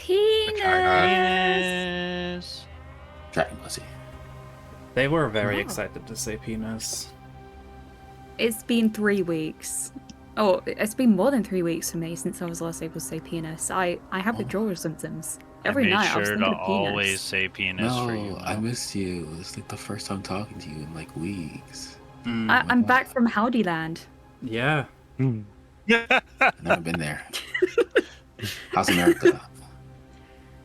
Penis. Dragon pussy. They were very Wow. excited to say penis. It's been 3 weeks. Oh, it's been more than 3 weeks for me since I was last able to say penis. I have withdrawal symptoms. Every I made night I was sure thinking to of penis. always say penis for you. No, I missed you. It's like the first time talking to you in like weeks. I'm back from Howdyland. Yeah. I've never been there. How's America?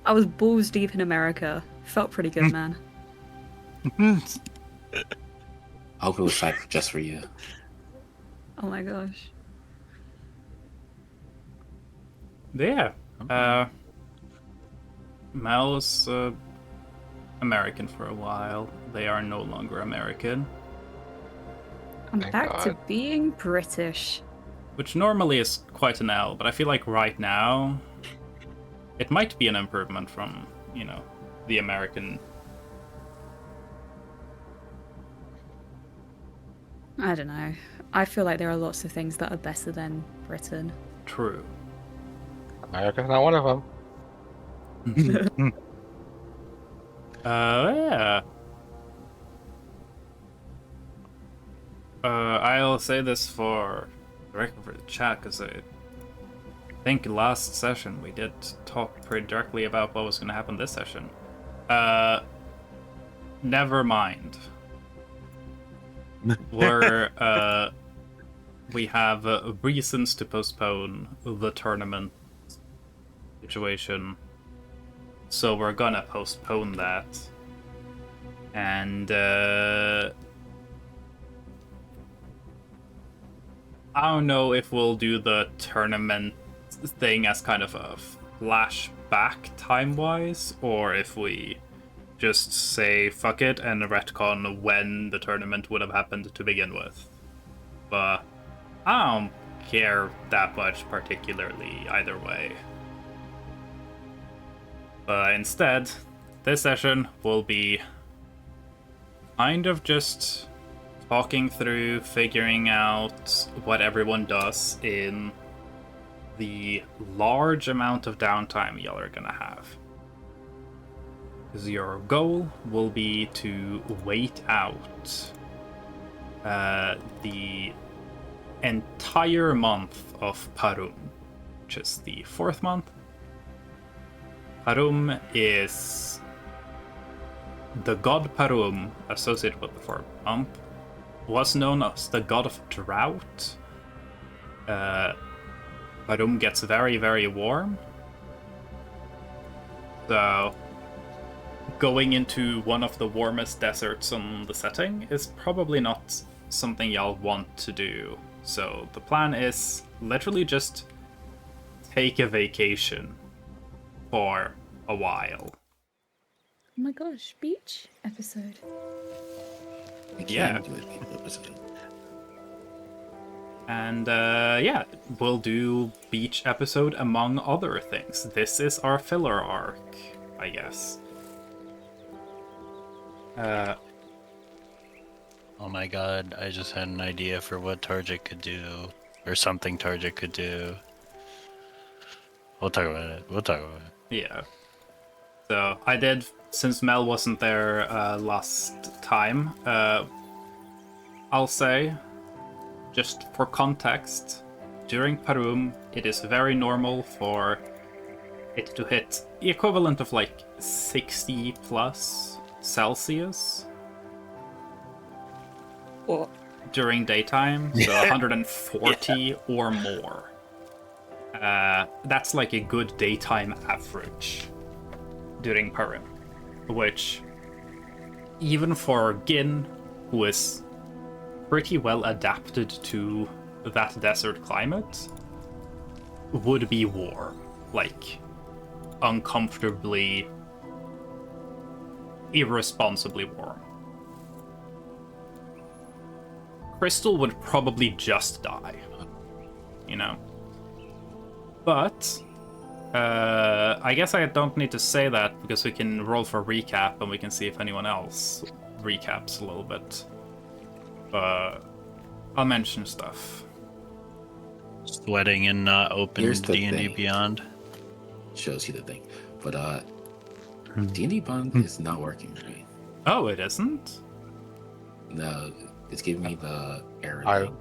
I was balls deep in America. Felt pretty good, man. I hope it was like just for you. Oh my gosh. Yeah. Mel's American for a while. They are no longer American. I'm Thank back to God. being British. Which normally is quite an L, but I feel like right now it might be an improvement from, the American. I don't know. I feel like there are lots of things that are better than Britain. True. America's not one of them. Yeah. I'll say this for the record for the chat, because I think last session we did talk pretty directly about what was going to happen this session. Never mind. We have reasons to postpone the tournament situation, so we're gonna postpone that. And I don't know if we'll do the tournament thing as kind of a flashback time-wise, or if we just say fuck it and retcon when the tournament would have happened to begin with. But I don't care that much particularly either way. But instead, this session will be kind of just talking through, figuring out what everyone does in the large amount of downtime y'all are gonna have. Because your goal will be to wait out the entire month of Parum, which is the 4th month. Parum is the god Parum associated with the 4th month, was known as the god of drought. Parum gets very, very warm. So going into one of the warmest deserts on the setting is probably not something y'all want to do. So the plan is literally just take a vacation for a while. Oh my gosh, beach episode. We can Yeah. do it in the episode. And we'll do beach episode among other things. This is our filler arc, I guess. Oh my god, I just had an idea for what Target could do. Or something Target could do. We'll talk about it. Yeah. So I did, since Mel wasn't there last time, I'll say, just for context, during Parum, it is very normal for it to hit the equivalent of like 60 plus Celsius. What? During daytime, so 140 or more. That's like a good daytime average during Parum, which, even for Gin, who is pretty well adapted to that desert climate, would be warm, like uncomfortably, irresponsibly warm. Crystal would probably just die, But I guess I don't need to say that, because we can roll for recap and we can see if anyone else recaps a little bit. I'll mention stuff. Sweating and not open Here's the D&D thing. Beyond. Shows you the thing. but D&D Bond is not working right. Oh, it isn't? No, it's giving me the error. I thing.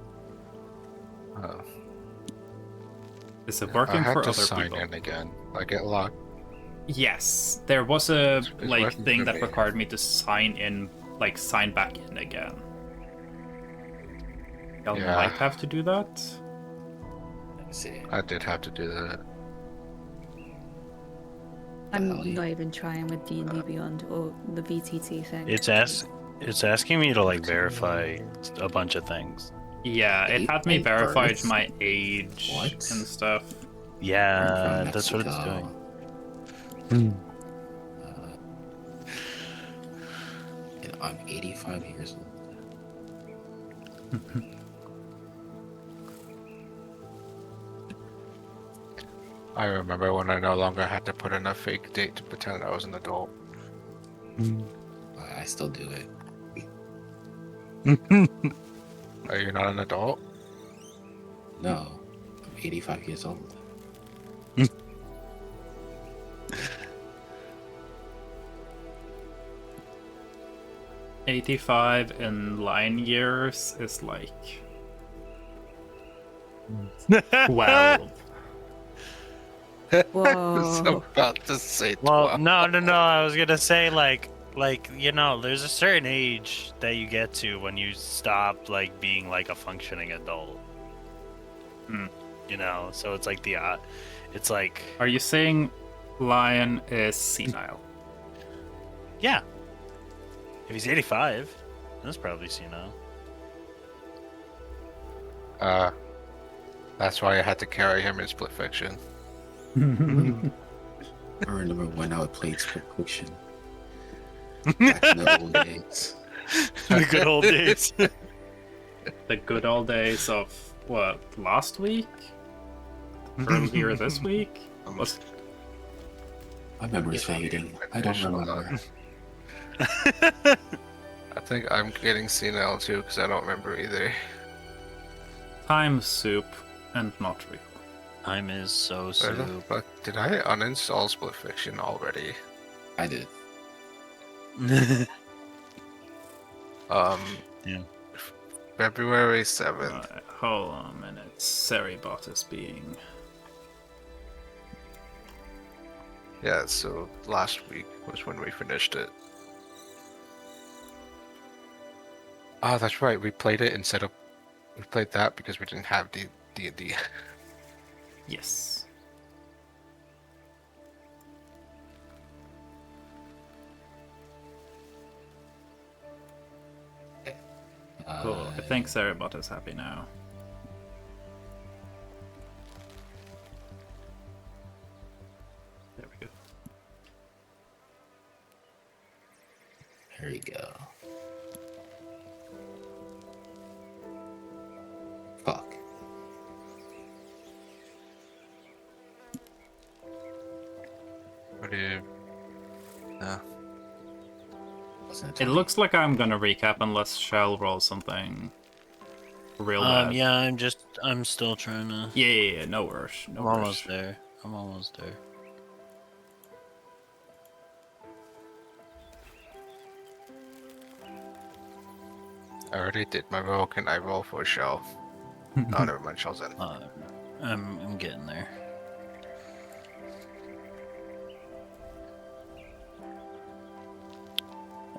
Is it I working had for to other sign people? in again. I get locked. Yes, there was a It's like working thing for that me. required me to sign in, like sign back in again. Y'all Yeah. might have to do that. Let me see. I did have to do that. I'm Golly. not even trying with D&D Beyond or the VTT thing. It's asking me to like verify a bunch of things. Yeah, it had me Date verified birth? my age What? and stuff. I'm Yeah, from that's what it's Mexico. doing. And I'm 85 years old. I remember when I no longer had to put in a fake date to pretend I was an adult. I still do it. Are you not an adult? No, I'm 85 years old. 85 in line years is like 12. I was Whoa. about to say 12. Well, no. I was gonna say like you know, there's a certain age that you get to when you stop like being like a functioning adult. Hmm. You know, so it's like it's like Are you saying Lion is senile? yeah. If he's 85, that's probably senile. That's why I had to carry him in Split Fiction. I remember when I would play Split Fiction. Back in the old days. The good old days. The good old days of what, last week? Earlier this week? Was My memory's fading. I don't remember. I think I'm getting senile too because I don't remember either. time soup and not real. Time is so Where the soup. fuck did I uninstall Split Fiction already? I did. Yeah. February 7th. Hold on a minute. Seribot is being. Yeah, so last week was when we finished it. Oh, that's right. We played it instead of we played that because we didn't have D&D. Yes. Cool. I think Seribot is happy now. There we go. Here we go. Fuck. What do you... No. Wasn't It looks like I'm gonna recap unless Shell rolls something real bad. Yeah, I'm still trying to. Yeah, no worries. No I'm worries. almost there. I'm almost there. I already did my roll. Can I roll for a shell? Oh, never mind. Shell's in. I'm getting there.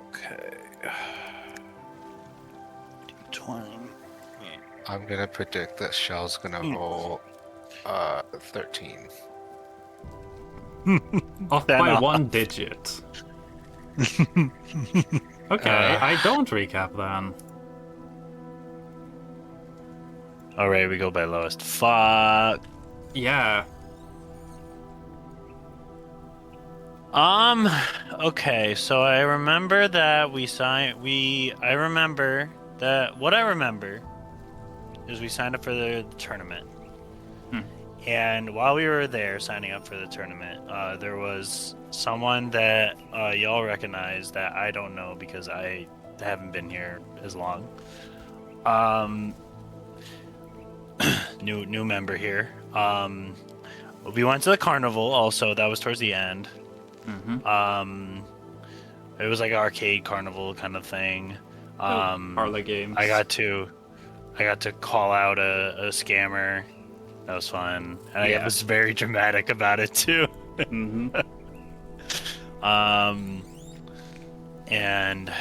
Okay. 20. I'm gonna predict that Shell's gonna roll 13. Off Then by off. one digit. Okay, I don't recap then. Alright, we go by lowest. Fuck. Yeah. Okay, so I remember that I remember that what I remember is we signed up for the tournament. And while we were there signing up for the tournament, there was someone that y'all recognize that I don't know because I haven't been here as long. New member here. We went to the carnival also. That was towards the end. Mm-hmm. It was like an arcade carnival kind of thing. Parlor games. I got to call out a scammer. That was fun. And I Yeah. was very dramatic about it too. Mm-hmm. And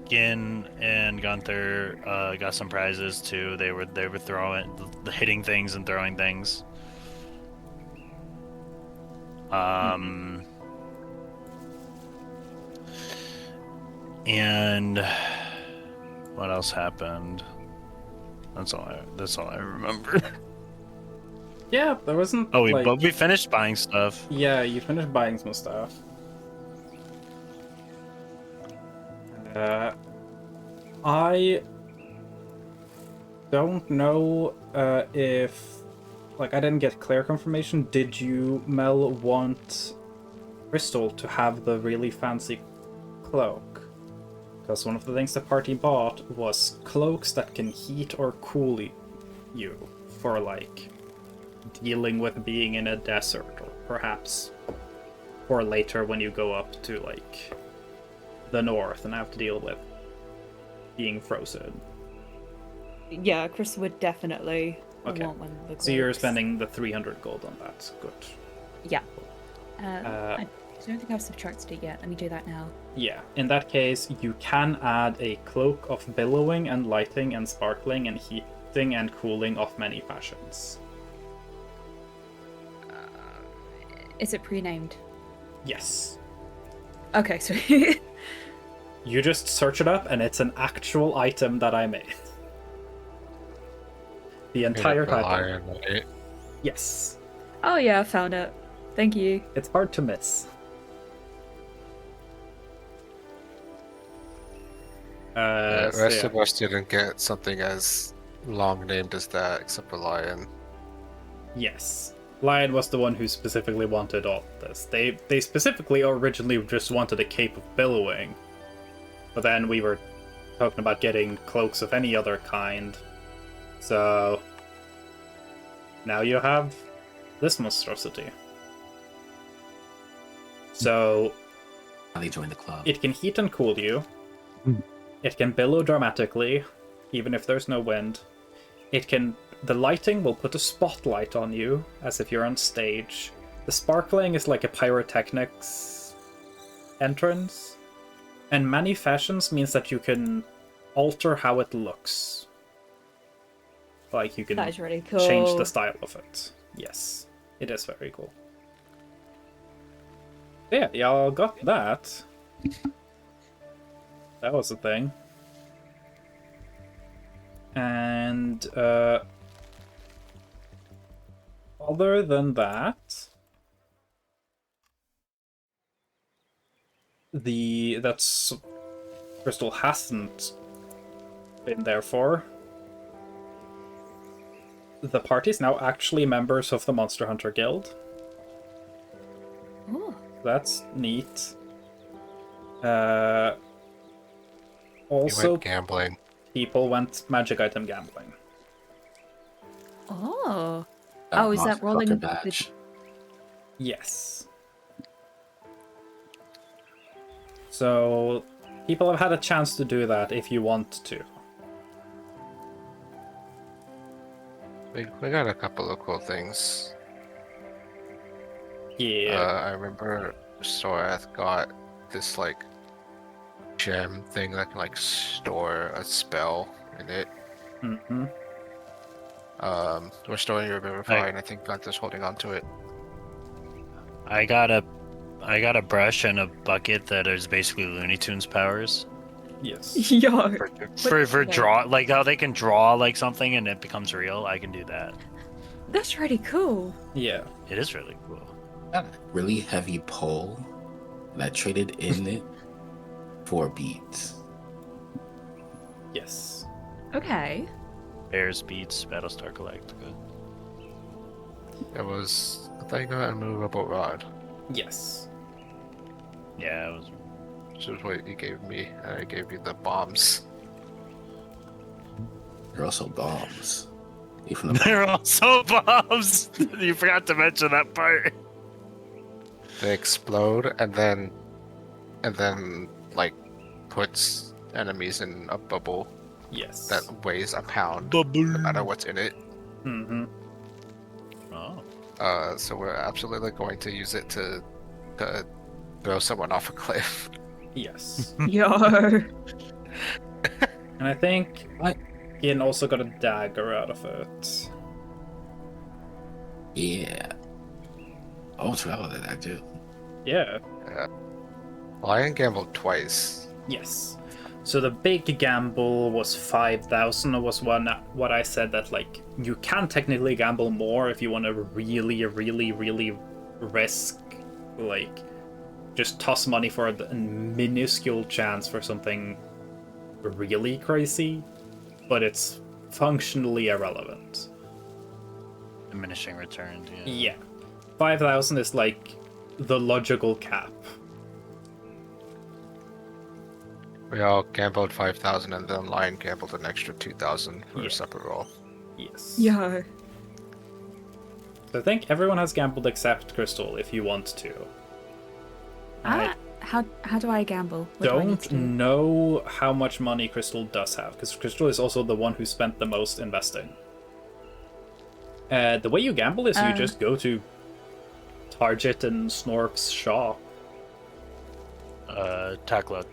Gin and Gunther got some prizes too. They were hitting things and throwing things. And what else happened? That's all I remember. Yeah, there wasn't. Oh, like... but we finished buying stuff. Yeah, you finished buying some stuff. I don't know if, like, I didn't get clear confirmation. Did you, Mel, want Crystal to have the really fancy cloak? Because one of the things the party bought was cloaks that can heat or cool you for, like, dealing with being in a desert, or perhaps for later when you go up to, like, the north and have to deal with being frozen. Yeah, Chris would definitely Okay. want one of the So you're cloaks. spending the 300 gold on that. Good. Yeah. I don't think I've subtracted it yet. Let me do that now. Yeah, in that case, you can add a cloak of billowing and lighting and sparkling and heating and cooling of many fashions. Is it pre-named? Yes. Okay, so You just search it up and it's an actual item that I made. The entire title. Lion, right? Yes. oh yeah, I found it. Thank you. It's hard to miss. The So rest yeah. of us didn't get something as long named as that, except for Lion. Yes. Lion was the one who specifically wanted all this. They specifically originally just wanted a cape of billowing. But then we were talking about getting cloaks of any other kind. So now you have this monstrosity. So They joined the club. it can heat and cool you. It can billow dramatically, even if there's no wind. The lighting will put a spotlight on you, as if you're on stage. The sparkling is like a pyrotechnics entrance. And many fashions means that you can alter how it looks. Like you can That is really cool. change the style of it. Yes, it is very cool. Yeah, y'all got that. That was a thing. And other than that, that's Crystal hasn't been there for. The party's now actually members of the Monster Hunter Guild. Oh, That's neat. You Also, went gambling. people went magic item gambling. oh, oh! Is that Motherfucker rolling? the- badge. Yes. So, people have had a chance to do that if you want to. We got a couple of cool things. Yeah. I remember Sorath got this like gem thing that can like store a spell in it. Mm-hmm. We're storing your Revivify, and I think Gunther's holding on to it. I got a brush and a bucket that is basically Looney Tunes powers. Yes. Yo, For draw, like how they can draw like something and it becomes real. I can do that. that's really cool. Yeah. It is really cool. Got a really heavy pole, and I traded in it for beads. Yes. Okay. Bears Beats Battlestar Galactica. It was I think an immovable rod. Yes. Yeah, it was. Which is what you gave me, and I gave you the bombs. They're also bombs. Even the They're also bombs. You forgot to mention that part. They explode and then like puts enemies in a bubble Yes. that weighs a pound, Bubble. no matter what's in it. Mm-hmm. Oh. So we're absolutely going to use it to throw someone off a cliff. Yes. Yo. And I think What? Ian also got a dagger out of it. Yeah. Oh, travel that I do. Yeah. Lion gambled twice. Yes. So the big gamble was 5,000. It was what I said that like you can technically gamble more if you want to really, really, really risk like just toss money for a minuscule chance for something really crazy, but it's functionally irrelevant. Diminishing returns. Yeah. Yeah. 5,000 is like the logical cap. We all gambled 5,000, and then Lion gambled an extra 2,000 for Yeah. a separate roll. Yes. Yo. So I think everyone has gambled except Crystal if you want to. How do I gamble? What do I need to Don't do? know how much money Crystal does have, because Crystal is also the one who spent the most investing. The way you gamble is you just go to Target and Snork's shop. Tackluck.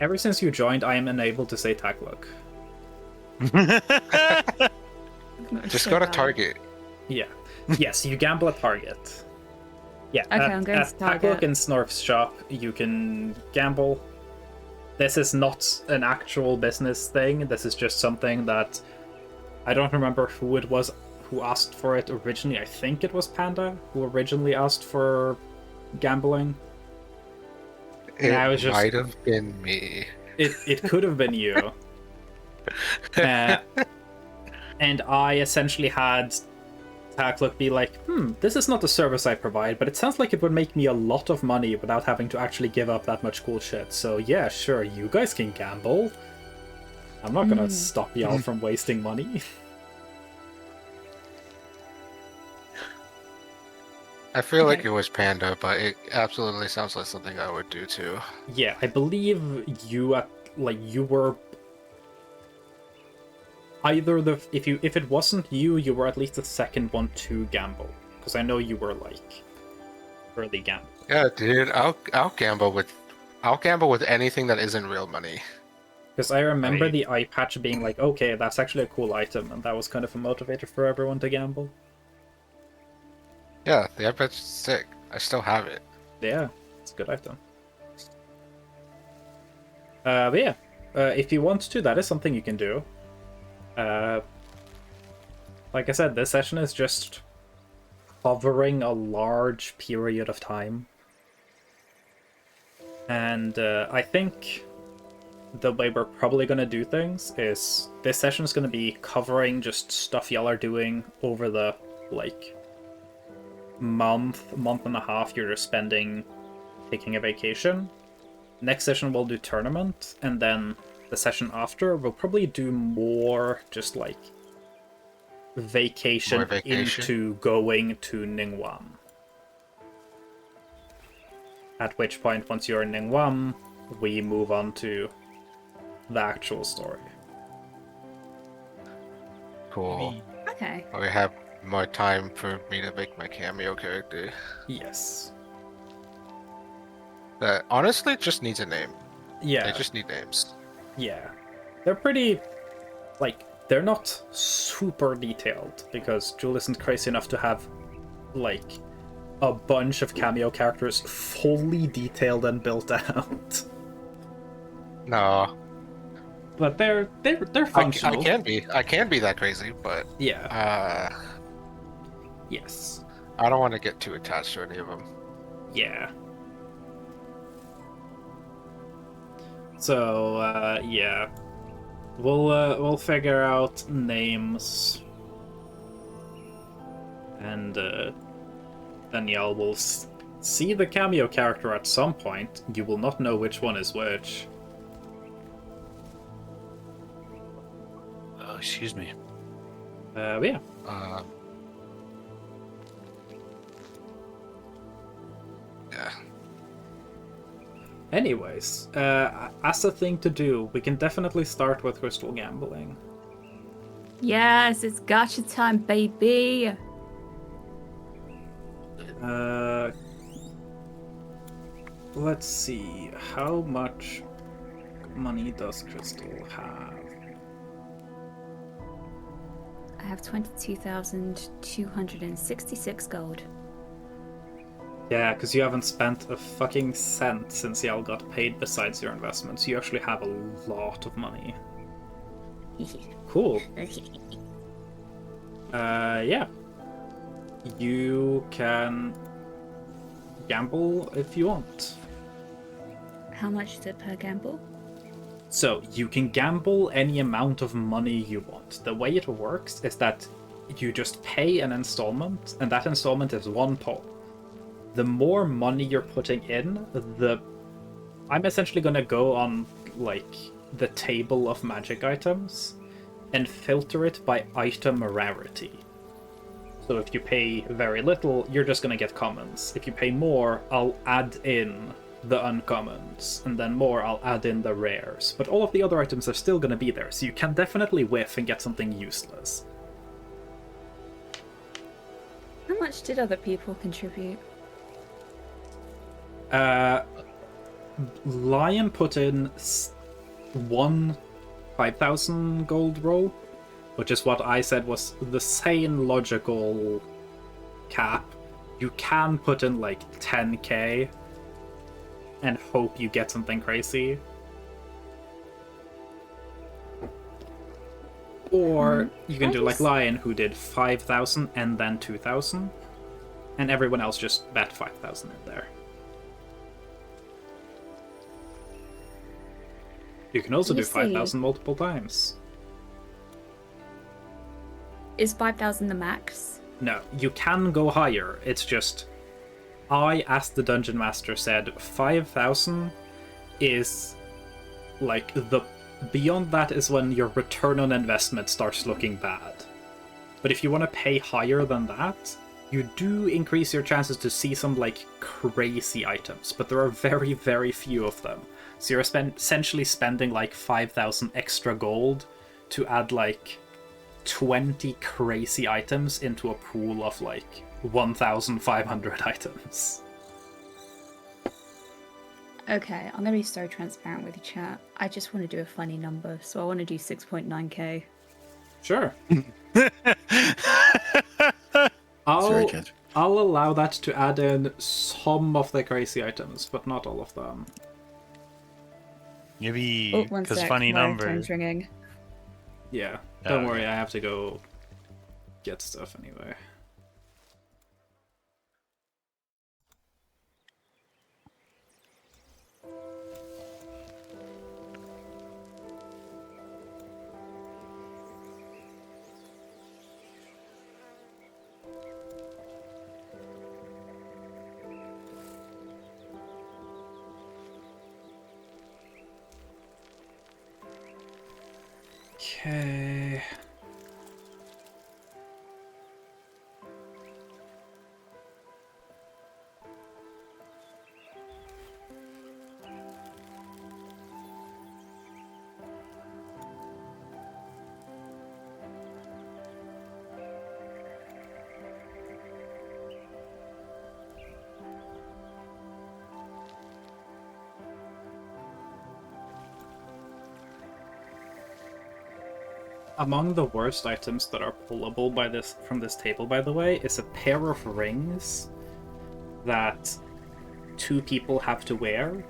Ever since you joined, I am unable to say Tackluck. Just go to Target. Yeah. Yes, you gamble at Target. Yeah, Okay, I'm going to Tackluck Target. and Snorf's shop, you can gamble. This is not an actual business thing. This is just something that I don't remember who it was who asked for it originally. I think it was Panda who originally asked for gambling. It I was just- might have been me. It could have been you. And I essentially had Tackluck be like, this is not a service I provide, but it sounds like it would make me a lot of money without having to actually give up that much cool shit. So yeah, sure, you guys can gamble. I'm not gonna stop y'all from wasting money. I feel like Okay. it was Panda, but it absolutely sounds like something I would do too. Yeah, I believe you were either if it wasn't you, you were at least the second one to gamble, because I know you were like early gamble. Yeah, dude, I'll gamble with anything that isn't real money. Because I remember Right. the eye patch being like, okay, that's actually a cool item, and that was kind of a motivator for everyone to gamble. Yeah, the iPad's sick. I still have it. Yeah, it's a good item. But yeah, if you want to, that is something you can do. Like I said, this session is just covering a large period of time. And I think the way we're probably going to do things is this session is going to be covering just stuff y'all are doing over the, like, month and a half you're spending taking a vacation. Next session we'll do tournament, and then the session after we'll probably do more just like vacation, More vacation? into going to Ningguam. At which point, once you're in Ningguam, we move on to the actual story. Cool. Okay. We have more time for me to make my cameo character. Yes. That honestly just needs a name. Yeah. They just need names. Yeah. They're pretty, like, they're not super detailed, because Jewel isn't crazy enough to have, like, a bunch of cameo characters fully detailed and built out. No, But they're I functional. can be that crazy, but Yeah. Yes. I don't want to get too attached to any of them. Yeah. So, yeah. We'll figure out names. And, then y'all will see the cameo character at some point. You will not know which one is which. Oh, excuse me. But yeah. Anyways, as a thing to do, we can definitely start with crystal gambling. Yes, it's gacha time, baby. Let's see. How much money does Crystal have? I have 22,266 gold. Yeah, because you haven't spent a fucking cent since y'all got paid besides your investments. You actually have a lot of money. Cool. Yeah. You can gamble if you want. How much is it per gamble? So, you can gamble any amount of money you want. The way it works is that you just pay an installment, and that installment is one poll. The more money you're putting in, I'm essentially gonna go on, like, the table of magic items and filter it by item rarity. So if you pay very little, you're just gonna get commons. If you pay more, I'll add in the uncommons, and then more, I'll add in the rares. But all of the other items are still gonna be there, so you can definitely whiff and get something useless. How much did other people contribute? Lion put in one 5,000 gold roll, which is what I said was the sane logical cap. You can put in like 10k and hope you get something crazy. Or you can do like Lion, who did 5,000 and then 2,000, and everyone else just bet 5,000 in there. You can also do 5,000 multiple times. Is 5,000 the max? No, you can go higher. It's just, I, as the dungeon master, said 5,000 is like the... Beyond that is when your return on investment starts looking bad. But if you want to pay higher than that, you do increase your chances to see some like crazy items, but there are very, very few of them. So you're essentially spending like 5,000 extra gold to add like 20 crazy items into a pool of like 1,500 items. Okay, I'm gonna be so transparent with you, chat. I just want to do a funny number, so I want to do 6.9k. Sure. I'll allow that to add in some of the crazy items, but not all of them. Maybe because funny my number. phone's ringing. Yeah, don't worry, I have to go get stuff anyway. Okay. Among the worst items that are pullable from this table, by the way, is a pair of rings that 2 people have to wear.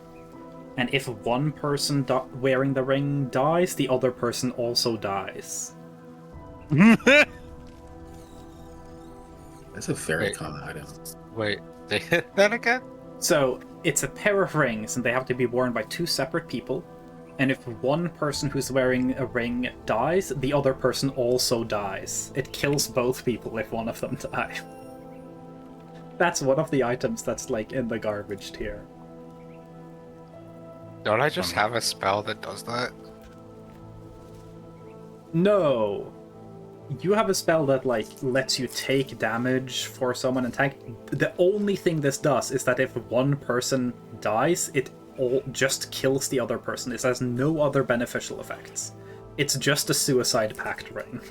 And if one person wearing the ring dies, the other person also dies. That's a very common item. Wait, they hit that again? So, it's a pair of rings, and they have to be worn by 2 separate people. And if one person who's wearing a ring dies, the other person also dies. It kills both people if one of them die. That's one of the items that's, like, in the garbage tier. Don't I just have a spell that does that? No! You have a spell that, like, lets you take damage for someone and tank. The only thing this does is that if one person dies, it just kills the other person. It has no other beneficial effects. It's just a suicide pact ring.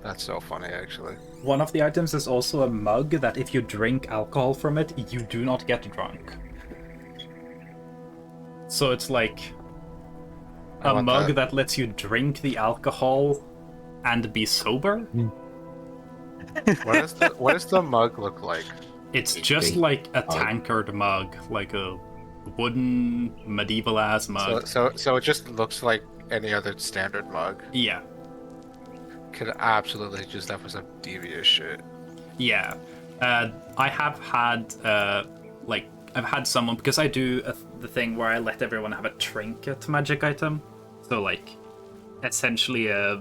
That's so funny, actually. One of the items is also a mug that if you drink alcohol from it, you do not get drunk. So it's like a mug that lets you drink the alcohol and be sober. What does the mug look like? It's just like a tankard mug, like a wooden medieval ass mug. So it just looks like any other standard mug. Yeah. Could absolutely just that was some devious shit. Yeah. I have had I've had someone, because I do the thing where I let everyone have a trinket magic item. So like essentially a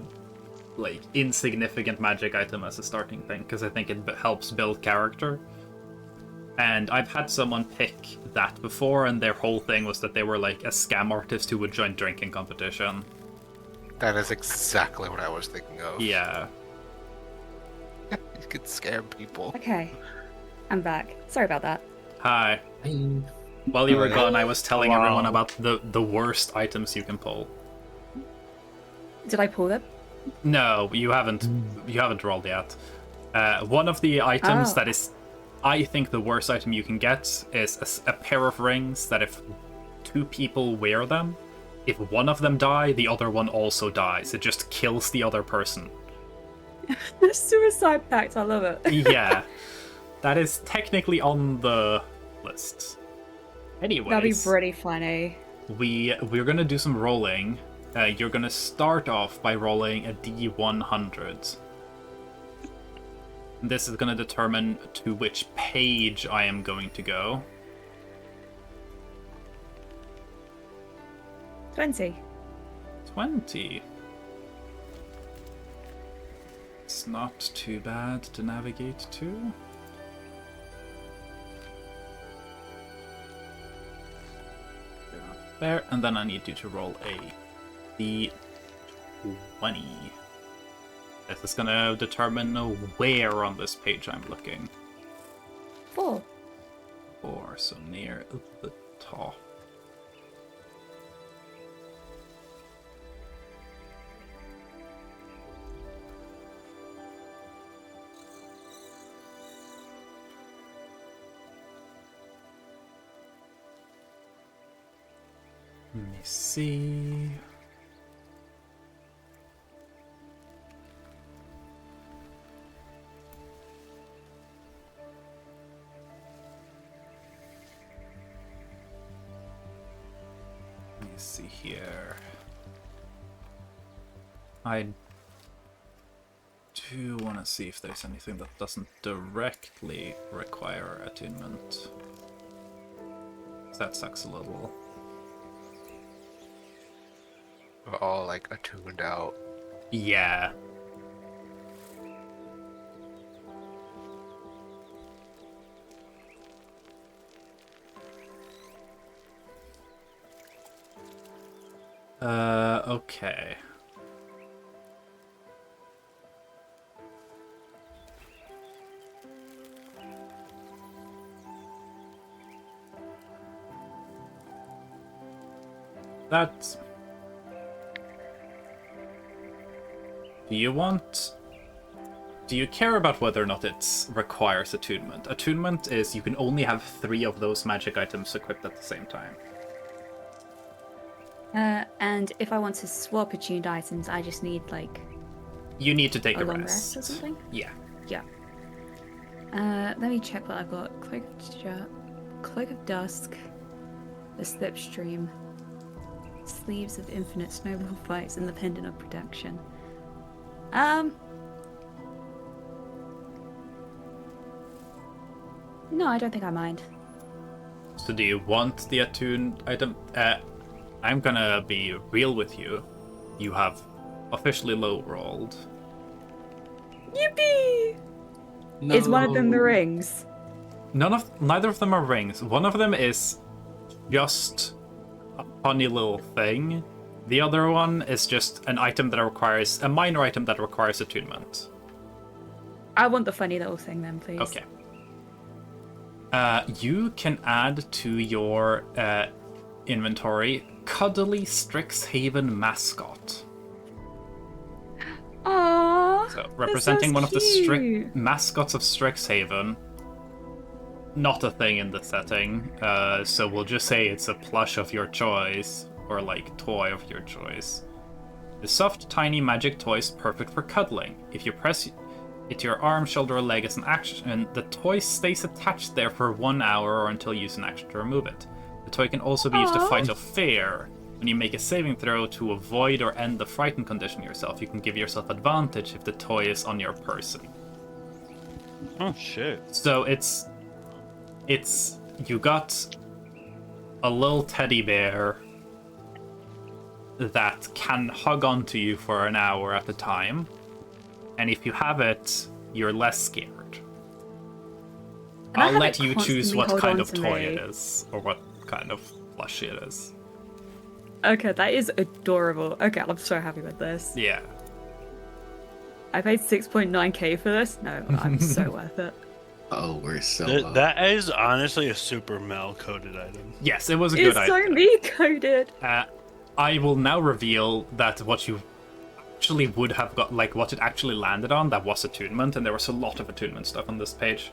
like insignificant magic item as a starting thing, because I think it helps build character. And I've had someone pick that before, and their whole thing was that they were like a scam artist who would join drinking competition. That is exactly what I was thinking of. Yeah. You could scare people. Okay, I'm back. Sorry about that. Hi. While you were gone, I was telling everyone about the worst items you can pull. Did I pull them? No, you haven't. You haven't rolled yet. One of the items that is, I think, the worst item you can get is a pair of rings that if two people wear them, if one of them die, the other one also dies. It just kills the other person. Suicide pact, I love it. Yeah, that is technically on the list. Anyways, That'd be pretty funny. we're gonna do some rolling. You're gonna start off by rolling a D100. This is gonna determine to which page I am going to go. 20. 20. It's not too bad to navigate to. There, and then I need you to roll a D20. This is gonna determine where on this page I'm looking. 4. 4, so near the top. Let me see. Let me see here. I do want to see if there's anything that doesn't directly require attunement. That sucks a little. We're all like attuned out. Yeah. Okay. That's... Do you care about whether or not it requires attunement? Attunement is you can only have 3 of those magic items equipped at the same time. And if I want to swap attuned items, I just need like You need to take a long rest. rest or something. Yeah. Yeah. Let me check what I've got. Cloak of Dusk, the Slipstream, Sleeves of Infinite Snowball Fights, and the Pendant of Protection. No, I don't think I mind. So do you want the attuned item? I'm gonna be real with you. You have officially low rolled. Yippee! No. Is one of them the rings? Neither of them are rings. One of them is just a funny little thing. The other one is just an item that requires a minor item that requires attunement. I want the funny little thing then, please. Okay. You can add to your inventory Cuddly Strixhaven Mascot. Aww. So, representing one of the mascots of Strixhaven. Not a thing in the setting, so we'll just say it's a plush of your choice, or like toy of your choice. The soft, tiny magic toy is perfect for cuddling. If you press it to your arm, shoulder, or leg as an action, the toy stays attached there for 1 hour or until you use an action to remove it. The toy can also be used to fight off fear. When you make a saving throw to avoid or end the frightened condition yourself, you can give yourself advantage if the toy is on your person. Oh shit. So it's you got a little teddy bear that can hug onto you for an hour at a time, and if you have it, you're less scared. I'll let you choose what kind of toy it is, or what kind of plushie it is. Okay, that is adorable. Okay, I'm so happy with this. Yeah. I paid 6.9k for this. No, I'm so worth it. Oh, we're so That is honestly a super Mel-coded item. Yes, it was a good idea. It's so me-coded. I will now reveal that what you actually would have got, like what it actually landed on, that was attunement, and there was a lot of attunement stuff on this page.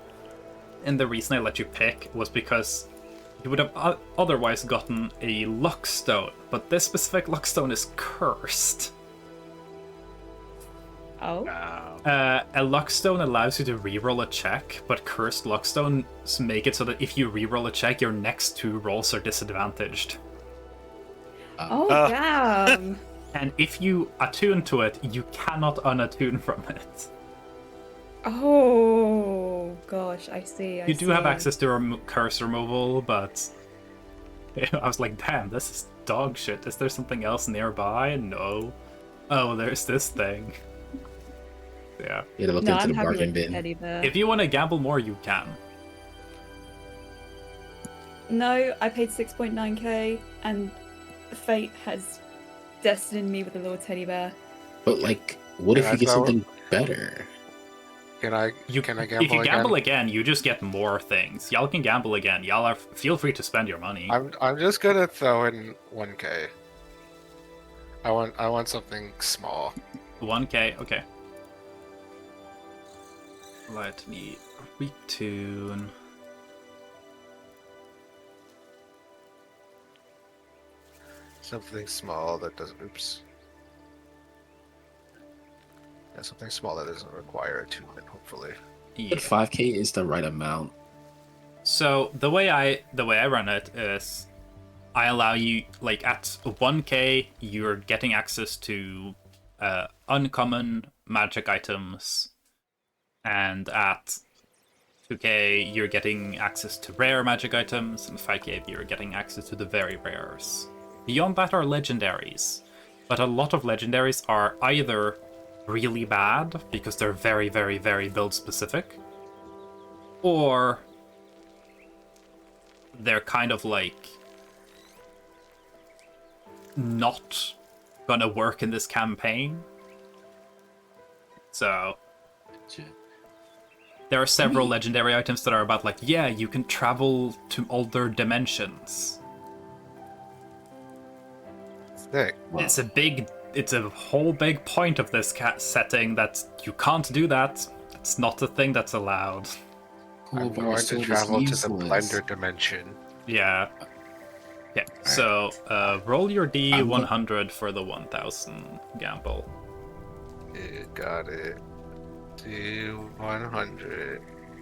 And the reason I let you pick was because you would have otherwise gotten a luck stone, but this specific luck stone is cursed. Oh. A luck stone allows you to reroll a check, but cursed luck stones make it so that if you reroll a check, your next 2 rolls are disadvantaged. Oh, damn. And if you attune to it, you cannot unattune from it. Oh, gosh, I see. You do have access to curse removal, but I was like, damn, this is dog shit. Is there something else nearby? No. Oh, there's this thing. Yeah. You gotta look into the bargain bin. If you want to gamble more, you can. No, I paid 6.9k, and fate has destined me with a little teddy bear. But like, what if you get something better? Can I gamble again? If you gamble again, you just get more things. Y'all can gamble again. Y'all feel free to spend your money. I'm just gonna throw in 1k. I want something small. 1k, okay. Let me retune. Something small that doesn't. Oops. Yeah, something small that doesn't require attunement, hopefully. Yeah. But 5k is the right amount. So the way I run it is, I allow you, like at 1k, you're getting access to uncommon magic items, and at 2k, you're getting access to rare magic items, and 5k, you're getting access to the very rares. Beyond that are legendaries, but a lot of legendaries are either really bad because they're very, very, very build specific, or they're kind of like not gonna work in this campaign. So there are several legendary items that are about like, yeah, you can travel to other dimensions. Sick. It's a whole big point of this setting that you can't do that. It's not a thing that's allowed. I'm going to travel to the blender dimension. Yeah. Okay, so roll your D100 for the 1000 gamble. You got it. D100.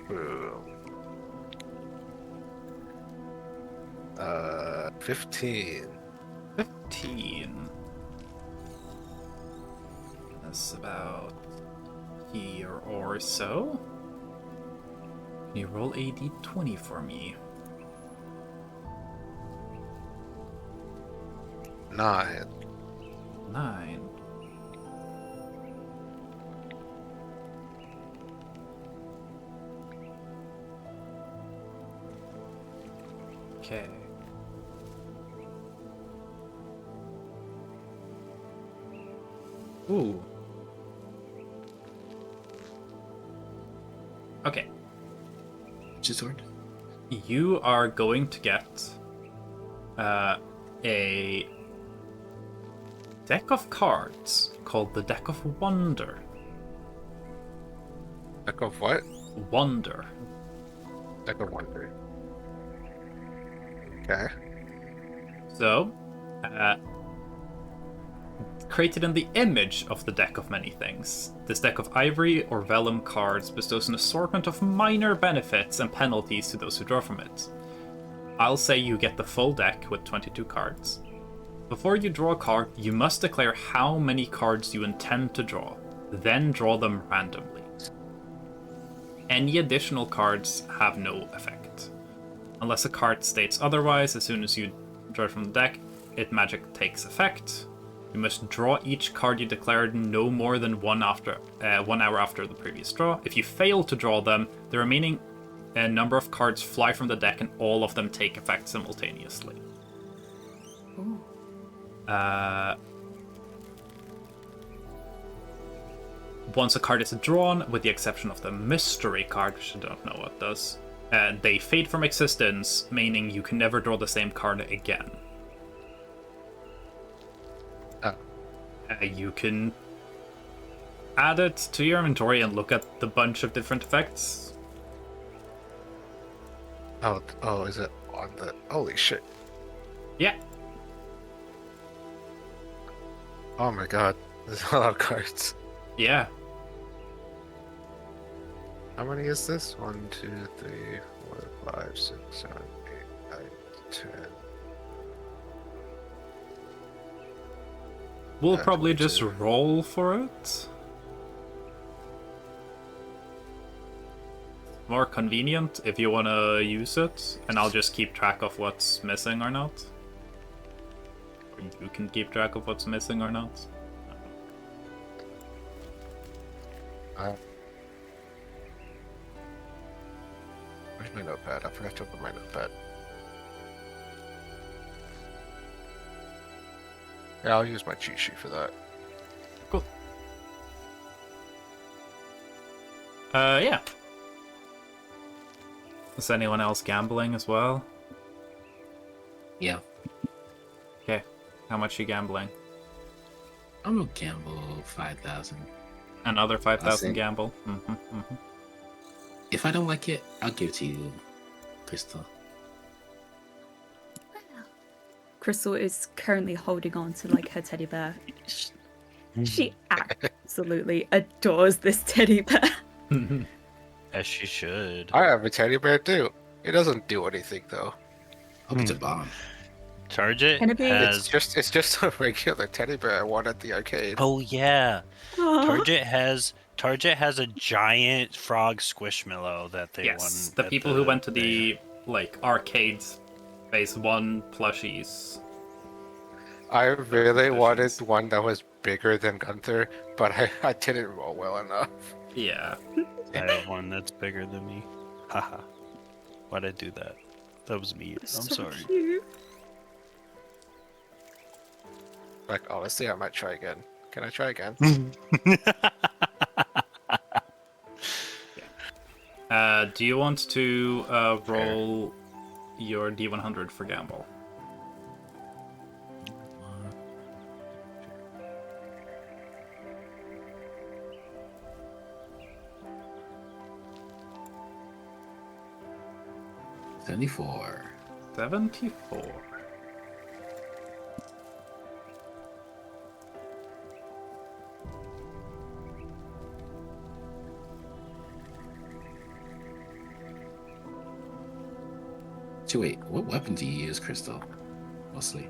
Boom. 15. 15. That's about here or so. Can you roll a D20 for me? 9. 9. Okay. Ooh. Okay. Which sword? you are going to get a deck of cards called the Deck of Wonder. Deck of what? Wonder. Deck of Wonder. Okay. So, created in the image of the Deck of Many Things, this deck of ivory or vellum cards bestows an assortment of minor benefits and penalties to those who draw from it. I'll say you get the full deck with 22 cards. Before you draw a card, you must declare how many cards you intend to draw, then draw them randomly. Any additional cards have no effect. Unless a card states otherwise, as soon as you draw it from the deck, its magic takes effect. You must draw each card you declared no more than 1 hour after the previous draw. If you fail to draw them, the remaining number of cards fly from the deck and all of them take effect simultaneously. Ooh. Once a card is drawn, with the exception of the mystery card, which I don't know what does, they fade from existence, meaning you can never draw the same card again. You can add it to your inventory and look at the bunch of different effects. Oh, is it on the... Holy shit. Yeah. Oh my god. There's a lot of cards. Yeah. How many is this? 1, 2, 3, 4, 5, 6, 7, 8, 9, 10. We'll Yeah, probably me just too. roll for it. More convenient if you want to use it, and I'll just keep track of what's missing or not. Or you can keep track of what's missing or not. Where's my notepad? I forgot to open my notepad. Yeah, I'll use my cheat sheet for that. Cool. Yeah. Is anyone else gambling as well? Yeah. Okay. How much you gambling? I'm gonna gamble 5,000. Another 5,000 see. gamble. If I don't like it, I'll give it to you, Crystal. Crystal is currently holding on to like her teddy bear. She absolutely adores this teddy bear. As she should. I have a teddy bear too. It doesn't do anything though. Hope it's a bomb. Target Can it be- has. It's just a regular teddy bear I won at the arcade. Oh yeah. Aw. Target has a giant frog squishmallow that they Yes, won. the at people who went to the like arcades phase 1 plushies. I really wanted Positions. one that was bigger than Gunther, but I didn't roll well enough. Yeah. I have one that's bigger than me. Haha. Why'd I do that? That was me. I'm So sorry. cute. Like, honestly, I might try again. Can I try again? Do you want to roll your D100 for gamble? $74. 74. So wait, what weapon do you use, Crystal? Mostly.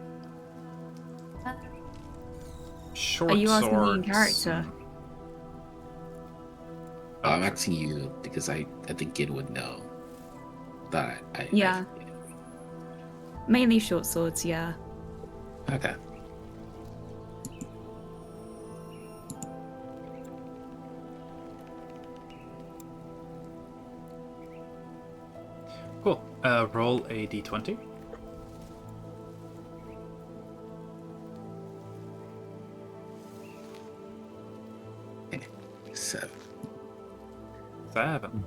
Short Are you asking me in swords. character? I'm asking you because I think Gid would know. That Yeah. Mainly short swords, yeah. Okay. Cool. Roll a d20. Seven. 7.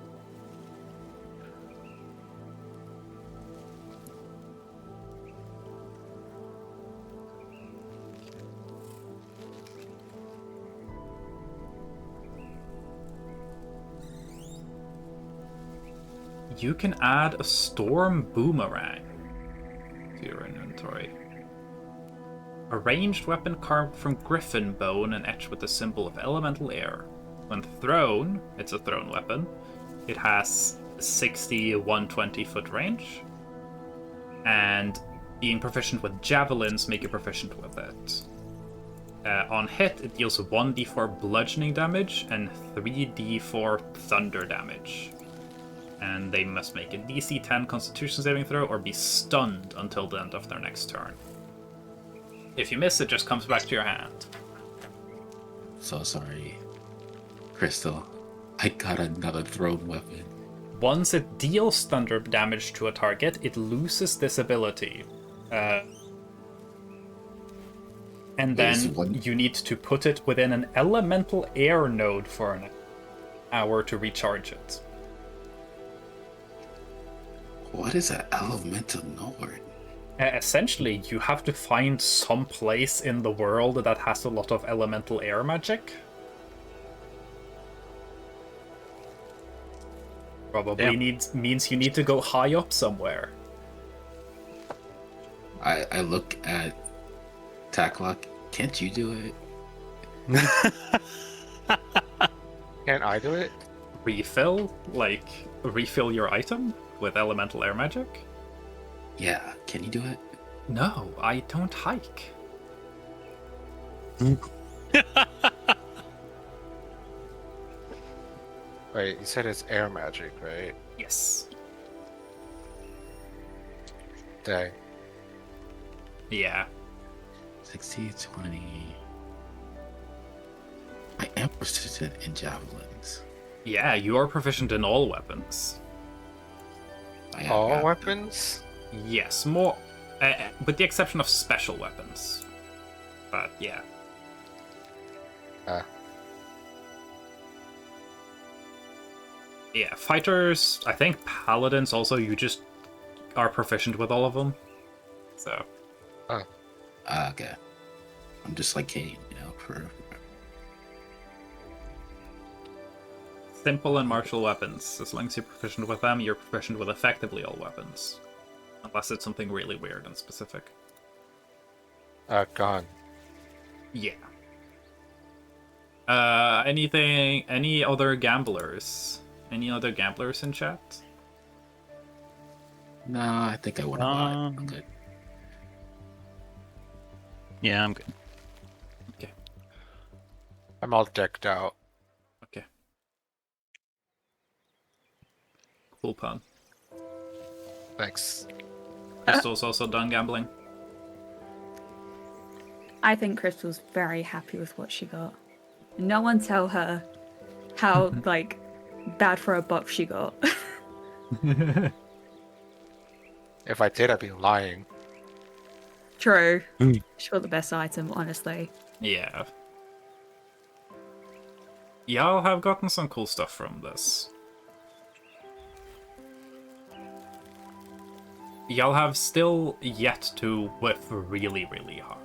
you can add a storm boomerang to your inventory. A ranged weapon carved from griffin bone and etched with the symbol of elemental air. When thrown, it's a thrown weapon. It has 60, 120 foot range. And being proficient with javelins make you proficient with it. On hit, it deals 1d4 bludgeoning damage and 3d4 thunder damage. And they must make a DC 10 Constitution saving throw or be stunned until the end of their next turn. If you miss, it just comes back to your hand. So sorry, Crystal. I got another thrown weapon. Once it deals thunder damage to a target, it loses this ability. And then you need to put it within an elemental air node for an hour to recharge it. What is an elemental node? Essentially, you have to find some place in the world that has a lot of elemental air magic. Probably means you need to go high up somewhere. I look at Tacklock. Can't you do it? Can't I do it? Refill your item with elemental air magic? Yeah, can you do it? No, I don't hike. Wait, you said it's air magic, right? Yes. Dang. Yeah. 60, 20. I am proficient in javelins. Yeah, you are proficient in all weapons. I have All got- weapons? Yes, more, with the exception of special weapons. But yeah. Yeah, fighters, I think paladins also, you just are proficient with all of them. So. Okay. I'm just like Kane, for... Simple and martial weapons. As long as you're proficient with them, you're proficient with effectively all weapons. Unless it's something really weird and specific. Gone. Yeah. Any other gamblers? Any other gamblers in chat? Nah, I think I want to buy it. I'm good. Yeah, I'm good. Okay. I'm all decked out. Okay. Cool pun. Thanks. Crystal's also done gambling. I think Crystal's very happy with what she got. No one tell her how, bad for a buff she got. If I did, I'd be lying. True. She got the best item, honestly. Yeah. Y'all have gotten some cool stuff from this. Y'all have still yet to whiff really, really hard.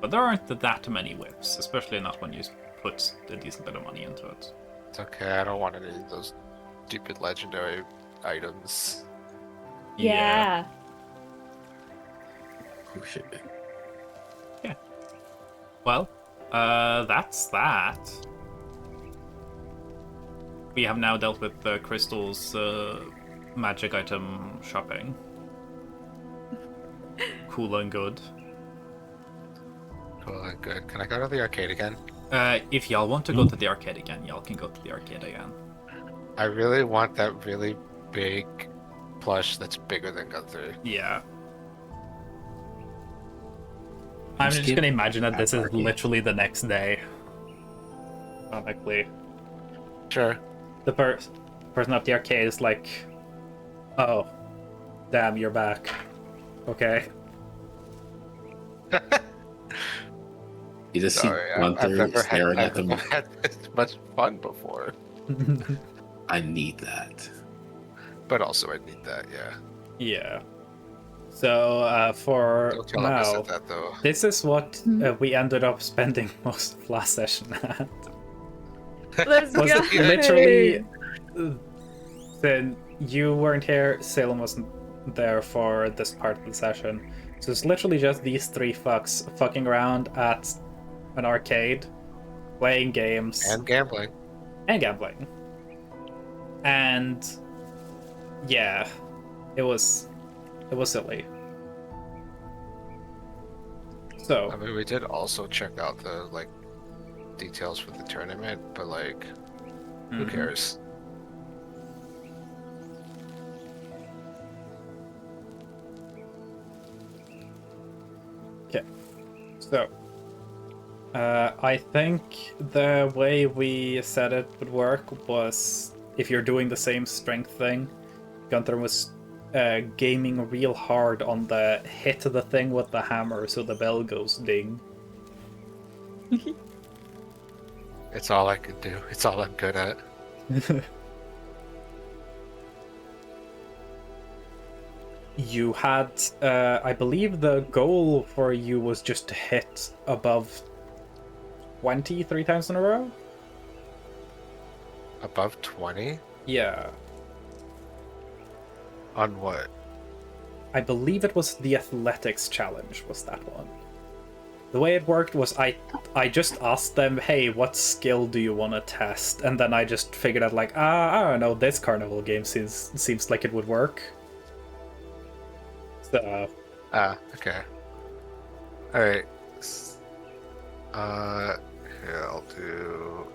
But there aren't that many whiffs, especially not when you put a decent bit of money into it. It's okay, I don't want any of those stupid legendary items. Oh, shit. Yeah. Well, that's that. We have now dealt with Crystal's magic item shopping. Cool and good. Cool and good. Can I go to the arcade again? If y'all want to go to the arcade again, y'all can go to the arcade again. I really want that really big plush that's bigger than Gunther. Yeah. I'm just gonna imagine that this is literally the next day. Comically. Sure. The person at the arcade is like, oh, damn, you're back. Okay. You just see Sorry, I've Gunther never staring at them. had this much fun before. I need that. But also I need that, yeah. Yeah. So, for Don't tell him I now, said that, though. this is what we ended up spending most of last session at. Let's Was go. literally you weren't here, Salem wasn't there for this part of the session. So it's literally just these three fucks fucking around at an arcade, playing games And gambling. and gambling. And yeah, it was silly. So I mean, we did also check out the details for the tournament, but who cares? Okay, so I think the way we said it would work was if you're doing the same strength thing, Gunther was gaming real hard on the hit the thing with the hammer so the bell goes ding. It's all I can do. It's all I'm good at. You had, I believe the goal for you was just to hit above 20 3 times in a row? Above 20? Yeah. On what? I believe it was the athletics challenge was that one. The way it worked was I just asked them, hey, what skill do you want to test? And then I just figured out I don't know, this carnival game seems like it would work. So Okay. Alright. Here, I'll do...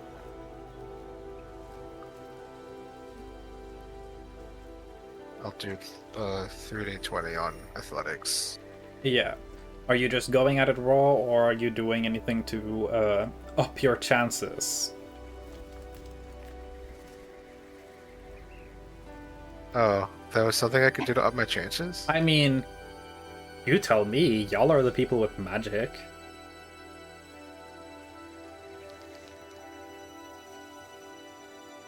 I'll do 3d20 on athletics. yeah. Are you just going at it raw, or are you doing anything to up your chances? Oh, that was something I could do to up my chances? I mean, you tell me. Y'all are the people with magic.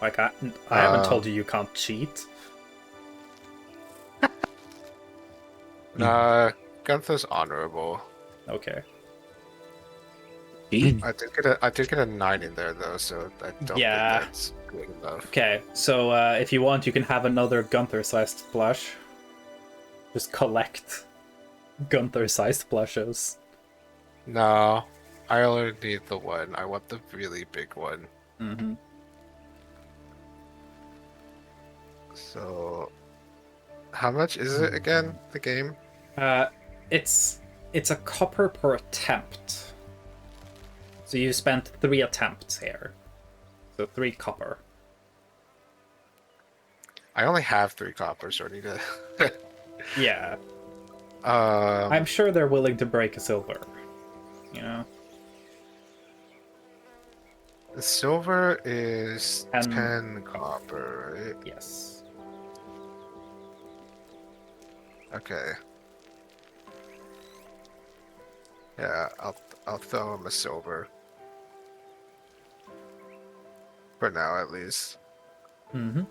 Like, I haven't told you can't cheat. Nah, Gunther's honorable. Okay. I did get a 9 in there though, so I don't Yeah. think that's good enough. Okay, so if you want, you can have another Gunther-sized plush. Just collect Gunther-sized plushes. No, I only need the one. I want the really big one. Mm-hmm. So, how much is it again? The game? It's a copper per attempt. So you spent 3 attempts here. So 3 copper. I only have 3 copper, so I need to. Yeah. I'm sure they're willing to break a silver. You know? The silver is And- 10 copper, right? Yes. Okay. Yeah, I'll throw him a silver. For now, at least. Mm-hmm.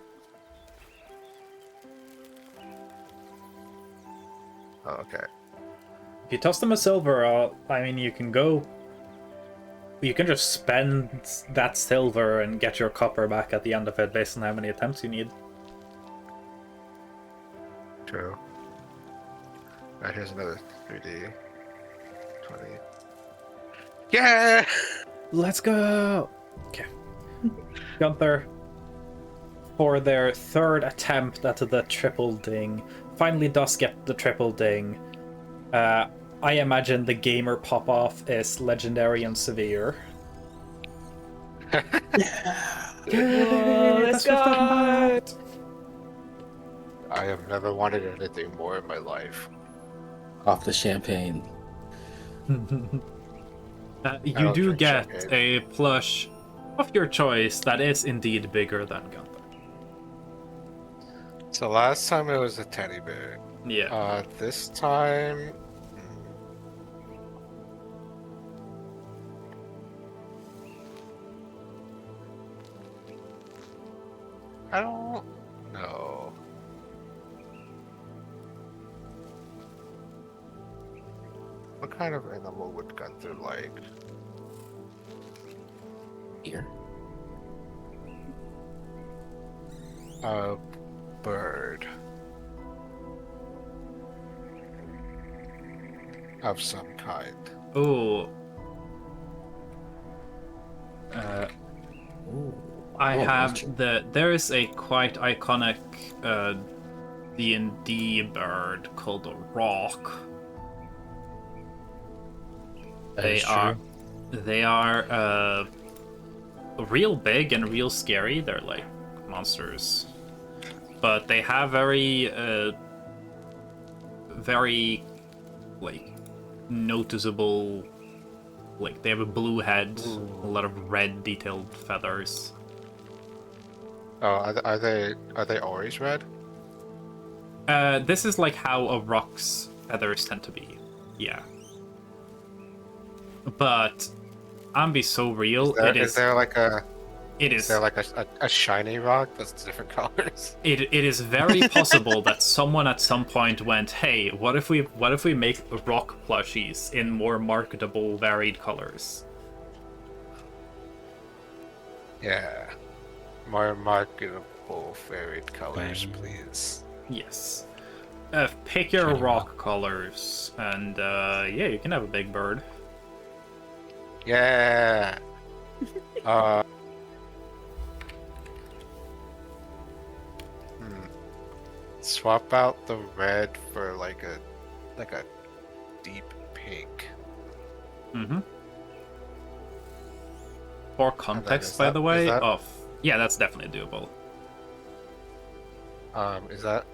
Oh, okay. If you toss them a silver, I mean, you can go... You can just spend that silver and get your copper back at the end of it based on how many attempts you need. True. Alright, here's another 3D. 20. Yeah! Let's go! Okay. Gunther, for their 3rd attempt at the triple ding, finally does get the triple ding. I imagine the gamer pop-off is legendary and severe. Whoa, let's go! I have never wanted anything more in my life. Off the champagne. You don't do drink get champagne. a plush of your choice that is indeed bigger than Gunther. So last time it was a teddy bear. Yeah. This time... I don't know. What kind of animal would Gunther like? Here. bird of some kind. Oh. I have there is a quite iconic D&D bird called a rock. They are real big and real scary. They're like monsters, but they have very like noticeable. Like they have a blue head, a lot of red detailed feathers. Oh, are they always red? This is like how a rock's feathers tend to be. Yeah. But I'm be so real. Is there like a It Is is. there like a shiny rock that's different colors? It is very possible that someone at some point went, "Hey, what if we make rock plushies in more marketable, varied colors?" Yeah, more marketable varied colors, please. Yes. Pick your rock colors, and yeah, you can have a big bird. Yeah. Swap out the red for like a deep pink. Mm-hmm. For context, by the way, yeah, that's definitely doable. Is that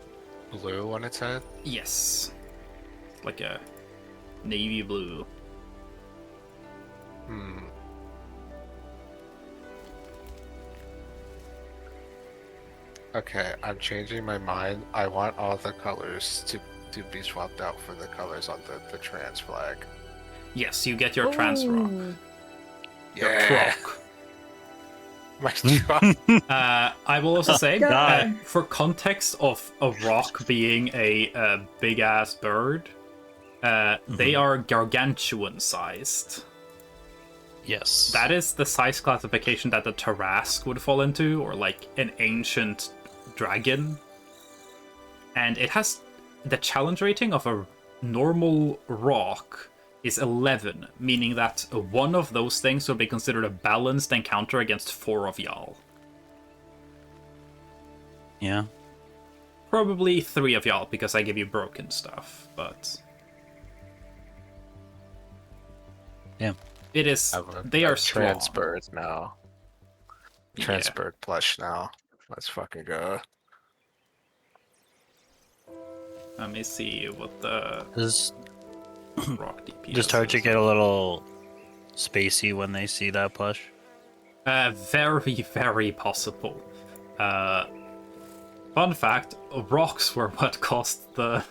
blue on its head? Yes. Like a navy blue. Okay, I'm changing my mind. I want all the colors to be swapped out for the colors on the trans flag. Yes, you get your trans rock. Your Yeah. croc. My truck. I will also say, God. for context of a rock being a big ass bird, they are gargantuan sized. Yes. That is the size classification that the Tarrasque would fall into, or like an ancient dragon. And it has the challenge rating of a normal rock is 11, meaning that one of those things would be considered a balanced encounter against 4 of y'all. Yeah. Probably 3 of y'all, because I give you broken stuff, but... Yeah. It is... They are strong. Transbird now. Transbird plush now. Let's fucking go. Let me see what the Does rock DPS Target is. get a little spacey when they see that plush? Very, very possible. Fun fact, rocks were what caused the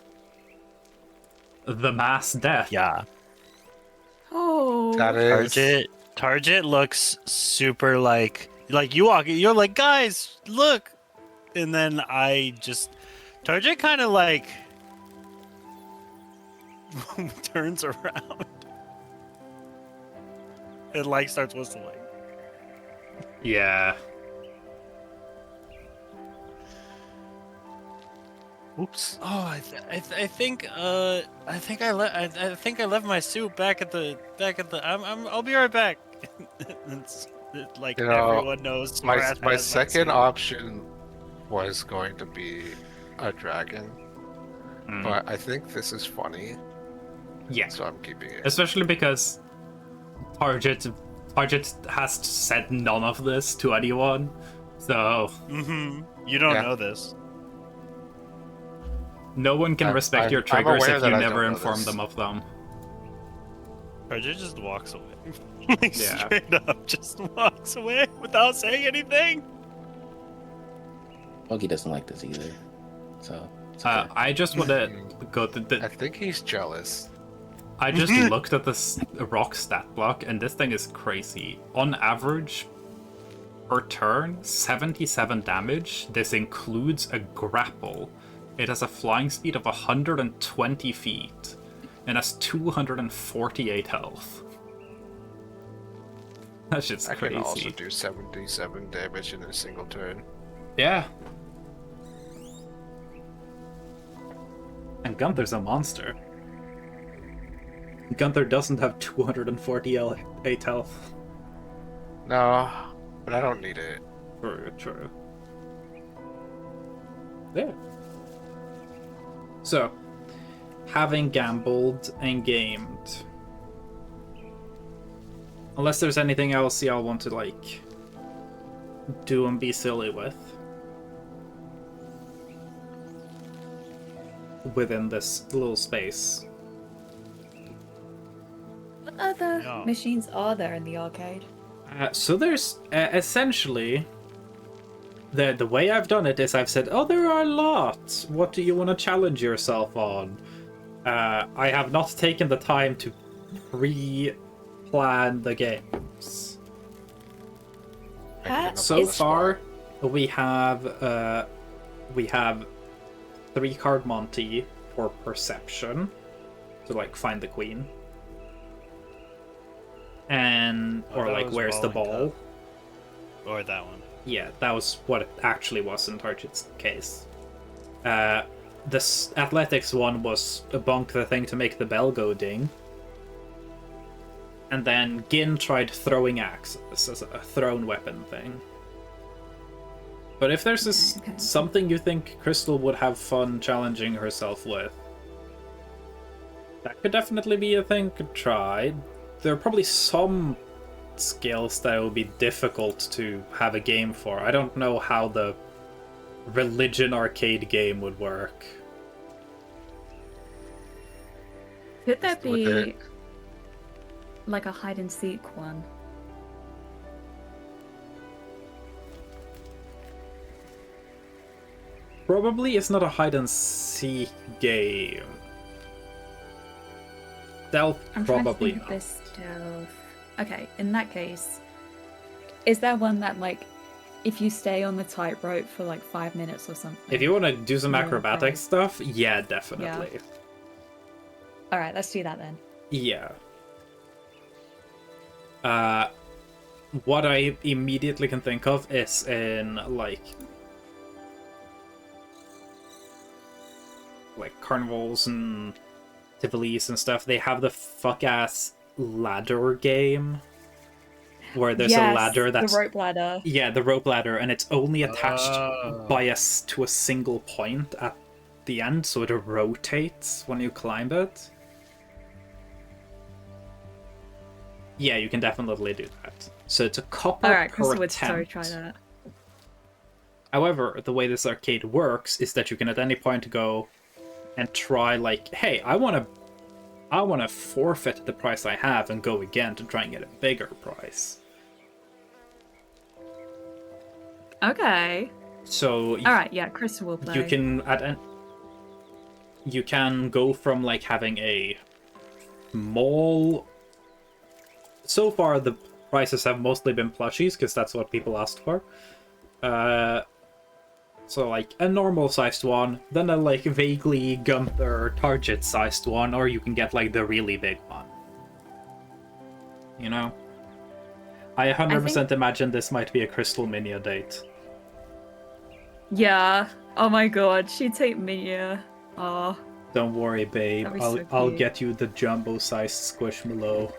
mass death. Yeah. Oh. That is... Target looks super like you walk, you're like, guys, look, and then Target kind of like turns around and like starts whistling. Yeah. Oops. Oh, I think I left my suit back at the I'll be right back. It's like, You know, everyone knows. My Sorath has second suit. option was going to be a dragon, but I think this is funny, Yeah. so I'm keeping it. Especially because Target has said none of this to anyone, so You don't Yeah. know this. no one can respect your I'm triggers aware if that you I never don't know inform this. them of them. Target just walks away. Yeah. Straight up, just walks away without saying anything. Loki doesn't like this either. So it's okay. I just want to go I think he's jealous. I just looked at this rock stat block, and this thing is crazy. On average, per turn, 77 damage. This includes a grapple. It has a flying speed of 120 feet, and has 248 health. That shit's I crazy. can also do 77 damage in a single turn. Yeah. And Gunther's a monster. Gunther doesn't have 248 health. No, but I don't need it. True. Yeah. So, having gambled and gamed, unless there's anything else y'all want to, like, do and be silly with within this little space. What other No. machines are there in the arcade? So there's essentially the way I've done it is I've said, oh, there are lots. What do you want to challenge yourself on? I have not taken the time to pre-plan the games. I can get So up far, we have 3-card Monty for perception to like find the queen, and Oh, or that like was where's the bowling ball? Or that one. Yeah, that was what it actually was in Target's case. This athletics one was a bonk the thing to make the bell go ding. And then Gin tried throwing axes as a thrown weapon thing. But if there's Okay. something you think Crystal would have fun challenging herself with, that could definitely be a thing to try. There are probably some skills that would be difficult to have a game for. I don't know how the religion arcade game would work. Could there With be it. like a hide and seek one? Probably it's not a hide and seek game. Stealth, I'm trying to probably think of not. this stealth. Okay, in that case, is there one that like, if you stay on the tightrope for like 5 minutes or something? If you want to do some Yeah, acrobatic right. stuff, yeah, definitely. All right, let's do that then. Yeah. What I immediately can think of is in like carnivals and Tivolis and stuff. They have the fuck ass ladder game where there's a ladder that's the rope ladder. yeah, the rope ladder, and it's only attached Oh. by to a single point at the end, so it rotates when you climb it. Yeah, you can definitely do that. So it's a copper All right, per Crystal would so attempt. try that. However, the way this arcade works is that you can at any point go and try like, hey, I want to forfeit the price I have and go again to try and get a bigger price. Okay. So All right, yeah, Crystal will play. you can go from like having a small. So far, the prices have mostly been plushies because that's what people asked for. So like a normal sized one, then a like vaguely Gunther Target sized one, or you can get like the really big one. You know? I 100% imagine this might be a Crystal Minia date. Yeah. Oh my god, she'd take Minya. Oh. Don't worry, babe. That'd be so I'll cute. get you the jumbo sized Squishmallow.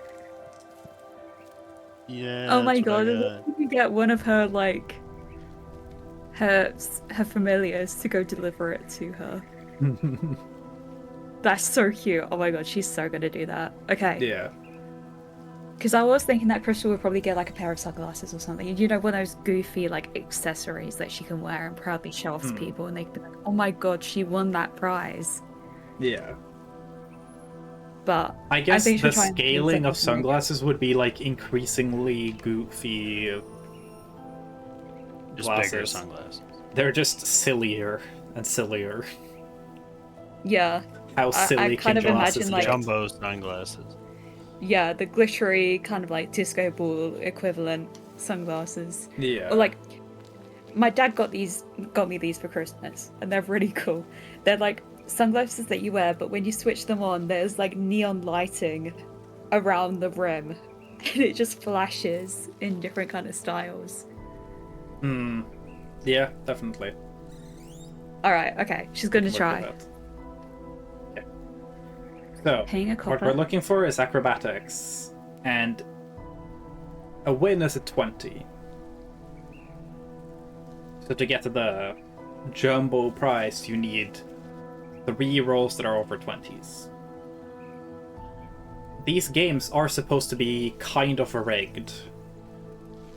Yeah. Oh my that's what I god, got. you can get one of her like her familiars to go deliver it to her. That's so cute. Oh my god, she's so gonna do that. Okay. Yeah. Because I was thinking that Crystal would probably get like a pair of sunglasses or something. You know, one of those goofy like accessories that she can wear and proudly show off to people, and they can be like, "Oh my god, she won that prize." Yeah. But I guess think she'll the try and do scaling of something like sunglasses would be like increasingly goofy Just bigger glasses. sunglasses. They're just sillier and sillier. yeah, How silly I kind can of glasses imagine, get? like- Jumbo sunglasses. yeah, the glittery kind of like disco ball equivalent sunglasses. Yeah. Or like, my dad got me these for Christmas, and they're really cool. They're like sunglasses that you wear, but when you switch them on, there's like neon lighting around the rim, and it just flashes in different kind of styles. Yeah, definitely. All right, okay, she's gonna Work with try. that. So, Paying a what copper. we're looking for is acrobatics, and a win is a 20. So to get to the jumbo prize, you need 3 rolls that are over 20s. These games are supposed to be kind of rigged.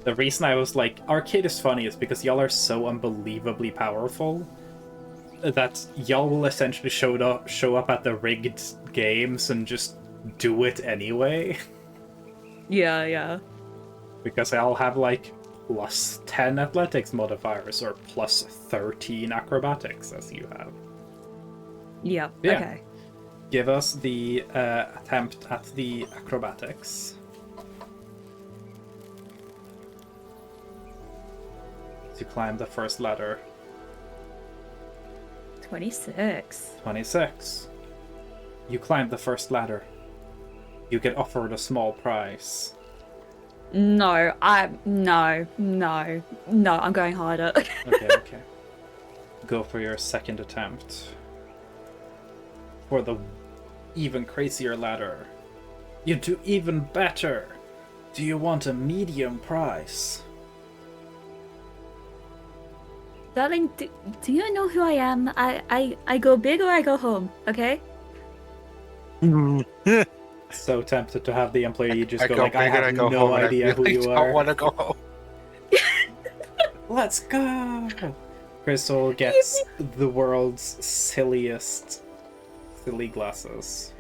The reason I was like, arcade is funny is because y'all are so unbelievably powerful that y'all will essentially show up at the rigged games and just do it anyway. Yeah. Because I'll have like plus 10 athletics modifiers or plus 13 acrobatics as you have. Yeah. Yeah. Okay. Give us the attempt at the acrobatics. To climb the first ladder. 26. 26. You climb the first ladder. You get offered a small prize. No, I'm going harder. Okay. Go for your second attempt. For the even crazier ladder. You do even better. Do you want a medium prize? Darling, do you know who I am? I go big or I go home, okay? So tempted to have the employee just I go go like, I big and have I go no home, and idea I really who you don't are. want to go home. Let's go! Crystal gets the world's silliest silly glasses.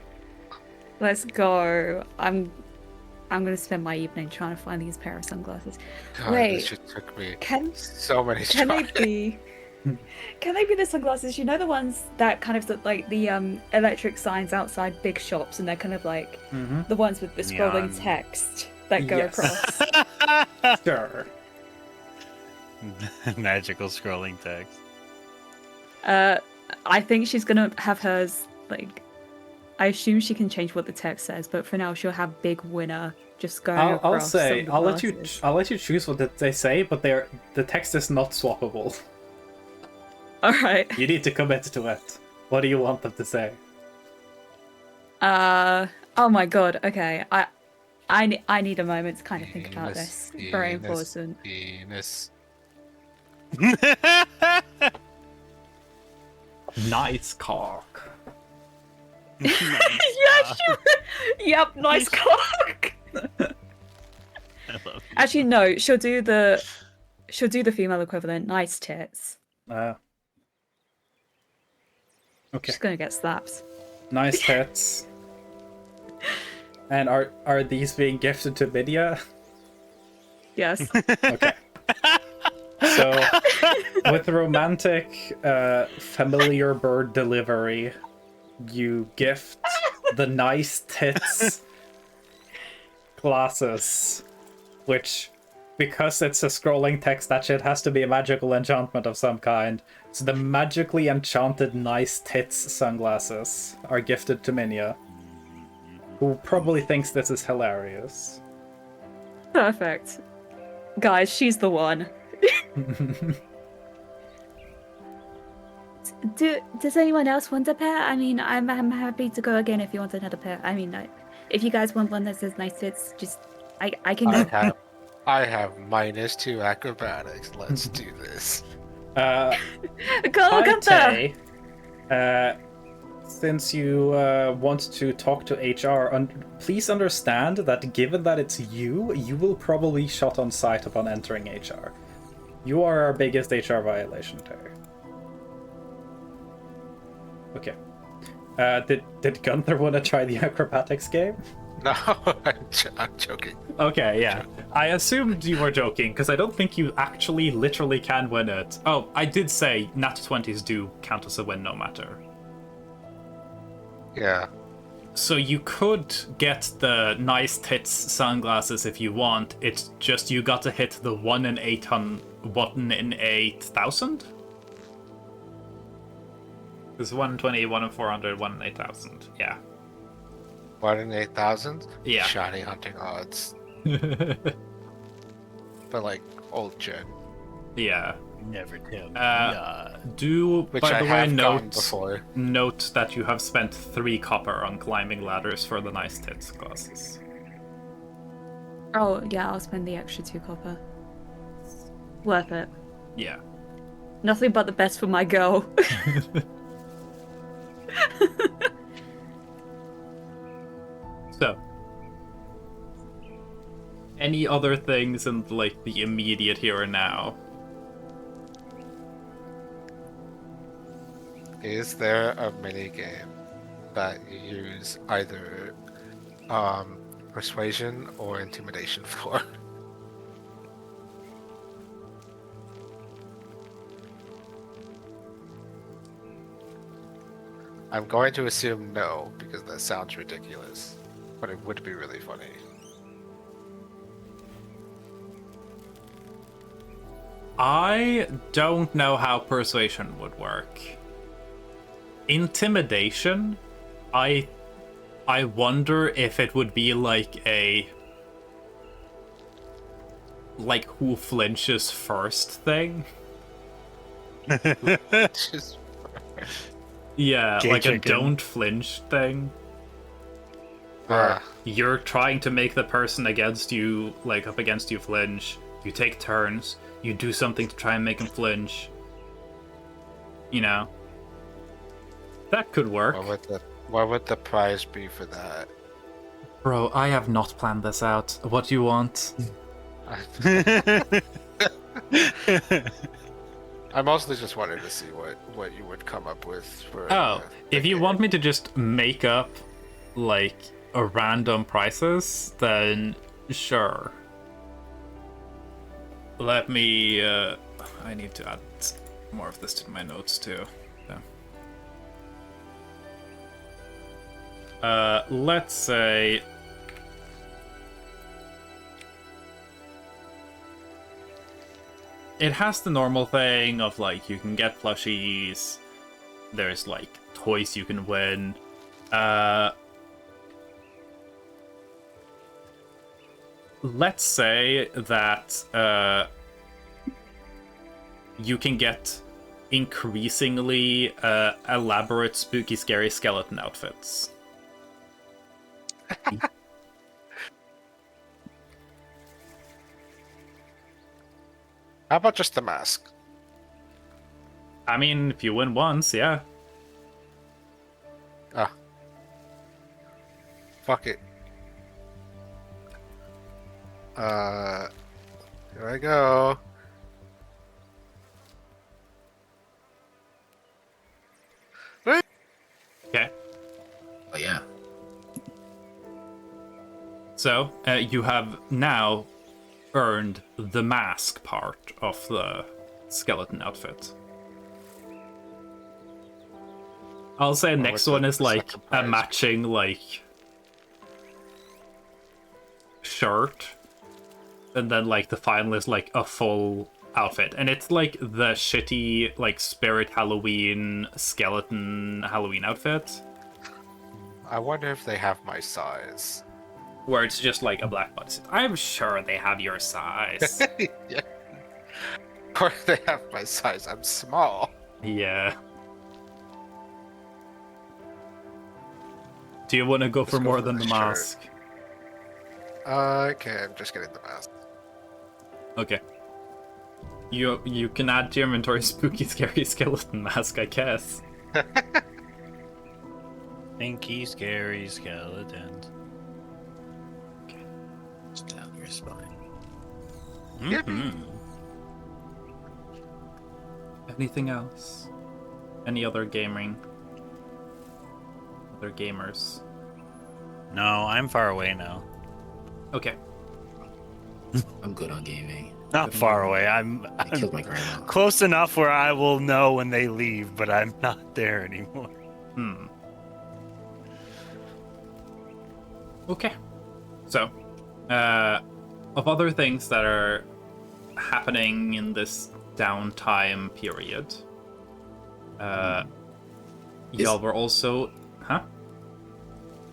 Let's go. I'm gonna spend my evening trying to find these pair of sunglasses. God, Wait, this shit took me Can so many can they tries. be? Can they be the sunglasses? You know the ones that kind of look like the electric signs outside big shops, and they're kind of like Mm-hmm. the ones with the scrolling Neon. text that go Yes. across. Sure. Magical scrolling text. I think she's gonna have hers like. I assume she can change what the text says, but for now she'll have big winner just going I'll across. some say of the I'll glasses. let you choose what they say, but the text is not swappable. All right. You need to commit to it. What do you want them to say? Oh my god. Okay. I need a moment to kind of think about Penis, this. Very penis, important. Penis. Nice cock. Yeah, sure. Yep. Nice cock. I love you. Actually, no. She'll do the female equivalent. Nice tits. Okay. She's gonna get slaps. Nice tits. And are these being gifted to Midia? Yes. Okay. So, with romantic, familiar bird delivery, you gift the nice tits glasses, which, because it's a scrolling text, that shit has to be a magical enchantment of some kind. So the magically enchanted nice tits sunglasses are gifted to Minya, who probably thinks this is hilarious. Perfect. Guys, she's the one. Does anyone else want a pair? I mean, I'm happy to go again if you want another pair. I mean, if you guys want one that says nice tits, just I can go. I have -2 acrobatics. Let's do this. Go, Hi, Gunther! Tay. Since you want to talk to HR, please understand that given that it's you will probably be shot on sight upon entering HR. You are our biggest HR violation, Tay. Okay. Did Gunther want to try the acrobatics game? No, I'm joking. Okay, yeah. I assumed you were joking, because I don't think you actually literally can win it. Oh, I did say nat 20s do count as a win no matter. Yeah. So you could get the nice tits sunglasses if you want. It's just you got to hit the 1 in 8,000? There's 120, 1 in 400, 1 in 8,000. Yeah. 1 in 8,000? Yeah. Shiny hunting odds. But like old gen. Yeah. Never tell me. Do, Which by I the way, have gone note before. that you have spent 3 copper on climbing ladders for the nice tits classes. Oh, yeah, I'll spend the extra 2 copper. Worth it. Yeah. Nothing but the best for my girl. So, any other things in like the immediate here and now? Is there a mini game that you use either persuasion or intimidation for? I'm going to assume no, because that sounds ridiculous, but it would be really funny. I don't know how persuasion would work. Intimidation, I wonder if it would be like who flinches first thing. Just Yeah, Gay like chicken. a don't flinch thing. Where you're trying to make the person against you, like up against you, flinch. You take turns. You do something to try and make him flinch. You know, that could work. what would the prize be for that? Bro, I have not planned this out. What do you want? I mostly just wanted to see what you would come up with for. Oh, the if you game. want me to just make up like a random prices, then sure. Let me. I need to add more of this to my notes too. So. Let's say. It has the normal thing of like you can get plushies. There's like toys you can win. Let's say that you can get increasingly elaborate, spooky, scary skeleton outfits. How about just the mask? I mean, if you win once, yeah. Ah. Fuck it. Here I go. Okay. Oh yeah. So, you have now earned the mask part of the skeleton outfit. I'll say Well, next what's one the is like second a prize? matching like shirt, and then like the final is like a full outfit, and it's like the shitty like Spirit Halloween skeleton Halloween outfit, I wonder if they have my size. where it's just like a black bodysuit. I'm sure they have your size. Yeah. Or they have my size. I'm small. Yeah. Do you want to go Let's for go more for than the the shirt. mask? Okay, I'm just getting the mask. Okay. You can add to your inventory spooky, scary skeleton mask, I guess. Stinky, scary skeletons. It's down your spine. Mm-hmm. Anything else? Any other gaming? Other gamers? No, I'm far away now. Okay. I'm good on gaming. Not far away. I'm I killed my grandma. close enough where I will know when they leave, but I'm not there anymore. Okay. So, of other things that are happening in this downtime period, y'all were also... Huh?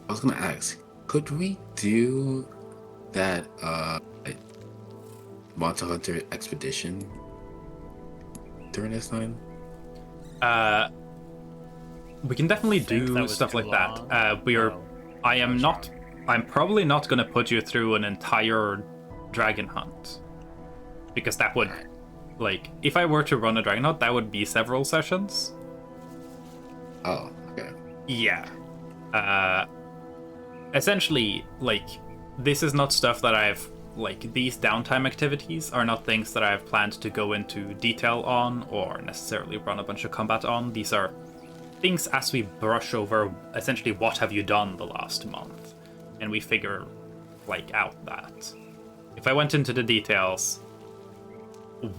I was gonna ask, could we do that Monster Hunter expedition during this time? We can definitely Think that do was stuff too like long? that. We are. No, I that am was not. wrong. I'm probably not going to put you through an entire dragon hunt, because that would, like, if I were to run a dragon hunt, that would be several sessions. Oh, okay. Yeah. Essentially, like, this is not stuff that I've, like, these downtime activities are not things that I've planned to go into detail on or necessarily run a bunch of combat on. These are things as we brush over, essentially, what have you done the last month? And we figure, like, out that. If I went into the details,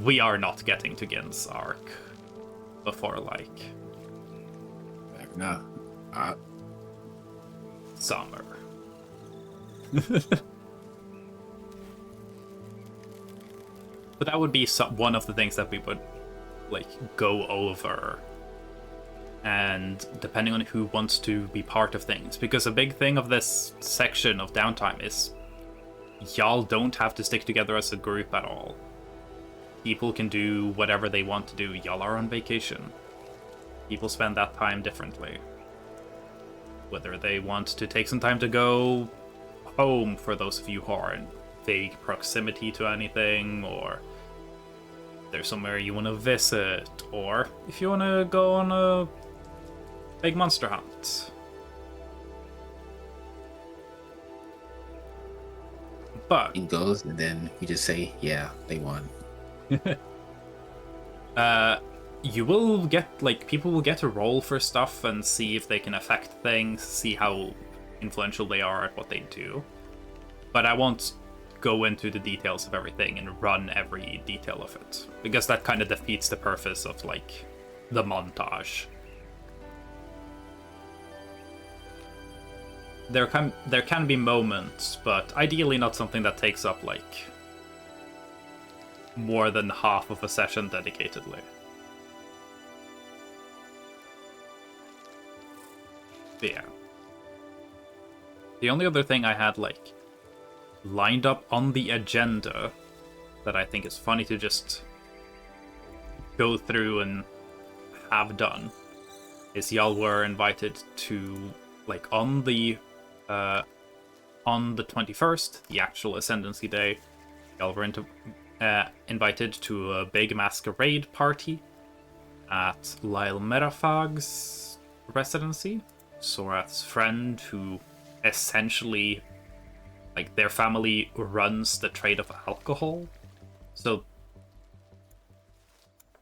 we are not getting to Gin's arc before, like, No. summer. But that would be one of the things that we would, like, go over. And depending on who wants to be part of things. Because a big thing of this section of downtime is y'all don't have to stick together as a group at all. People can do whatever they want to do. Y'all are on vacation. People spend that time differently. Whether they want to take some time to go home, for those of you who are in vague proximity to anything, or there's somewhere you want to visit, or if you want to go on a big monster hunt. But He goes, and then we just say, yeah, they won. you will get, like, people will get to roll for stuff and see if they can affect things, see how influential they are at what they do. But I won't go into the details of everything and run every detail of it, because that kind of defeats the purpose of, like, the montage. There can be moments, but ideally not something that takes up, like, more than half of a session dedicatedly. But yeah. The only other thing I had, like, lined up on the agenda that I think is funny to just go through and have done is y'all were invited to, like, on the 21st, the actual Ascendancy Day, y'all were invited to a big masquerade party at Lyle Merafag's residency. Sorath's friend, who essentially, like, their family runs the trade of alcohol, so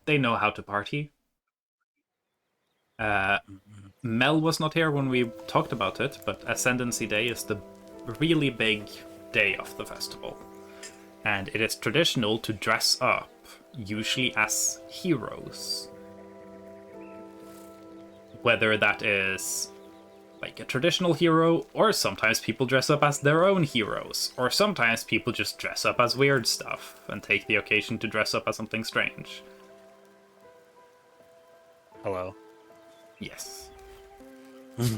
they know how to party. Mel was not here when we talked about it, but Ascendancy Day is the really big day of the festival. And it is traditional to dress up, usually as heroes. Whether that is, like, a traditional hero, or sometimes people dress up as their own heroes, or sometimes people just dress up as weird stuff and take the occasion to dress up as something strange. Hello. Yes.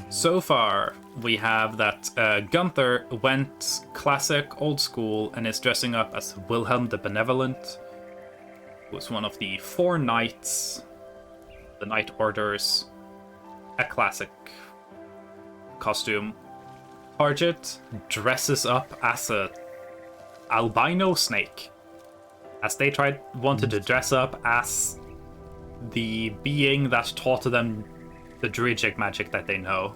So far, we have that Gunther went classic old school and is dressing up as Wilhelm the Benevolent, who's one of the 4 knights, the Knight Orders, a classic costume. Target dresses up as a albino snake, as they wanted to dress up as the being that taught them the druidic magic that they know.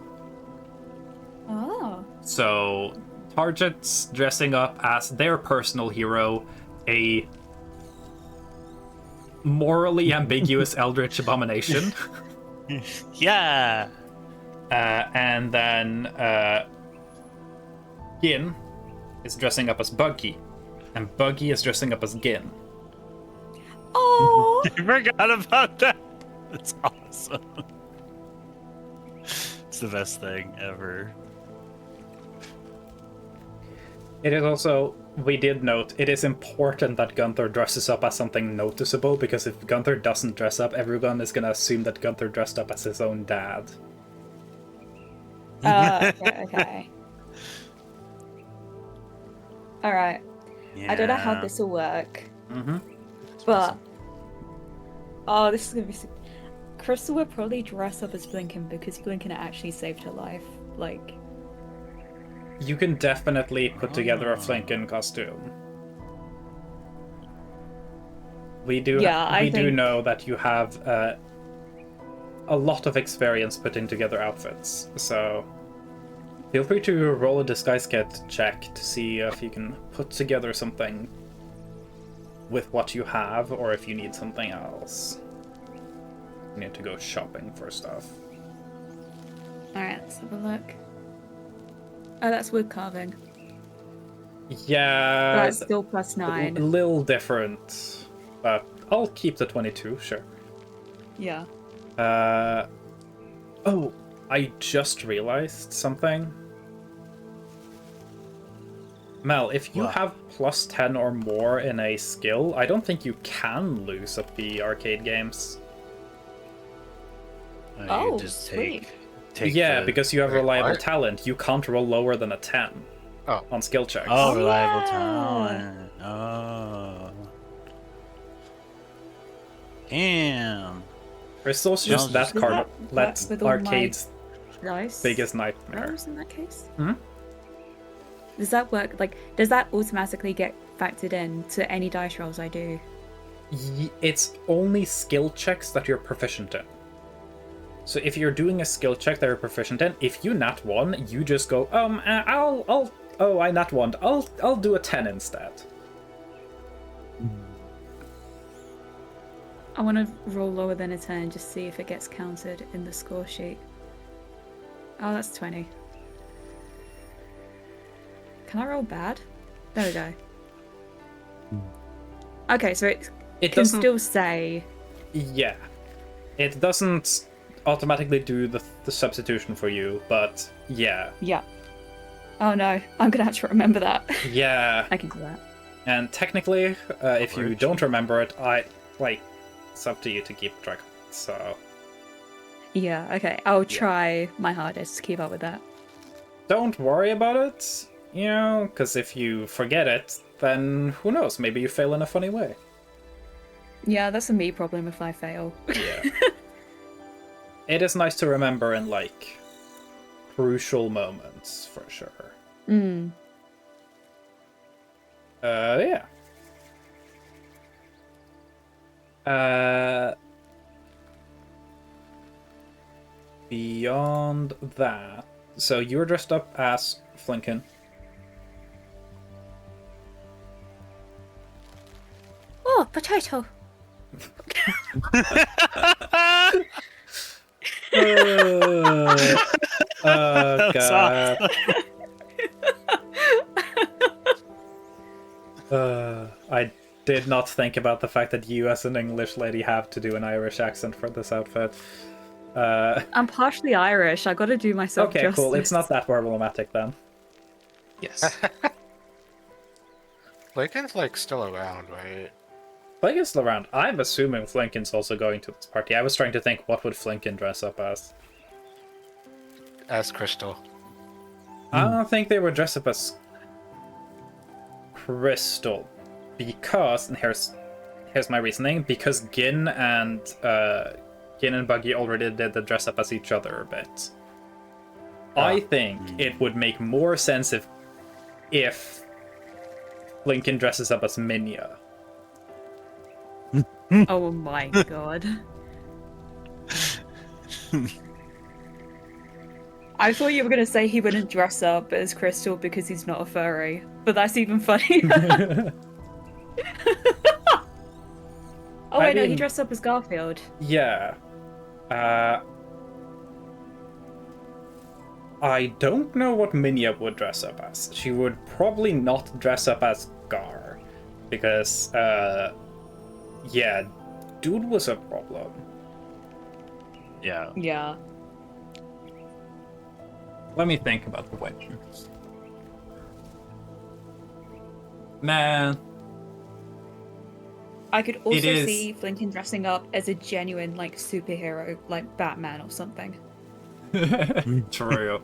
Oh. So Target's dressing up as their personal hero, a morally ambiguous eldritch abomination. Yeah. And then Gin is dressing up as Buggy, and Buggy is dressing up as Gin. Oh. I forgot about that. That's awesome. It's the best thing ever. It is also, we did note, it is important that Gunther dresses up as something noticeable, because if Gunther doesn't dress up, everyone is gonna assume that Gunther dressed up as his own dad. Okay. Alright. Yeah. I don't know how this will work, Mm-hmm. but Oh, this is gonna be. Crystal would probably dress up as Blinken because Blinken actually saved her life. Like. You can definitely put together a Flinken costume. We do. Yeah, we do think... know that you have a lot of experience putting together outfits, so feel free to roll a disguise kit check to see if you can put together something with what you have, or if you need something else. You need to go shopping for stuff. Alright, let's have a look. Oh, that's wood carving. Yeah. That's still +9. A little different, but I'll keep the 22, sure. Yeah. Oh, I just realized something. Mel, if you have +10 or more in a skill, I don't think you can lose at the arcade games. Oh, you just sweet. take Yeah, the... because you have reliable what? talent. You can't roll lower than a 10 on skill checks. Oh, Oh, reliable yeah. talent. Oh. Damn. Crystal's just that Does card. that Let's work with all my arcade's Nice. biggest nightmare. Rolls in that case? Hmm? Does that work? Like, does that automatically get factored in to any dice rolls I do? It's only skill checks that you're proficient in. So if you're doing a skill check that you're proficient in, if you nat 1, you just go, I nat 1. I'll do a 10 instead. I want to roll lower than a 10 and just see if it gets counted in the score sheet. Oh, that's 20. Can I roll bad? There we go. Okay, so it can doesn't still say... Yeah. It doesn't automatically do the substitution for you, but yeah. Yeah. Oh no, I'm gonna have to remember that. Yeah. I can do that. And technically, if you don't remember it, it's up to you to keep track of it, so... Yeah, okay. I'll try my hardest to keep up with that. Don't worry about it, because if you forget it, then who knows, maybe you fail in a funny way. Yeah, that's a me problem if I fail. Yeah. It is nice to remember in, crucial moments, for sure. Yeah. Beyond that, so you were dressed up as Flinken. Oh, potato! Oh god. I did not think about the fact that you as an English lady have to do an Irish accent for this outfit. I'm partially Irish. I gotta do myself Okay, justice. cool. It's not that problematic then. Yes. Lincoln's still around, right? Flinken's still around. I'm assuming Flinken's also going to this party. I was trying to think, what would Flinken dress up as? As Crystal. I don't think they would dress up as Crystal, because, and here's my reasoning, because Gin and Buggy already did the dress up as each other a bit. I think it would make more sense if Lincoln dresses up as Minya. Oh my god. I thought you were gonna say he wouldn't dress up as Crystal because he's not a furry, but that's even funnier. Oh wait, no, he dressed up as Garfield. Yeah. I don't know what Minya would dress up as. She would probably not dress up as Gar, because, yeah, dude was a problem. Yeah. Yeah. Let me think about the weapons. Man. I could also It is- see Flinken dressing up as a genuine, superhero, like Batman or something. True.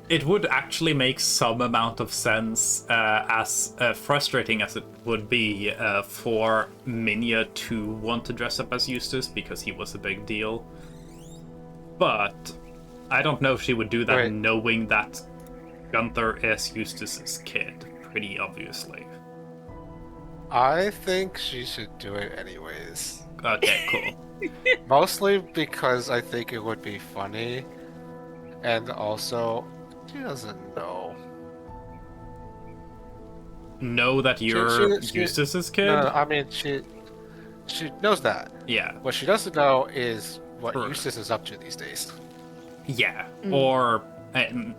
it would actually make some amount of sense, as frustrating as it would be for Minya to want to dress up as Eustace because he was a big deal. But I don't know if she would do that Right. knowing that Gunther is Eustace's kid, pretty obviously. I think she should do it anyways. Okay, cool. Mostly because I think it would be funny, and also she doesn't know. Know that you're she- Eustace's kid? No, I mean she knows that. Yeah. What she doesn't know is what Sure. Eustace is up to these days. Yeah. Or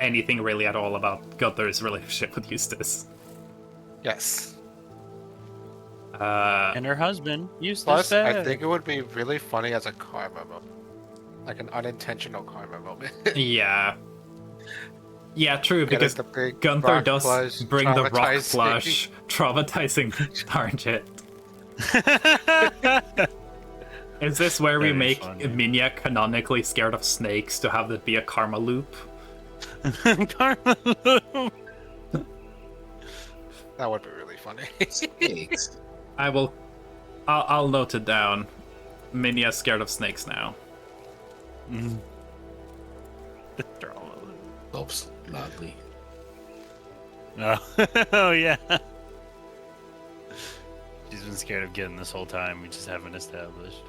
anything really at all about Gunther's relationship with Eustace. Yes. And her husband used Plus, this. I think it would be really funny as a karma moment, like an unintentional karma moment. Yeah. Yeah, true, Get it, because the big Gunther rock does flush, bring the rock traumatizing- flush, traumatizing target. Is this where we That is make funny. Minya canonically scared of snakes to have it be a karma loop? Karma. That would be really funny. Snakes. I'll note it down. Minya's scared of snakes now. Helps loudly. Oh yeah. She's been scared of getting this whole time. We just haven't established.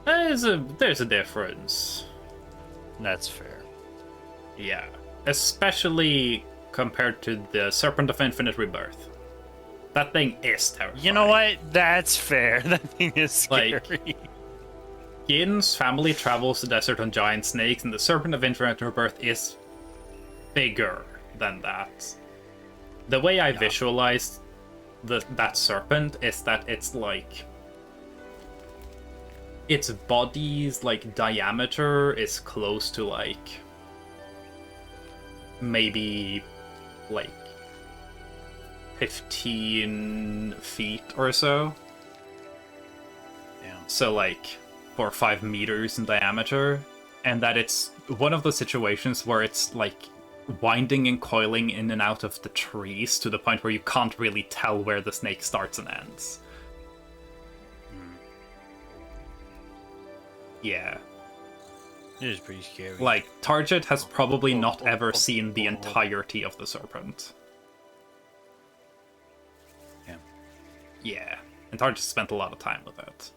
There's a difference. That's fair. Yeah. Especially compared to the Serpent of Infinite Rebirth. That thing is terrifying. You know what? That's fair. That thing is scary. Like- Gin's family travels the desert on giant snakes, and the Serpent of Infinite Rebirth is bigger than that. The way I visualized that serpent is that it's like its body's like diameter is close to like maybe like 15 feet or so. Yeah. So like 4 or 5 meters in diameter, and that it's one of those situations where it's like winding and coiling in and out of the trees to the point where you can't really tell where the snake starts and ends. Yeah. It is pretty scary. Like, Target has probably not ever seen the entirety of the serpent. Yeah. Yeah. And Target spent a lot of time with it.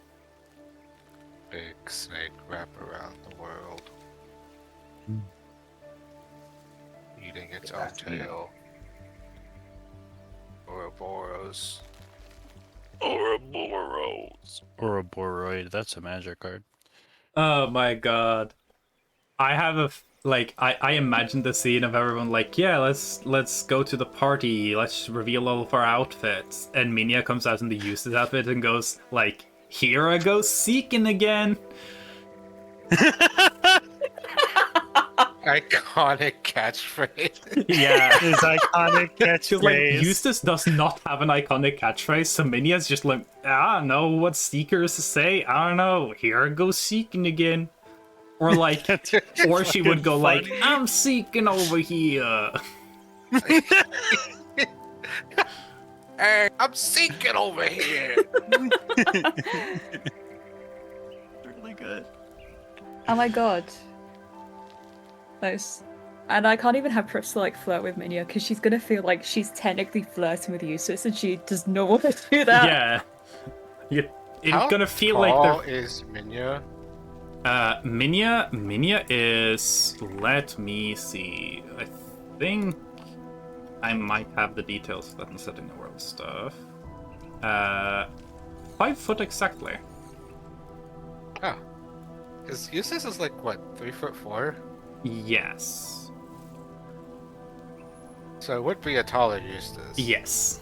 Big snake wrap around the world. Eating its own tail. Ouroboros. Ouroboros. Ouroboroi. That's a magic card. Oh my god. I have I imagine the scene of everyone like, yeah, let's go to the party, let's reveal all of our outfits. And Minya comes out in the Eustace outfit and goes, like, here I go seeking again. Iconic catchphrase. Yeah, his iconic Because, like, catchphrase. Eustace does not have an iconic catchphrase, so Minya's just like, I don't know what seekers say, I don't know, here I go seeking again. Or like, or she would go like, I'm seeking over here. Hey, I'm seeking over here. really good. Oh my god. Nice. And I can't even have Prips to like flirt with Minya because she's gonna feel like she's technically flirting with Eustace and she does not want to do that. Yeah. It's How gonna feel tall like they're... is Minya? Minya is... Let me see. I think I might have the details of that in Setting the World stuff. 5 foot exactly. Oh. Because Eustace is like, what, 3'4"? Yes. So it would be a taller Eustace. Yes.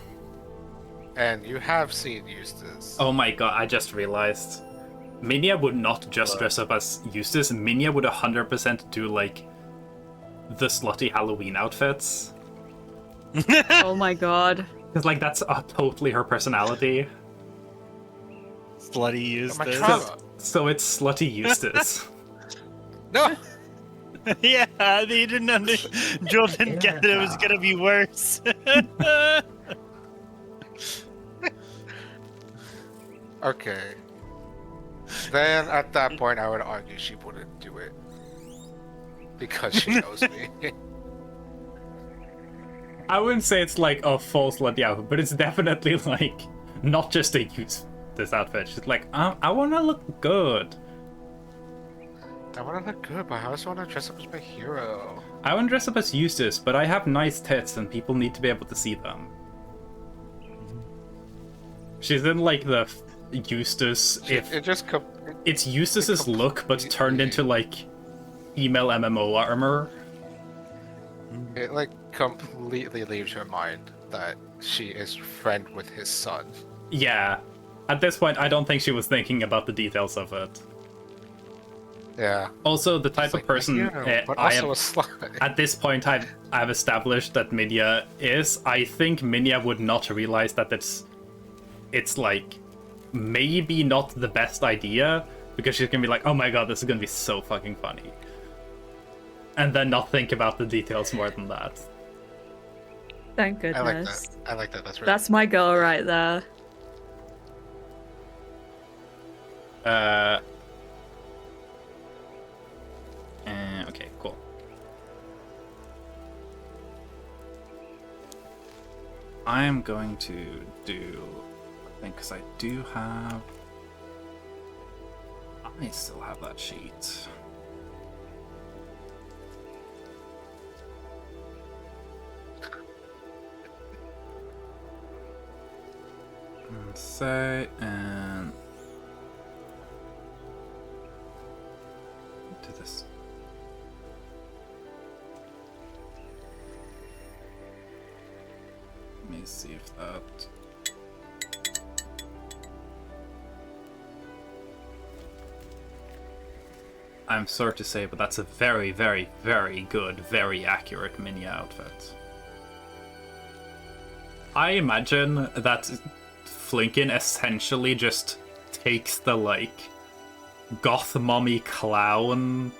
And you have seen Eustace. Oh my god, I just realized. Minya would not just dress up as Eustace, Minya would 100% do, like, the slutty Halloween outfits. Oh my god. Because, like, that's totally her personality. Slutty My Eustace. trauma. So it's slutty Eustace. No! Yeah, they didn't Joel didn't get that it was gonna be worse. Okay. Then at that point, I would argue she wouldn't do it because she knows me. I wouldn't say it's like a full slutty outfit, but it's definitely like not just to use this outfit. She's like, I want to look good. I want to look good, but I also want to dress up as my hero. I want to dress up as Eustace, but I have nice tits and people need to be able to see them. She's in like the Eustace. It's Eustace's look, but turned into like female MMO armor. It like completely leaves her mind that she is friend with his son. Yeah. At this point, I don't think she was thinking about the details of it. Yeah. Also, the type It's of like, person yeah, but I also am. a slut. At this point, I've established that Minya is. I think Minya would not realize that it's like maybe not the best idea, because she's gonna be like, oh my god, this is gonna be so fucking funny, and then not think about the details more than that. Thank I like goodness. that. I like that. That's really That's my girl right there. Okay, cool. I am going to do, I think, because I do have, I still have that sheet. And say, and do this. Let me see if that. I'm sorry to say, but that's a very, very, very good, very accurate mini outfit. I imagine that Flinkin essentially just takes the, like, goth mommy clown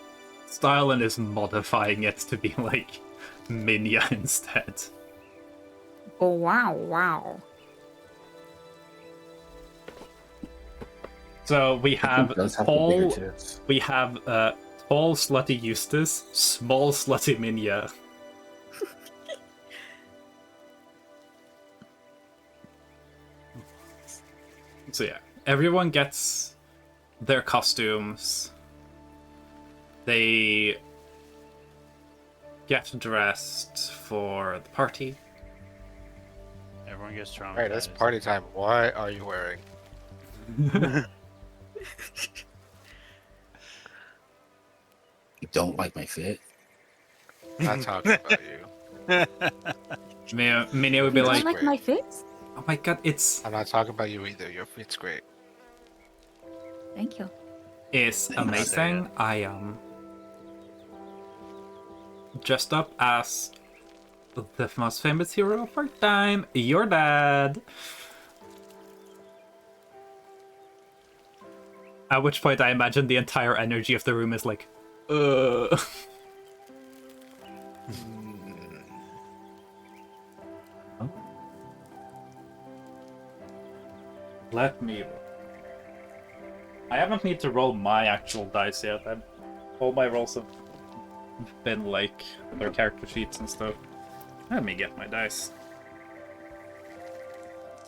style and is modifying it to be, like, Minya instead. Oh, wow. So we have does have the tall, bigger tits. we have tall slutty Eustace, small slutty Minya. So yeah, everyone gets their costumes. They get dressed for the party. Everyone gets traumatized. Alright, it's party time. What are you wearing? You don't like my fit? I'm not talking about you. Minya would be You like, don't like my fit? oh my god, it's I'm not talking about you either. Your fit's great. Thank you. amazing. I am dressed up as the most famous hero of our time, your dad. At which point I imagine the entire energy of the room is like, Let me. I haven't need to roll my actual dice yet. All my rolls have been like their character sheets and stuff. Let me get my dice.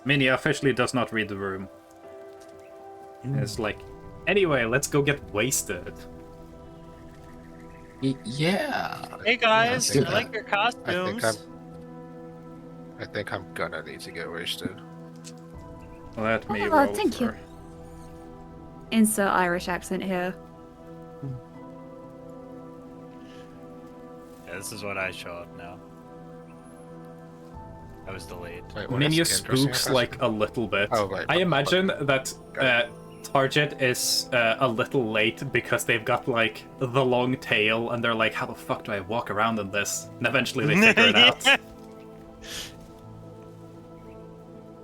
Minya officially does not read the room. It's like, anyway, let's go get wasted. Yeah. Hey guys, Yeah, I like your costumes. I think I'm gonna need to get wasted. Let me Oh, roll thank for... you. Insert Irish accent here. Yeah, this is what I show up now. I was delayed. Wait, what Minya is the interesting spooks costume? like a little bit. Oh, right. I imagine that Got Target is a little late because they've got like the long tail and they're like, how the fuck do I walk around in this? And eventually they figure it out. Yeah.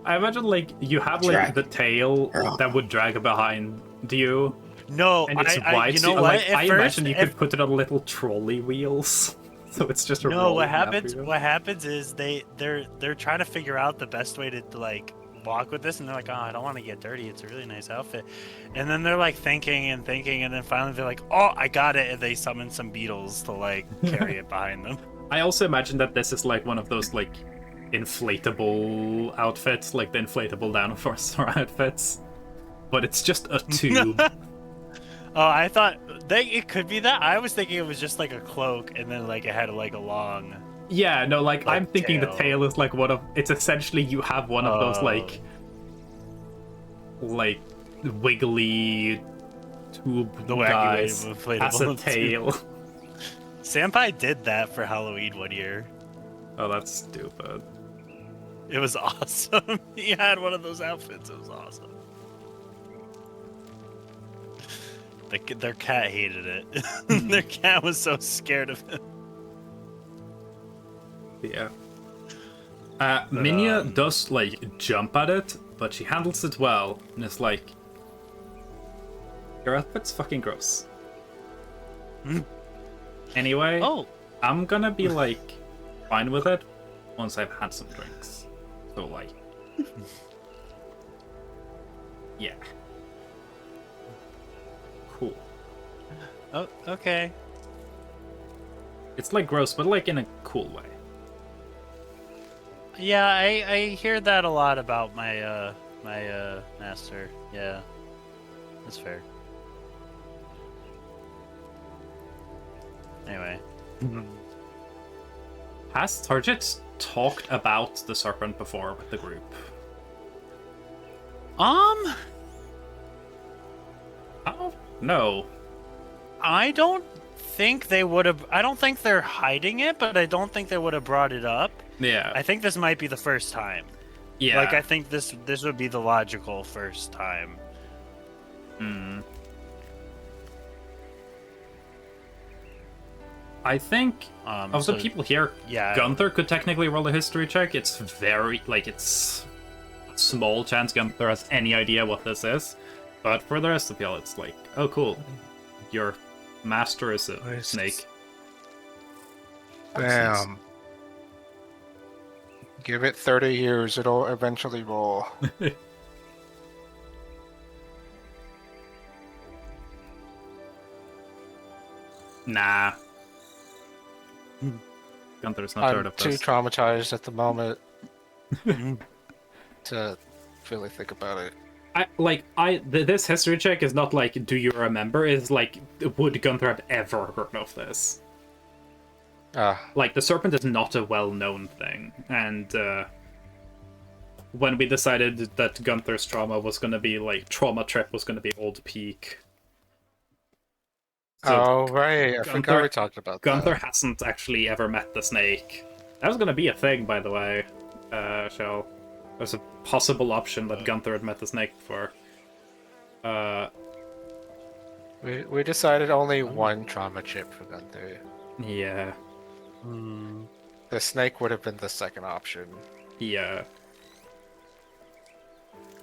I imagine like you have like Drag. the tail Ugh. that would drag behind you, No, And it's I wide. you so, know what? like, At I first, imagine you could put it on little trolley wheels, so it's just a no, rolling map. what happens is they're trying to figure out the best way to like walk with this, and they're like, oh, I don't want to get dirty. It's a really nice outfit. And then they're like thinking, and then finally they're like, oh, I got it, and they summon some beetles to like carry it behind them. I also imagine that this is like one of those like inflatable outfits, like the inflatable dinosaur outfits, but it's just a tube. Oh, I thought it could be that. I was thinking it was just like a cloak, and then like it had like a long. Yeah, no, like I'm thinking tail. the tail is like one of. It's essentially you have one of those like wiggly tube The wacky way guys of inflatable as a tube. tail. Senpai did that for Halloween one year. Oh, that's stupid. It was awesome. He had one of those outfits. It was awesome. Their cat hated it. Their cat was so scared of him. Yeah. Minya does like jump at it, but she handles it well, and it's like, your outfit's fucking gross. Anyway, I'm gonna be like fine with it once I've had some drinks. So like, yeah, cool. Oh, okay. It's like gross, but like in a cool way. Yeah, I hear that a lot about my master. Yeah, that's fair. Anyway. Has Target talked about the serpent before with the group? Oh No. I don't think they would have. I don't think they're hiding it, but I don't think they would have brought it up. Yeah. I think this might be the first time. Yeah. Like I think this would be the logical first time. I think of the people here, yeah, Gunther could technically roll a history check. It's very it's a small chance Gunther has any idea what this is. But for the rest of y'all, it's like, oh cool, your master is a snake. Damn. Give it 30 years, it'll eventually roll. Nah. Gunther's not heard I'm of too this. traumatized at the moment to really think about it. This history check is not like, do you remember? It's like, would Gunther have ever heard of this? Like, the serpent is not a well-known thing, and when we decided that Gunther's trauma was gonna be, like, trauma trip was gonna be Old Peak. So oh, right, I forgot we talked about Gunther that. hasn't actually ever met the snake. That was gonna be a thing, by the way, Shell. There's a possible option that Gunther had met the snake before. We decided only one trauma chip for Gunther. Yeah. The snake would have been the second option. Yeah.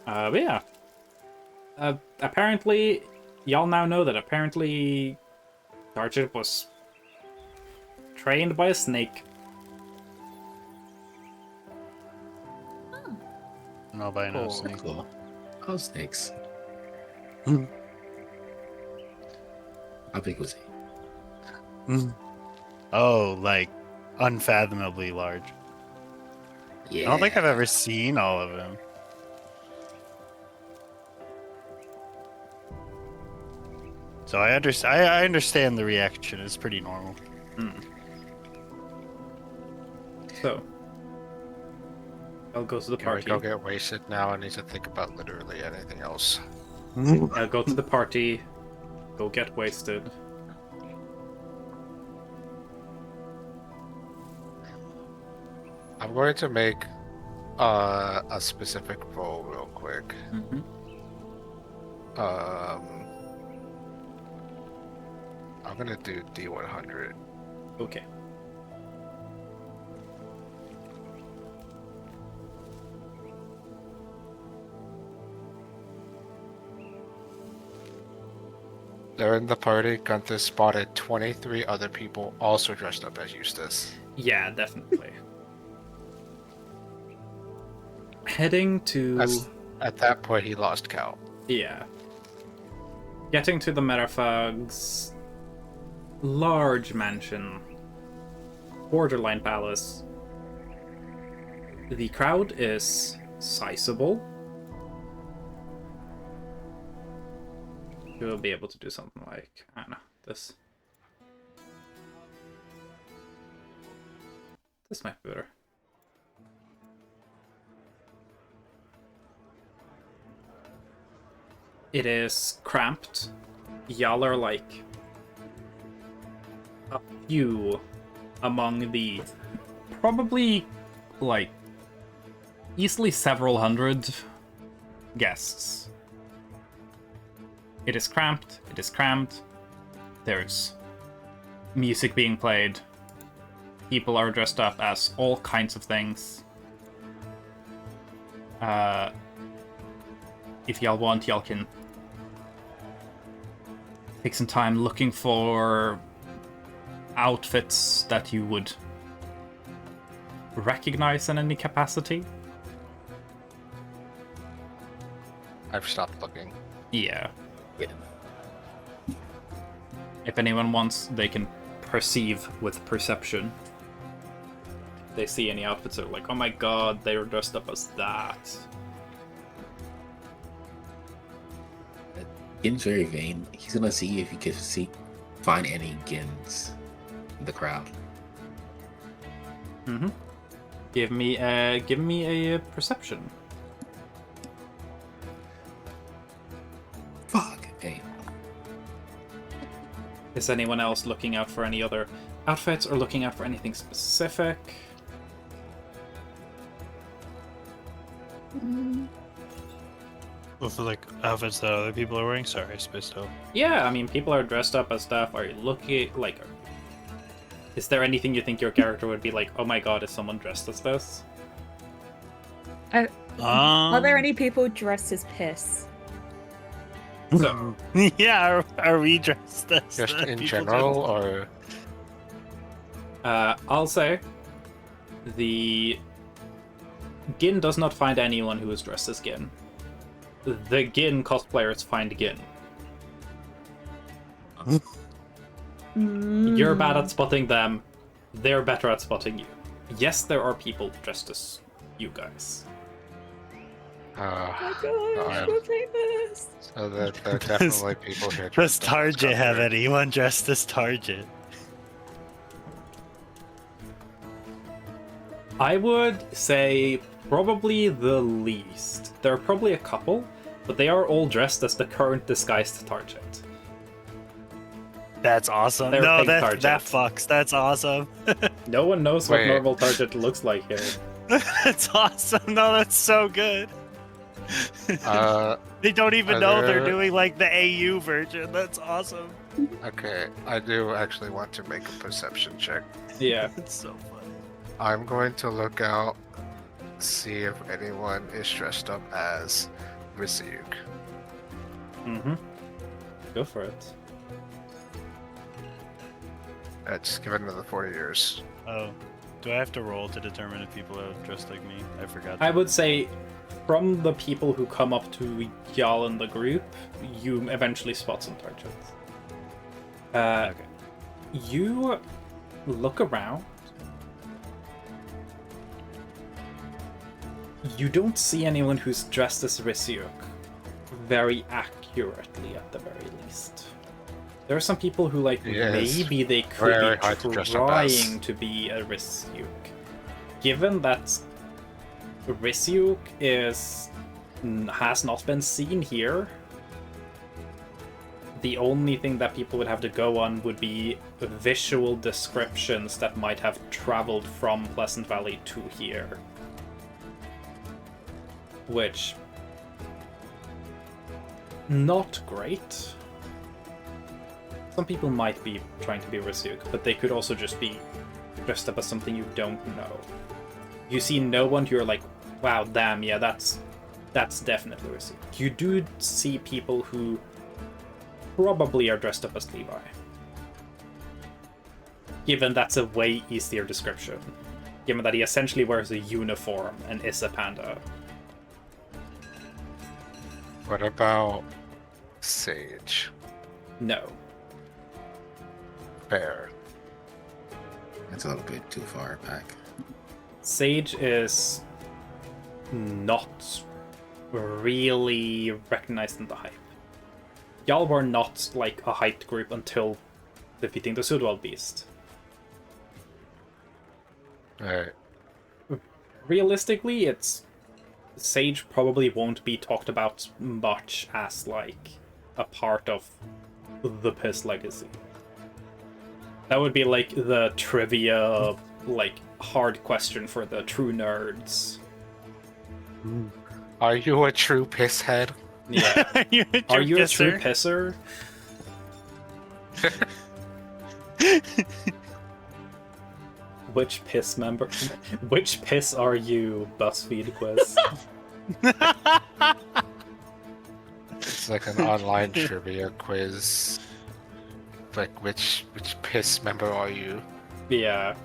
But yeah. Apparently, y'all now know that apparently Target was trained by a snake. Nobody knows Cool. snake. Cool. Oh, snakes. How big was he? Oh, like unfathomably large. Yeah. I don't think I've ever seen all of him. So I understand the reaction. It's pretty normal. So, I'll go to the Can we party. go get wasted now? I need to think about literally anything else. I'll go to the party. Go get wasted. I'm going to make a specific roll real quick. I'm gonna do D100. Okay. During the party, Gunther spotted 23 other people also dressed up as Eustace. Yeah, definitely. Heading to... At that point, he lost count. Yeah. Getting to the Metafog's large mansion, borderline palace. The crowd is sizable. You'll be able to do something like, I don't know, this. This might be better. It is cramped. Y'all are like a few among the probably like easily several hundred guests. It is cramped, it is crammed. There's music being played. People are dressed up as all kinds of things. If y'all want, y'all can take some time looking for outfits that you would recognize in any capacity. I've stopped looking. Yeah. Yeah. If anyone wants, they can perceive with perception. If they see any outfits that are like, oh my god, they were dressed up as that. Gin's very vain. He's gonna see if he can find any Gins in the crowd. Mm-hmm. Give me a perception. Fuck. Hey. Is anyone else looking out for any other outfits or looking out for anything specific? Well, for like outfits that other people are wearing. Sorry, I spaced out. Yeah, I mean, people are dressed up as stuff. Are you looking like? Is there anything you think your character would be like? Oh my god, is someone dressed as this? Are there any people dressed as piss? So, Yeah, are we dressed as Just in people general, or I'll say the Gin does not find anyone who is dressed as Gin. The Gin cosplayers find Gin. You're bad at spotting them. They're better at spotting you. Yes, there are people dressed as you guys. Oh my gosh, we'll take this. so there are definitely people here. Does dressed up as Target have Gunther. anyone dressed as Target? I would say probably the least. There are probably a couple, but they are all dressed as the current disguised Target. That's awesome. They're No, pink that Target. fucks. That's awesome. No one knows what Wait. normal Target looks like here. That's awesome. No, that's so good. They don't even are know they're there- doing like the AU version. That's awesome. Okay, I do actually want to make a perception check. Yeah. It's so funny. I'm going to look out, see if anyone is dressed up as Risyuk. Mm-hmm. Go for it. Just give it another 40 years. Oh, do I have to roll to determine if people are dressed like me? I forgot. I would say from the people who come up to y'all in the group, you eventually spot some Targets. Okay. You look around. You don't see anyone who's dressed as Risyuk very accurately, at the very least. There are some people who, like, Yes. maybe they could Very be hard to dress up as. trying to be a Risyuk. Given that Risyuk has not been seen here, the only thing that people would have to go on would be visual descriptions that might have traveled from Pleasant Valley to here. Which... not great. Some people might be trying to be Risyuk, but they could also just be dressed up as something you don't know. You see no one who you're like, wow, damn, yeah, that's definitely Risyuk. You do see people who probably are dressed up as Levi. Given that's a way easier description. Given that he essentially wears a uniform and is a panda. What about Sage? No. Fair. That's a little bit too far back. Sage is not really recognized in the hype. Y'all were not like a hyped group until defeating the Sudwell Beast. Alright. Realistically, it's Sage probably won't be talked about much as like a part of the Piss legacy. That would be like the trivia, like hard question for the true nerds. Are you a true piss head? Yeah. Are you a true pisser? Which piss member? Which piss are you? BuzzFeed quiz. It's like an online trivia quiz. Like, which piss member are you? Yeah.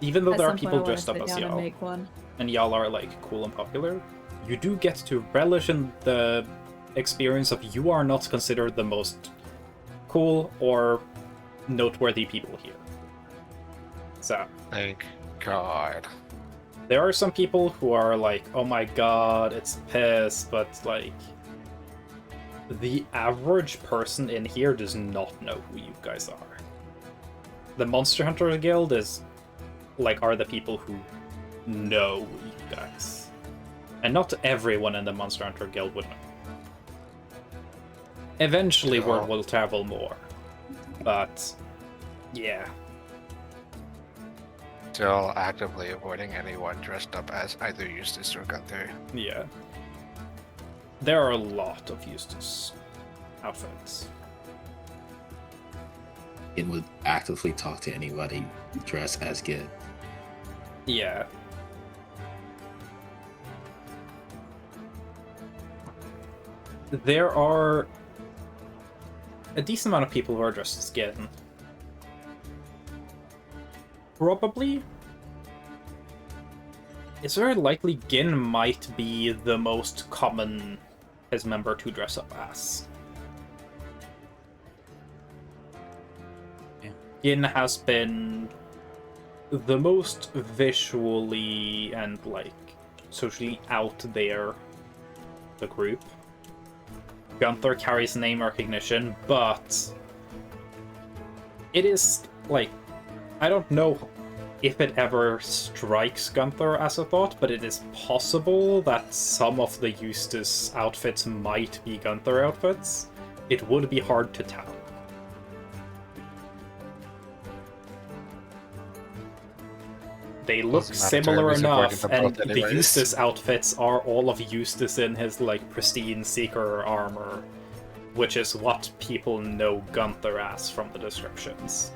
Even though At there are some point, people I wanna dressed up sit as down and y'all, make one. and y'all are like cool and popular, you do get to relish in the experience of you are not considered the most cool or noteworthy people here. So, Thank God. there are some people who are like, oh my god, it's piss, but like, the average person in here does not know who you guys are. The Monster Hunter Guild is like are the people who know you guys. And not everyone in the Monster Hunter Guild would know. Eventually word will travel more. But yeah. Still actively avoiding anyone dressed up as either Eustace or Gunther. Yeah. There are a lot of Eustace outfits. It would actively talk to anybody dressed as Git. Yeah. There are a decent amount of people who are dressed as Gin. Probably. It's very likely Gin might be the most common as member to dress up as. Gin has been the most visually and like socially out there the group. Gunther carries name recognition, but it is like I don't know if it ever strikes Gunther as a thought, but it is possible that some of the Eustace outfits might be Gunther outfits. It would be hard to tell. They look similar enough, and the Eustace outfits are all of Eustace in his like pristine Seeker armor, which is what people know Gunther as from the descriptions.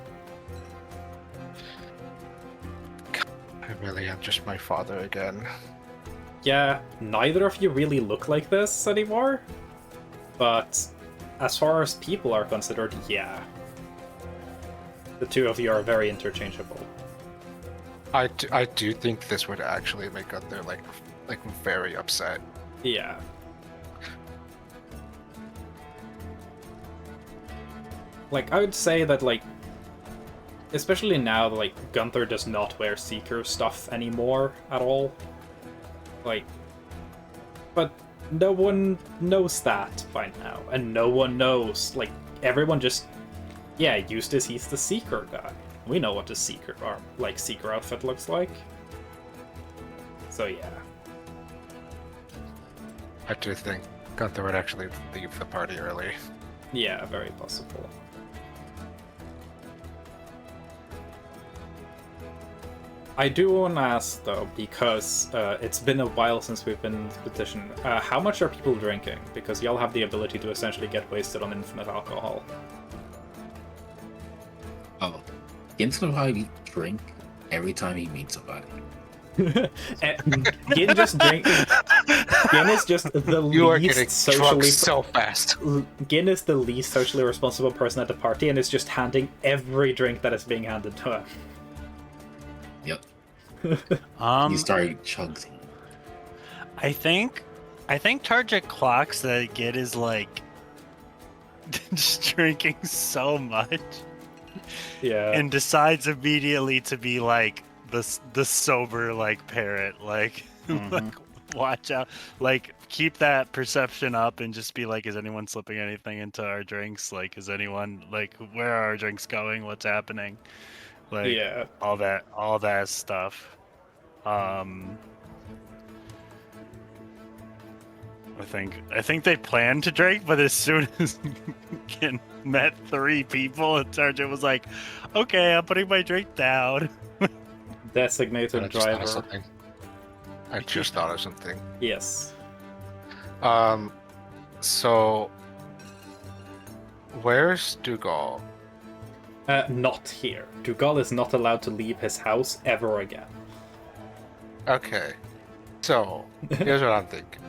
I really am just my father again. Yeah, neither of you really look like this anymore, but as far as people are considered, yeah. The two of you are very interchangeable. I do think this would actually make Gunther like very upset. Yeah. Like, I would say that, like, especially now, like, Gunther does not wear Seeker stuff anymore at all. Like, but no one knows that by now, and no one knows, like, everyone just, yeah, Eustace, he's the Seeker guy. We know what the Seeker outfit looks like. So yeah. I do think Gunther would actually leave the party early. Yeah, very possible. I do want to ask though, because it's been a while since we've been in this petition. How much are people drinking? Because y'all have the ability to essentially get wasted on infinite alcohol. Oh, Gin's gonna probably drink every time he meets somebody. Gin just drink. Gin is just the You are getting least drunk socially. so fast. Gin is the least socially responsible person at the party, and is just handing every drink that is being handed to him. Yep. Um, You start chugging. I think Target clocks that Git is like just drinking so much, Yeah. and decides immediately to be like the sober like parrot, like like watch out, like keep that perception up, and just be like, is anyone slipping anything into our drinks? Like, is anyone like, where are our drinks going? What's happening? Like, Yeah. all that stuff. I think they planned to drink, but as soon as Ken met 3 people, and Sergeant was like, "Okay, I'm putting my drink down." Designated I just thought of driver. something. I just thought of something. Yes. So where's Dougal? Not here. Dougal is not allowed to leave his house ever again. Okay. So here's what I'm thinking.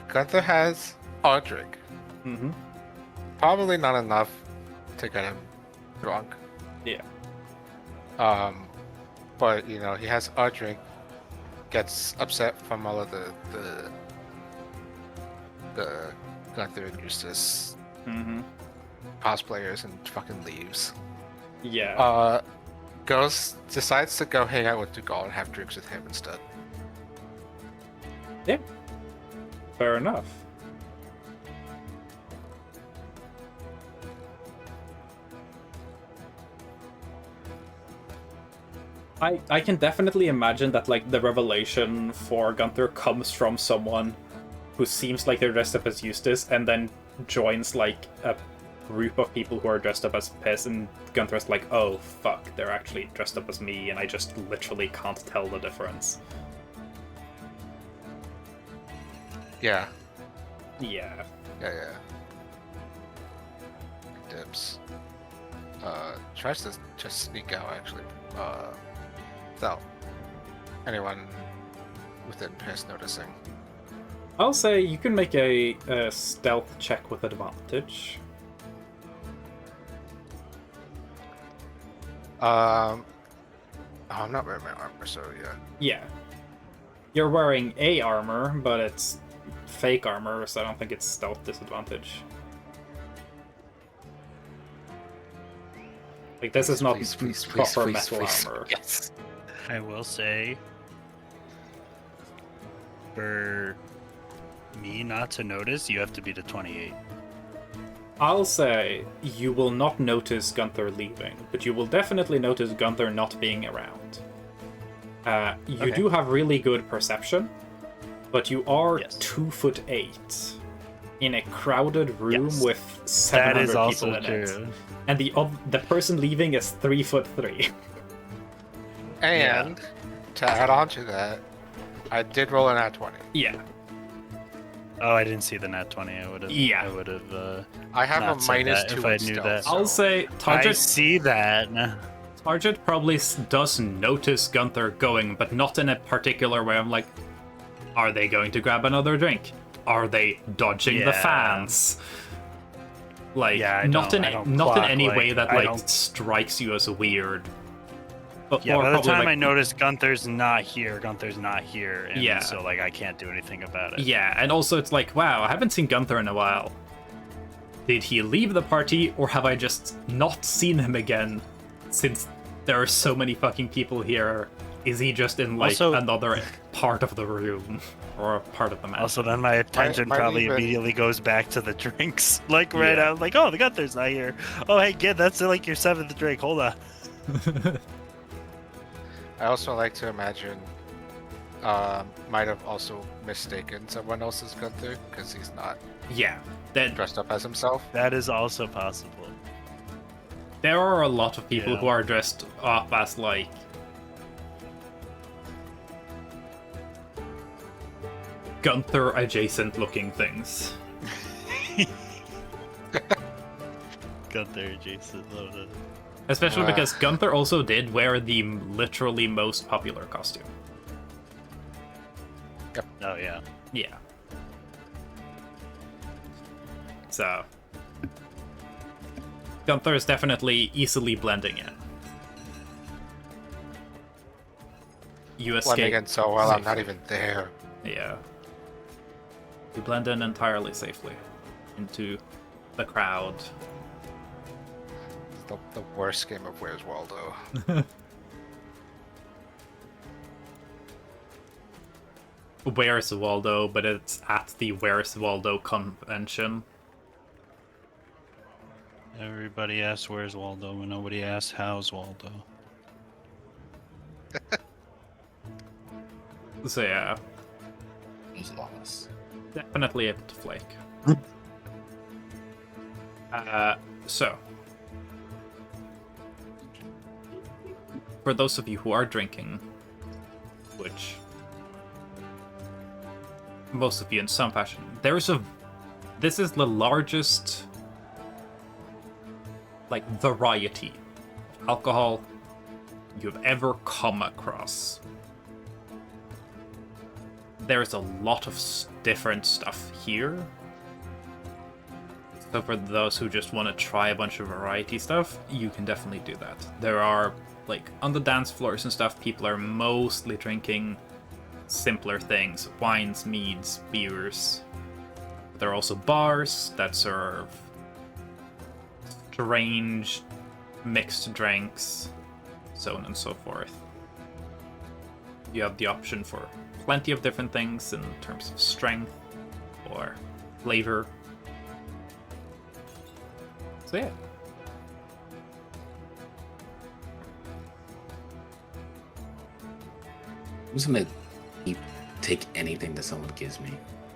Gunther has a drink. Mm-hmm. Probably not enough to get him drunk. Yeah. But you know, he has a drink, gets upset from all of the Gunther and Eustace Mm-hmm. cosplayers and fucking leaves. Yeah. Decides to go hang out with Dougal and have drinks with him instead. Yeah. Fair enough. I can definitely imagine that like the revelation for Gunther comes from someone who seems like they're dressed up as Eustace and then joins like a group of people who are dressed up as Piss, and Gunther's like, oh fuck, they're actually dressed up as me and I just literally can't tell the difference. Yeah. Yeah. Yeah. Dips. Tries to just sneak out actually. Without anyone within Piss noticing. I'll say you can make a stealth check with advantage. I'm not wearing my armor, so yeah. Yeah. You're wearing A armor, but it's fake armor, so I don't think it's stealth disadvantage. Like, this is not proper metal armor. Yes. I will say, for me not to notice, you have to beat a 28. I'll say you will not notice Gunther leaving, but you will definitely notice Gunther not being around. You do have really good perception, but you are 2'8" in a crowded room with 700 That is also people in it. true. And the person leaving is 3'3". And to add on to that, I did roll an at 20. Yeah. Oh, I didn't see the nat 20. I would have. Yeah. I would have. I have Not a said minus that 2 if in I knew stealth, that. so- I'll say I Target see that. probably does notice Gunther going, but not in a particular way. I'm like, are they going to grab another drink? Are they dodging the Yeah. fans? Like, Yeah, I not don't in clock, any like, way that I like don't- strikes you as weird. But Yeah, more by the probably, time like, I noticed Gunther's not here, and Yeah. so like I can't do anything about it. Yeah, and also it's like, wow, I haven't seen Gunther in a while. Did he leave the party, or have I just not seen him again since there are so many fucking people here? Is he just in like Also- another part of the room or a part of the map? Also, then my attention might probably even- immediately goes back to the drinks. Like right Yeah. out, like, oh, the Gunther's not here. Oh, hey, kid, that's like your 7th drink. Hold on. I also like to imagine might have also mistaken someone else's Gunther because he's not Yeah, then dressed up as himself. That is also possible. there are a lot of people Yeah. who are dressed up as like Gunther adjacent looking things. Gunther, Jason, love it. Especially because Gunther also did wear the literally most popular costume. Oh yeah. Yeah. So Gunther is definitely easily blending in. You escape. Blending in so well, I'm not safely. even there. Yeah. You blend in entirely safely into the crowd. It's the worst game of Where's Waldo. Where's Waldo, but it's at the Where's Waldo convention. Everybody asks where's Waldo, and nobody asks how's Waldo. So yeah, He's lost. definitely able to flake. So, for those of you who are drinking, which most of you in some fashion, this is the largest, like, variety of alcohol you've ever come across. There's a lot of different stuff here. So for those who just want to try a bunch of variety stuff, you can definitely do that. There are, like, on the dance floors and stuff, people are mostly drinking simpler things. Wines, meads, beers. There are also bars that serve strange mixed drinks, so on and so forth. You have the option for plenty of different things in terms of strength or flavor. So yeah. I'm just gonna take anything that someone gives me.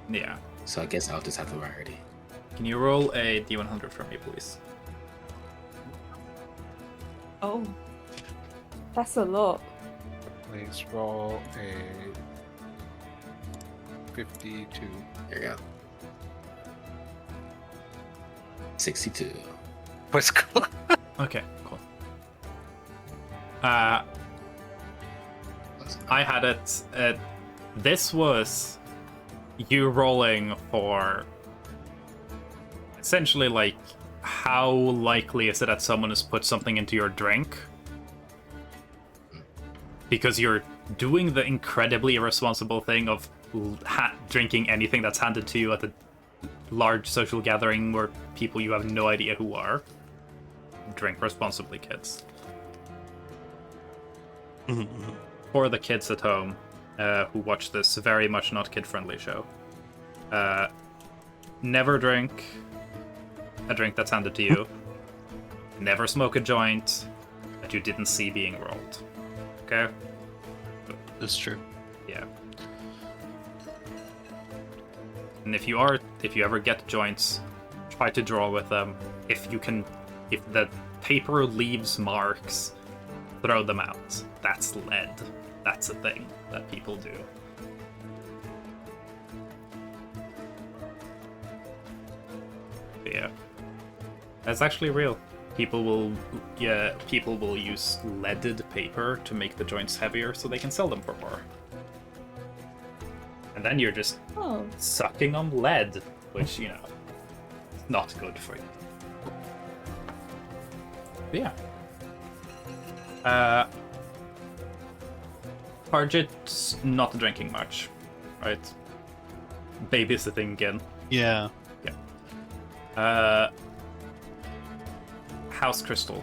Yeah. So I guess I'll just have the variety. Can you roll a D100 for me, please? Oh. That's a lot. Please roll a 52. There you go. 62. What's cool? Okay, cool. I had it. This was you rolling for essentially like how likely is it that someone has put something into your drink? Because you're doing the incredibly irresponsible thing of drinking anything that's handed to you at a large social gathering where people you have no idea who are. Drink responsibly, kids. For the kids at home who watch this very much not kid-friendly show, never drink a drink that's handed to you. Never smoke a joint that you didn't see being rolled. Okay? That's true. Yeah. And if you ever get joints, try to draw with them. If the paper leaves marks, throw them out. That's lead. That's a thing that people do. But yeah. That's actually real. People will use leaded paper to make the joints heavier so they can sell them for more. And then you're just sucking on lead, which, you know, is not good for you. But yeah. Harjit's not drinking much, right? Babysitting again. Yeah. Yeah. House Crystal.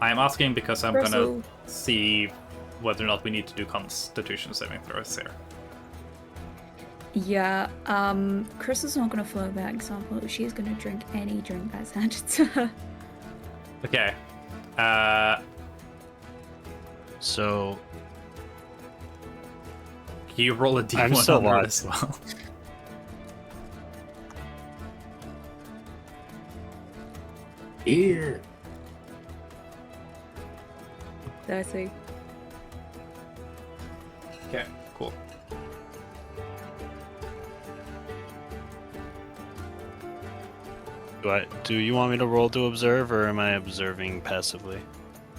I'm asking because I'm gonna see whether or not we need to do Constitution saving throws here. Yeah, Crystal's not gonna follow that example. She's gonna drink any drink that's handed to her. Okay. So Can you roll a I'm still D100 lost. as well? Here. 30. Okay, cool. Do you want me to roll to observe, or am I observing passively?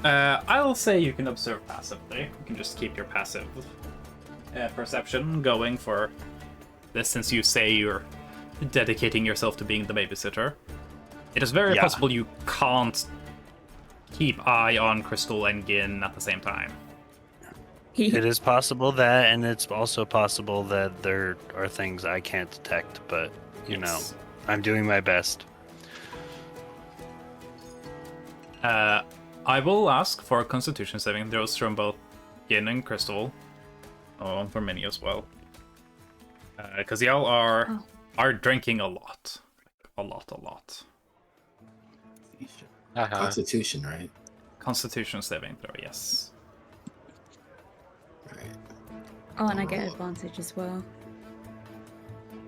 I'll say you can observe passively. You can just keep your passive perception going for this, since you say you're dedicating yourself to being the babysitter. It is very possible you can't keep eye on Crystal and Gin at the same time. It is possible that, and it's also possible that there are things I can't detect, but, you know, I'm doing my best. I will ask for Constitution saving throws from both Gin and Crystal. Oh, for Minnie as well. Because y'all are drinking a lot. A lot. Constitution, right? Constitution saving throw, yes. Right. Oh, and I get advantage as well.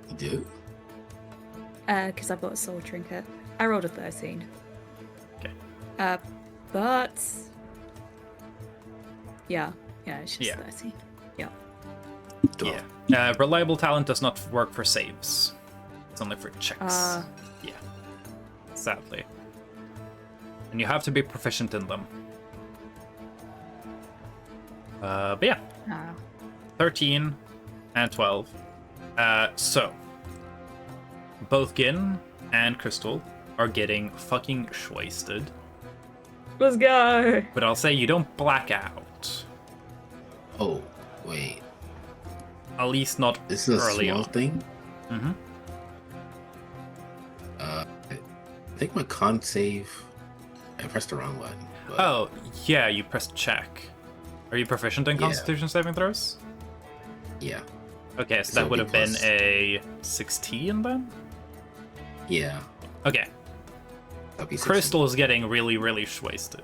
You do? Because I've got a soul trinket. I rolled a 13. Okay. But... Yeah, it's just 13. Yeah. Yeah. Reliable talent does not work for saves. It's only for checks. Yeah. Sadly. And you have to be proficient in them. But yeah. 13 and 12. So, both Gin and Crystal are getting fucking wasted. Let's go! But I'll say you don't black out. Oh, wait. At least not This is a early small on. thing? Mm-hmm. I think my con save... I pressed the wrong one. But... Oh, yeah, you pressed check. Are you proficient in Yeah. Constitution saving throws? Yeah. Okay, so So that would have been plus- a 16 then? Yeah. Okay. That'd be 16. Crystal is getting really, really wasted.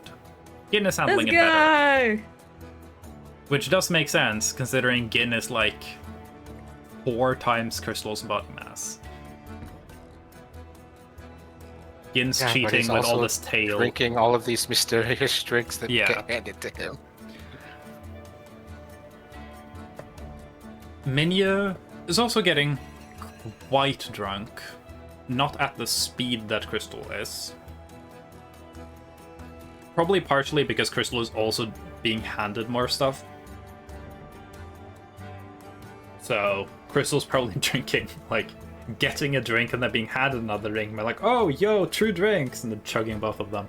Gin is Let's handling it better. go! Which does make sense, considering Gin is like 4 times Crystal's body mass. Gin's Yeah, but cheating he's with all also this tail. Drinking all of these mysterious drinks that Yeah. get handed to him. Minya is also getting quite drunk. Not at the speed that Crystal is. Probably partially because Crystal is also being handed more stuff. So, Crystal's probably drinking, like, getting a drink and then being handed another drink. And they're like, oh, yo, 2 drinks! And then chugging both of them.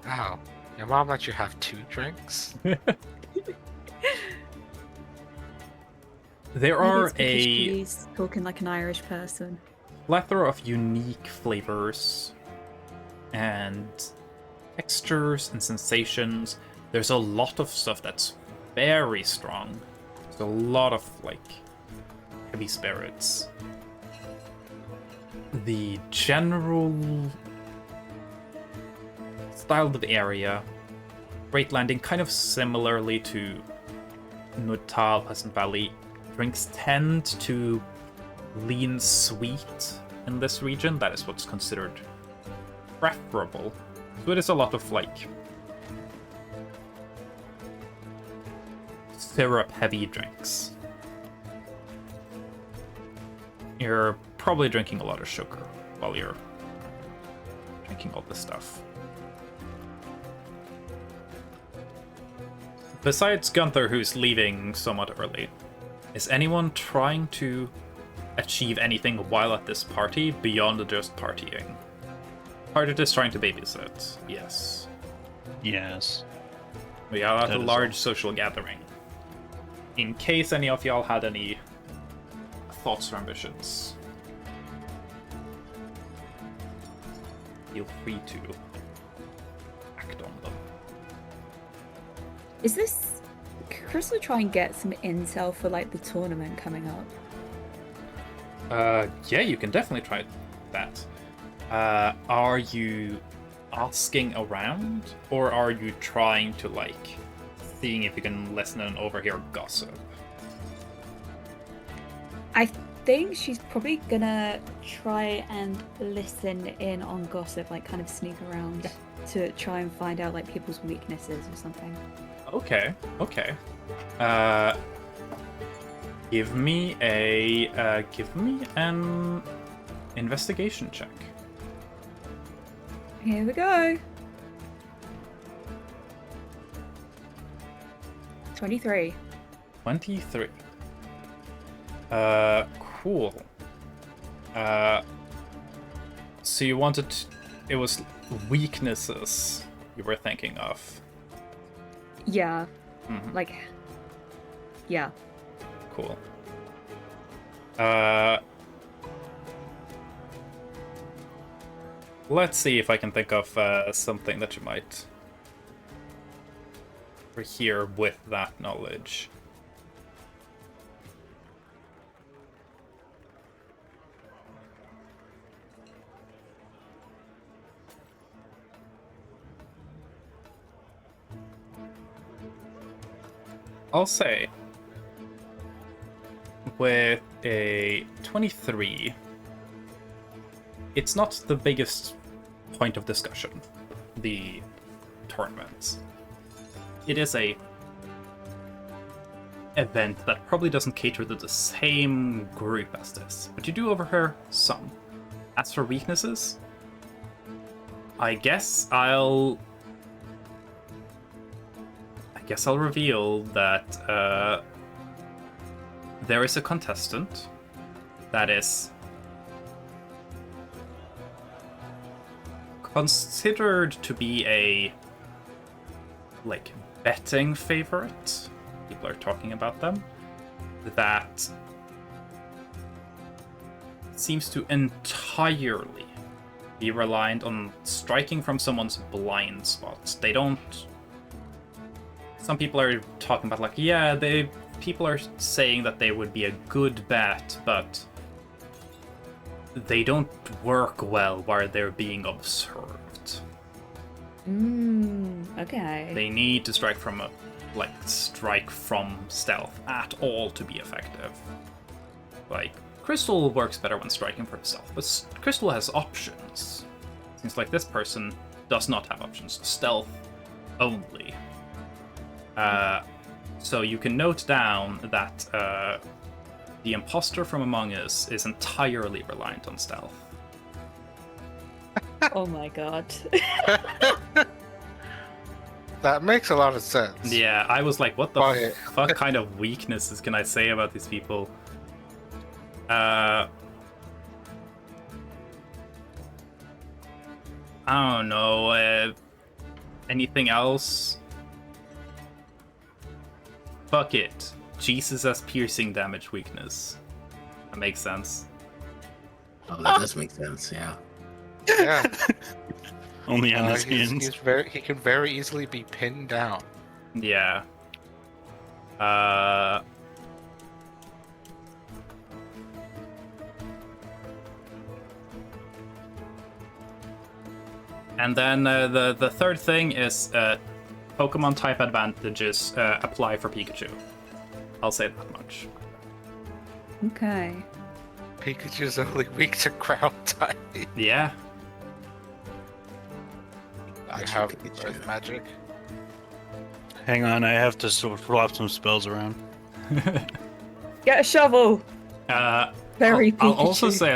Wow. Your mom let you have 2 drinks? There Maybe are it's because a she's talking like an Irish person. plethora of unique flavors and textures and sensations. There's a lot of stuff that's very strong. There's a lot of, like, heavy spirits. The general style of the area, Great Landing, kind of similarly to Nuttall, Pleasant Valley, drinks tend to lean sweet in this region. That is what's considered preferable. So it is a lot of, like, syrup-heavy drinks. You're probably drinking a lot of sugar while you're drinking all this stuff. Besides Gunther, who's leaving somewhat early, is anyone trying to achieve anything while at this party beyond just partying? Part is trying to babysit, yes. Yes. We are at That a is large social gathering. In case any of y'all had any thoughts or ambitions, feel free to act on them. Is this... Could Crystal try and get some intel for, like, the tournament coming up? Yeah, you can definitely try that. Are you asking around, or are you trying to, like, seeing if you can listen and overhear gossip? I think she's probably gonna try and listen in on gossip, like kind of sneak around to try and find out like people's weaknesses or something. Okay. Yeah, Give me an investigation check. Here we go. 23. 23. Cool. So you wanted... It was weaknesses you were thinking of. Yeah. Mhm. Like, yeah. Cool. Let's see if I can think of something that you might hear with that knowledge. I'll say, with a 23, it's not the biggest point of discussion, the tournaments. It is a event that probably doesn't cater to the same group as this, but you do overhear some. As for weaknesses, I guess I'll reveal that there is a contestant that is considered to be a betting favorite. People are talking about them. That seems to entirely be reliant on striking from someone's blind spots. They don't. Some people are talking about people are saying that they would be a good bet, but they don't work well while they're being observed. Okay. They need to strike from stealth at all to be effective. Crystal works better when striking from stealth, but Crystal has options. Seems like this person does not have options. Stealth only. So you can note down that the imposter from Among Us is entirely reliant on stealth. Oh my god. That makes a lot of sense. Yeah, I was like, what the Oh, yeah. fuck kind of weaknesses can I say about these people? I don't know. Anything else? Fuck it. Jesus has piercing damage weakness. That makes sense. Oh, that does make sense. Yeah. Yeah. Only on his He hands. can very easily be pinned down. Yeah. And then the third thing is Pokemon type advantages apply for Pikachu. I'll say that much. Okay. Pikachu's only weak to ground type. Yeah. I Gotcha, have Pikachu. Earth Magic. Hang on, I have to swap some spells around. Get a shovel! Very Pikachu. I'll also say,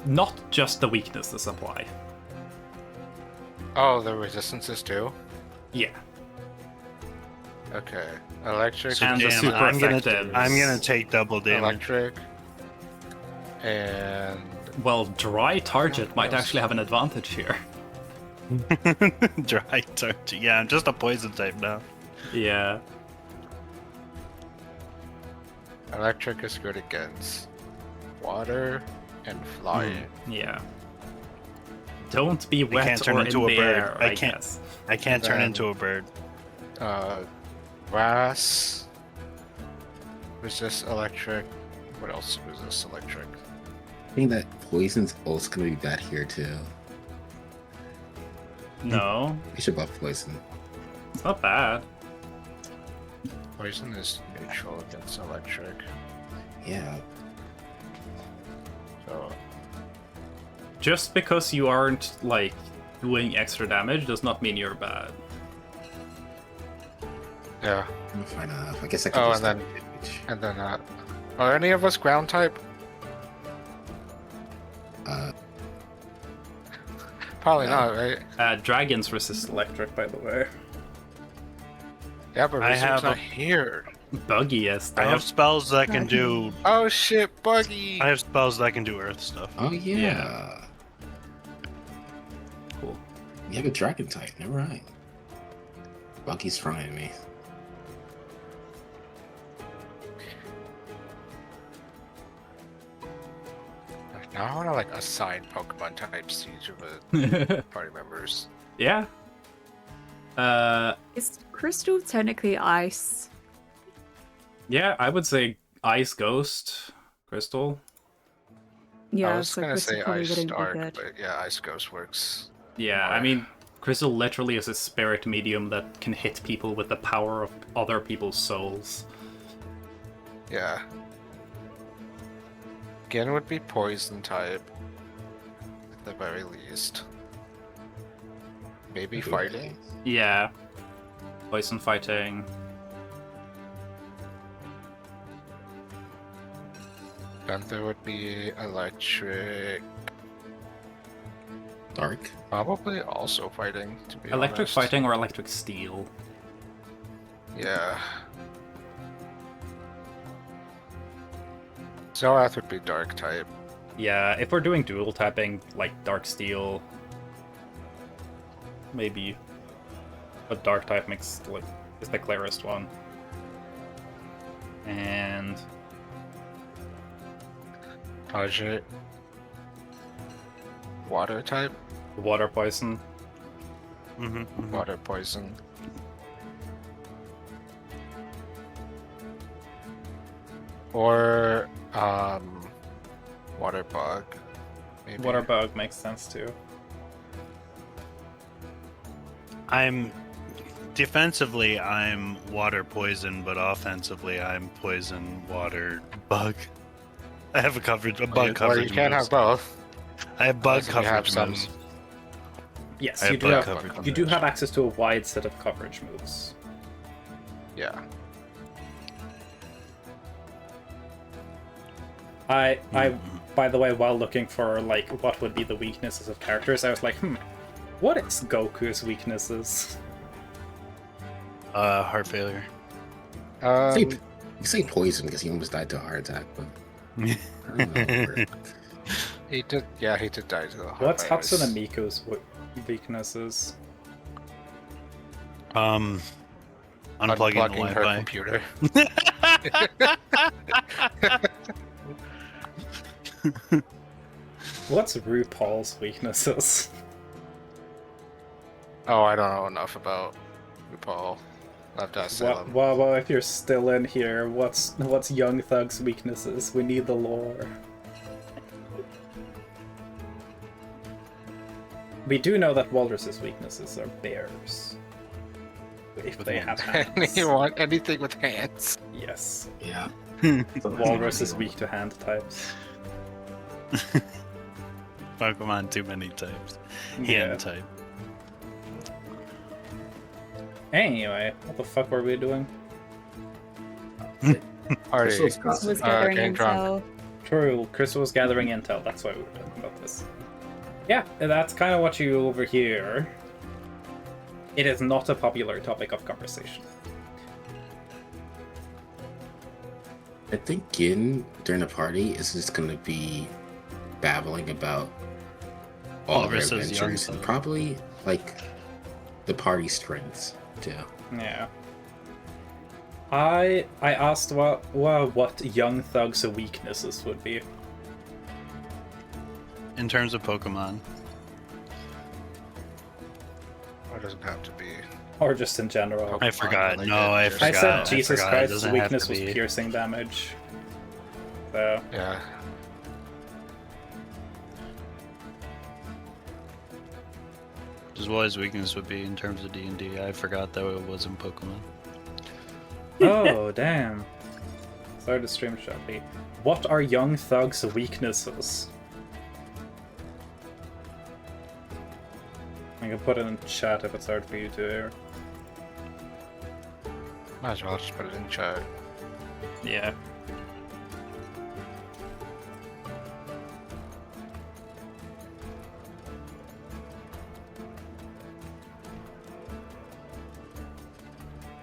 not just the weaknesses apply. Oh, the resistances too? Yeah. Okay. Electric. And the Damn, super I'm effectives. gonna take double damage. Electric. And Well, Dry Target might actually have an advantage here. Dry touch. Yeah, I'm just a poison type now. Yeah. electric is good against water and flying. Yeah. Don't be I wet can't turn or into in a the bird. air, I can't. guess. I can't turn Then- into a bird. Grass. Resist electric. What else resists electric? I think that poison's also gonna be bad here too. No, We should buff poison. it's not bad. Poison is neutral against electric. Yeah. So Just because you aren't, doing extra damage does not mean you're bad. yeah. Fine enough. I guess I could Oh, just and then And then, are any of us ground type? Probably No. not, right? Dragons resist electric, by the way. Yeah, but I Rizik's have not a- here. Buggy as I stuff. have spells that can do. Oh shit, Buggy! I have spells that can do earth stuff. Oh yeah. Yeah. Cool. You have a dragon type. Never mind. Bucky's frying me. Now I want to like assign Pokemon types to each of the party members. Yeah. Is crystal technically ice? Yeah, I would say Ice Ghost, Crystal. Yeah, I was so gonna crystal say probably Ice wouldn't be Dark, good. but yeah, Ice Ghost works. Yeah, I mean, Crystal literally is a spirit medium that can hit people with the power of other people's souls. Yeah. Again would be Poison type, at the very least. Maybe Fighting. Yeah. Poison fighting. Gunther would be Electric. Dark. Probably also Fighting, to be Electric honest. fighting or electric steel. Yeah. Zorath would be Dark type. Yeah, if we're doing dual tapping, like Dark Steel, maybe. But Dark type makes like is the clearest one. And Tajit. Water type? Water Poison. Mm-hmm. Water Poison. Or, Water Bug. Maybe. Water Bug makes sense too. I'm defensively I'm water poison, but offensively I'm poison water bug. I have a coverage, a bug Or coverage. you can't moves. have both. I have bug Unless you have coverage some- moves. Yes, I you have do bug have coverage. you do have access to a wide set of coverage moves. Yeah. By the way, while looking for like what would be the weaknesses of characters, I was like, what is Goku's weaknesses? Heart failure. You say poison because he almost died to a heart attack, but I don't know. He did. Yeah, he did die to the heart What's virus. Hatsune Miku's weaknesses? Unplugging the Unplugging her Wi-Fi. computer. What's RuPaul's weaknesses? Oh, I don't know enough about RuPaul. I'll have to ask Salem. Well, if you're still in here, what's Young Thug's weaknesses? We need the lore. We do know that Walrus's weaknesses are bears. If they have hands. Anything with hands. Yes. Yeah. Walrus is weak to hand types. Pokemon too many types. Hand Yeah. type. Anyway, what the fuck were we doing? Party. Was gathering getting drunk. intel. True, Chris was gathering intel, that's why we were talking about this. Yeah, that's kind of what you overhear. It is not a popular topic of conversation. I think Gin during the party is just gonna be babbling about all of her Walrus's young adventures and thug. probably like the party strengths too. Yeah. I asked what Young Thug's weaknesses would be. In terms of Pokemon. Or doesn't have to be. Or just in general. I forgot. like No, it. I I forgot. I said Jesus forgot. It Christ's doesn't have weakness to was be. piercing damage. So, Yeah. Just what his weakness would be in terms of D&D. I forgot that it wasn't Pokemon. oh, damn. Sorry to stream shortly. What are Young Thug's weaknesses? I can put it in chat if it's hard for you to hear. Might as well just put it in chat. Yeah.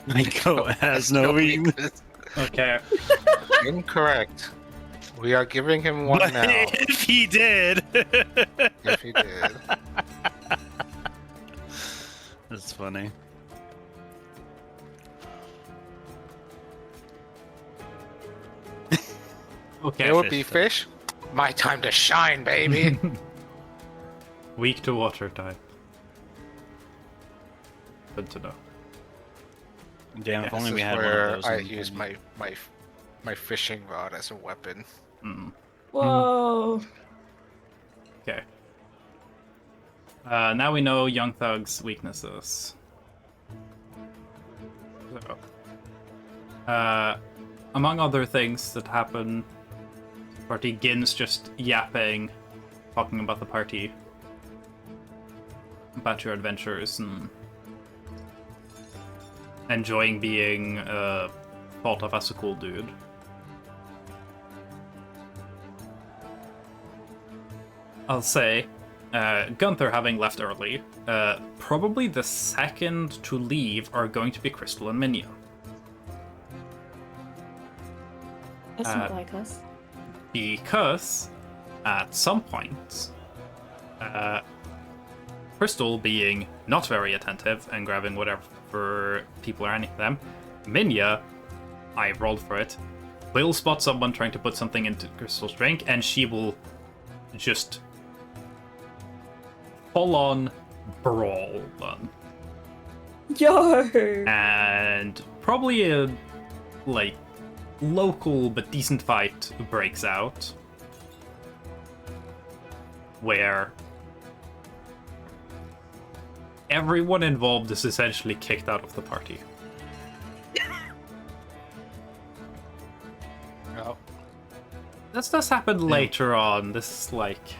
My goat has no weakness. Okay. Incorrect. We are giving him one But now. if he did. If he did. That's funny. Okay. It would be fish. My time to shine, baby. Weak to water type. Good to know. Damn, if This only we This is had one where of those. I in the use thing. my fishing rod as a weapon. Whoa. Okay. Now we know Young Thug's weaknesses. So, among other things that happen, party Gin's just yapping, talking about the party, about your adventures, and enjoying being thought of as a cool dude. I'll say, Gunther having left early, probably the second to leave are going to be Crystal and Minya. That's not like us. Because at some point, Crystal being not very attentive and grabbing whatever people are handing them, Minya, I rolled for it, will spot someone trying to put something into Crystal's drink, and she will just full on brawl them. Yo! And probably a like local but decent fight breaks out where everyone involved is essentially kicked out of the party. Oh. This does happen later on. This is like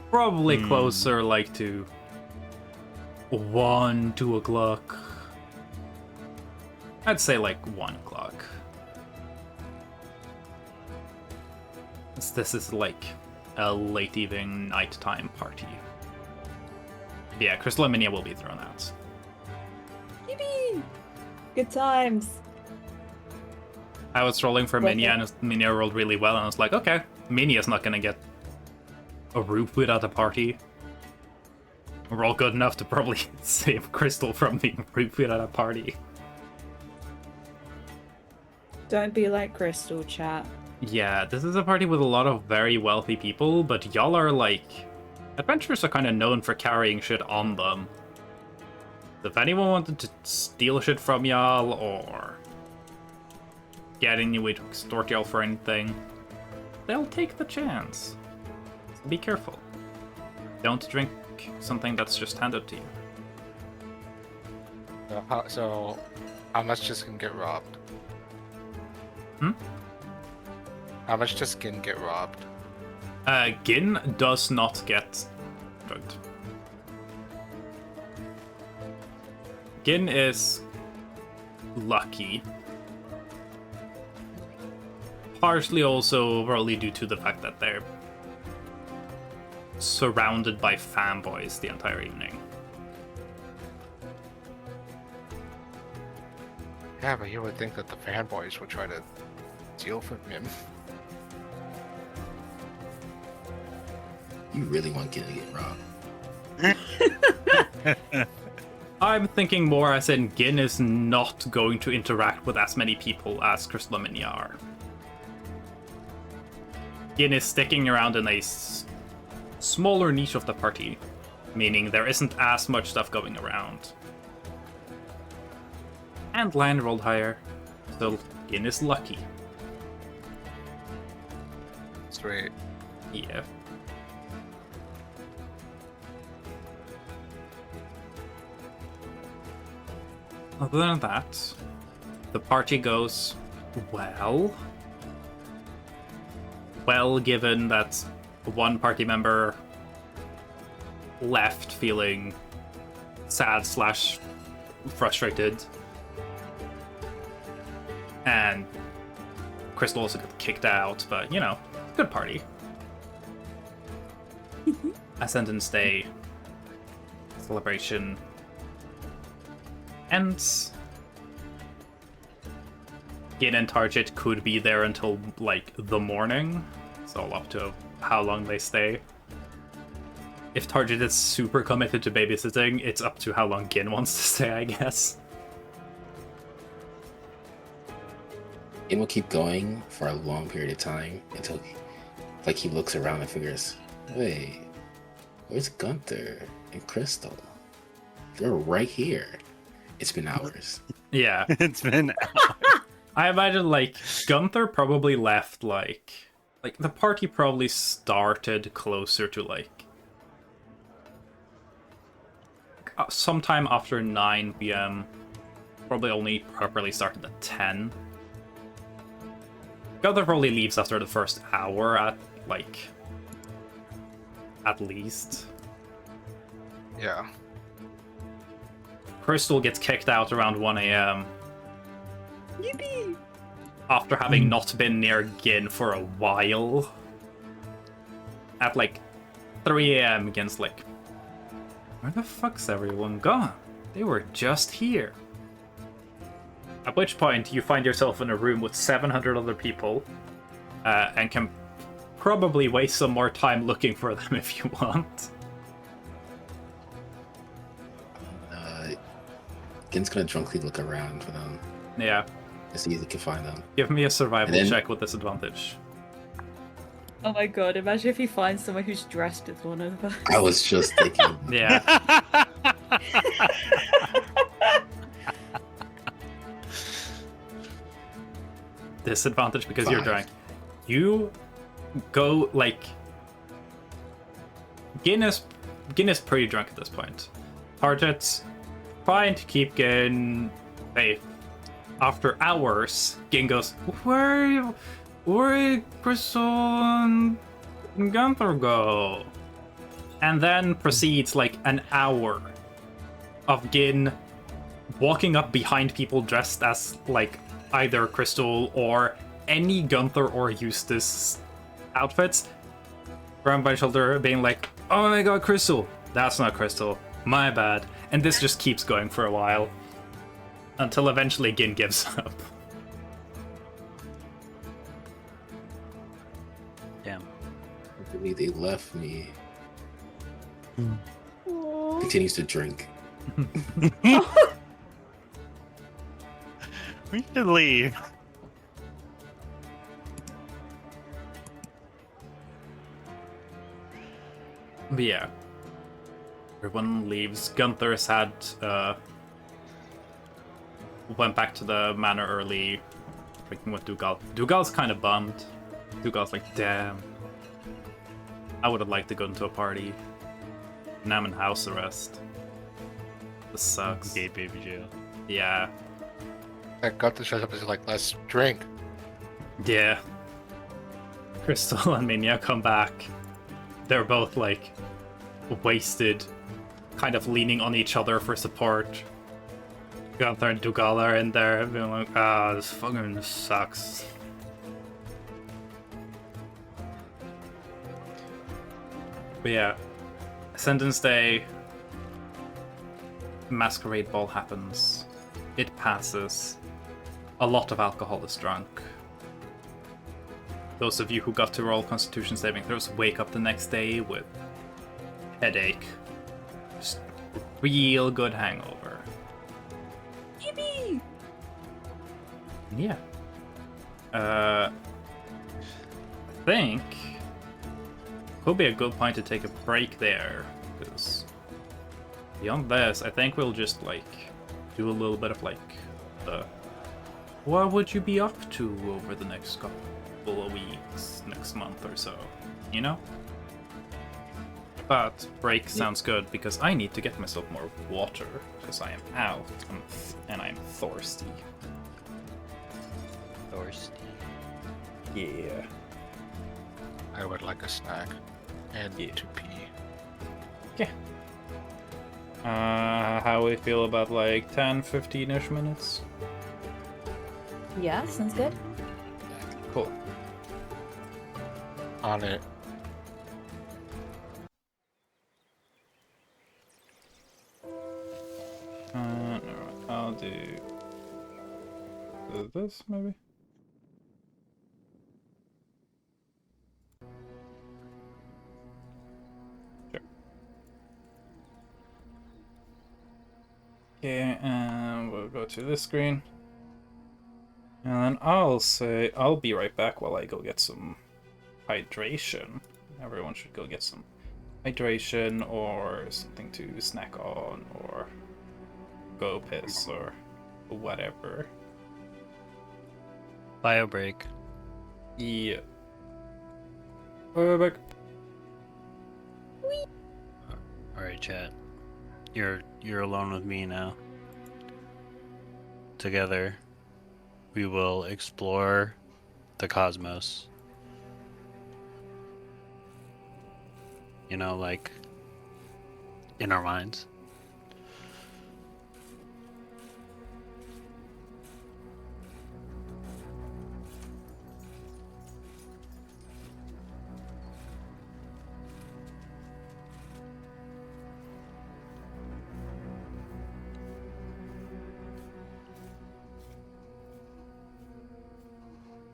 probably closer like to 1, 2 o'clock. I'd say like 1 o'clock. This is like a late evening nighttime party. Yeah, Crystal and Minya will be thrown out. Yippee! Good times. I was rolling for Well, Minya, and Minya rolled really well, and I was like, okay, Minya's not gonna get a roof without a party. Roll good enough to probably save Crystal from being roof without a party. Don't be like Crystal, chat. Yeah, this is a party with a lot of very wealthy people, but y'all are like... Adventurers are kind of known for carrying shit on them. If anyone wanted to steal shit from y'all, or get any way to extort y'all for anything, they'll take the chance. So be careful. Don't drink something that's just handed to you. So how much does Skin get robbed? Hmm? How much does Skin get robbed? Gin does not get drugged. Gin is lucky. Partially also probably due to the fact that they're surrounded by fanboys the entire evening. Yeah, but you would think that the fanboys would try to steal from him. You really want Gin to get robbed. I'm thinking more as in Gin is not going to interact with as many people as Crystal and Minya are. Gin is sticking around in a smaller niche of the party, meaning there isn't as much stuff going around. And Lion rolled higher, so Gin is lucky. Sweet. Yeah. Other than that, the party goes well. Well, given that one party member left feeling sad / frustrated. And Crystal also got kicked out, but you know, good party. Ascendance Day celebration ends. Gin and Target could be there until like the morning. It's all up to how long they stay. If Target is super committed to babysitting, it's up to how long Gin wants to stay, I guess. It will keep going for a long period of time until like he looks around and figures, wait, where's Gunther and Crystal? They're right here. It's been hours. Yeah. It's been I imagine like Gunther probably left like the party probably started closer to like sometime after 9 p.m. Probably only properly started at 10. Gunther probably leaves after the first hour at least. Yeah. Crystal gets kicked out around 1 a.m. Yippee! after having not been near Gin for a while. At like 3 a.m. Gin's like, where the fuck's everyone gone? They were just here. At which point you find yourself in a room with 700 other people and can probably waste some more time looking for them if you want. Gin's gonna drunkenly look around for them Yeah. to see if he can find them. Give me a survival And then- check with disadvantage. Oh my god, imagine if he finds someone who's dressed as one of them. I was just thinking. Yeah. Disadvantage because you're 5. drunk. You go like Gin is pretty drunk at this point. Target's trying to keep Gin safe. After hours, Gin goes, Where Crystal and Gunther go? And then proceeds like an hour of Gin walking up behind people dressed as like either Crystal or any Gunther or Eustace outfits, around my shoulder being like, oh my god, Crystal! That's not Crystal. My bad. And this just keeps going for a while. Until eventually Gin gives up. Damn. I believe they left me. Continues to drink. We should leave. But yeah. Everyone leaves. Gunther's had went back to the manor early, drinking with Dougal. Dougal's kind of bummed. Dougal's like, damn. I would have liked to go into a party. Now I'm in house arrest. This sucks. Gay baby jail. Yeah. That Gunther shows up and is like, let's drink. Yeah. Crystal and Minya come back. They're both like wasted, kind of leaning on each other for support. Gunther and Dougal are in there being like, this fucking sucks. But yeah, Ascendance Day, Masquerade Ball happens. It passes. A lot of alcohol is drunk. Those of you who got to roll Constitution saving throws wake up the next day with headache. Just real good hangover. Yippee! Yeah. I think could be a good point to take a break there, because beyond this, I think we'll just like do a little bit of like the what would you be up to over the next couple of weeks, next month or so, you know? But break sounds good because I need to get myself more water because I am out and I'm thirsty. Thirsty. Yeah. I would like a snack and to pee. Yeah. How we feel about like 10, 15-ish minutes? Yeah, sounds good. Cool. On it. No, I'll do this maybe. Sure. Okay, and we'll go to this screen. And then I'll say I'll be right back while I go get some hydration. Everyone should go get some hydration or something to snack on or go piss or whatever. Bio break. Yeah. Back. All right, chat. You're alone with me now. Together, we will explore the cosmos. You know, like in our minds.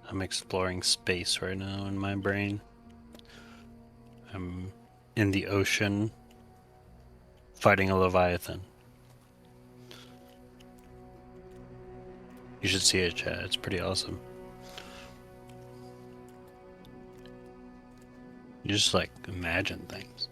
I'm exploring space right now in my brain. I'm in the ocean fighting a leviathan. You should see it, chat. It's pretty awesome. You just like imagine things.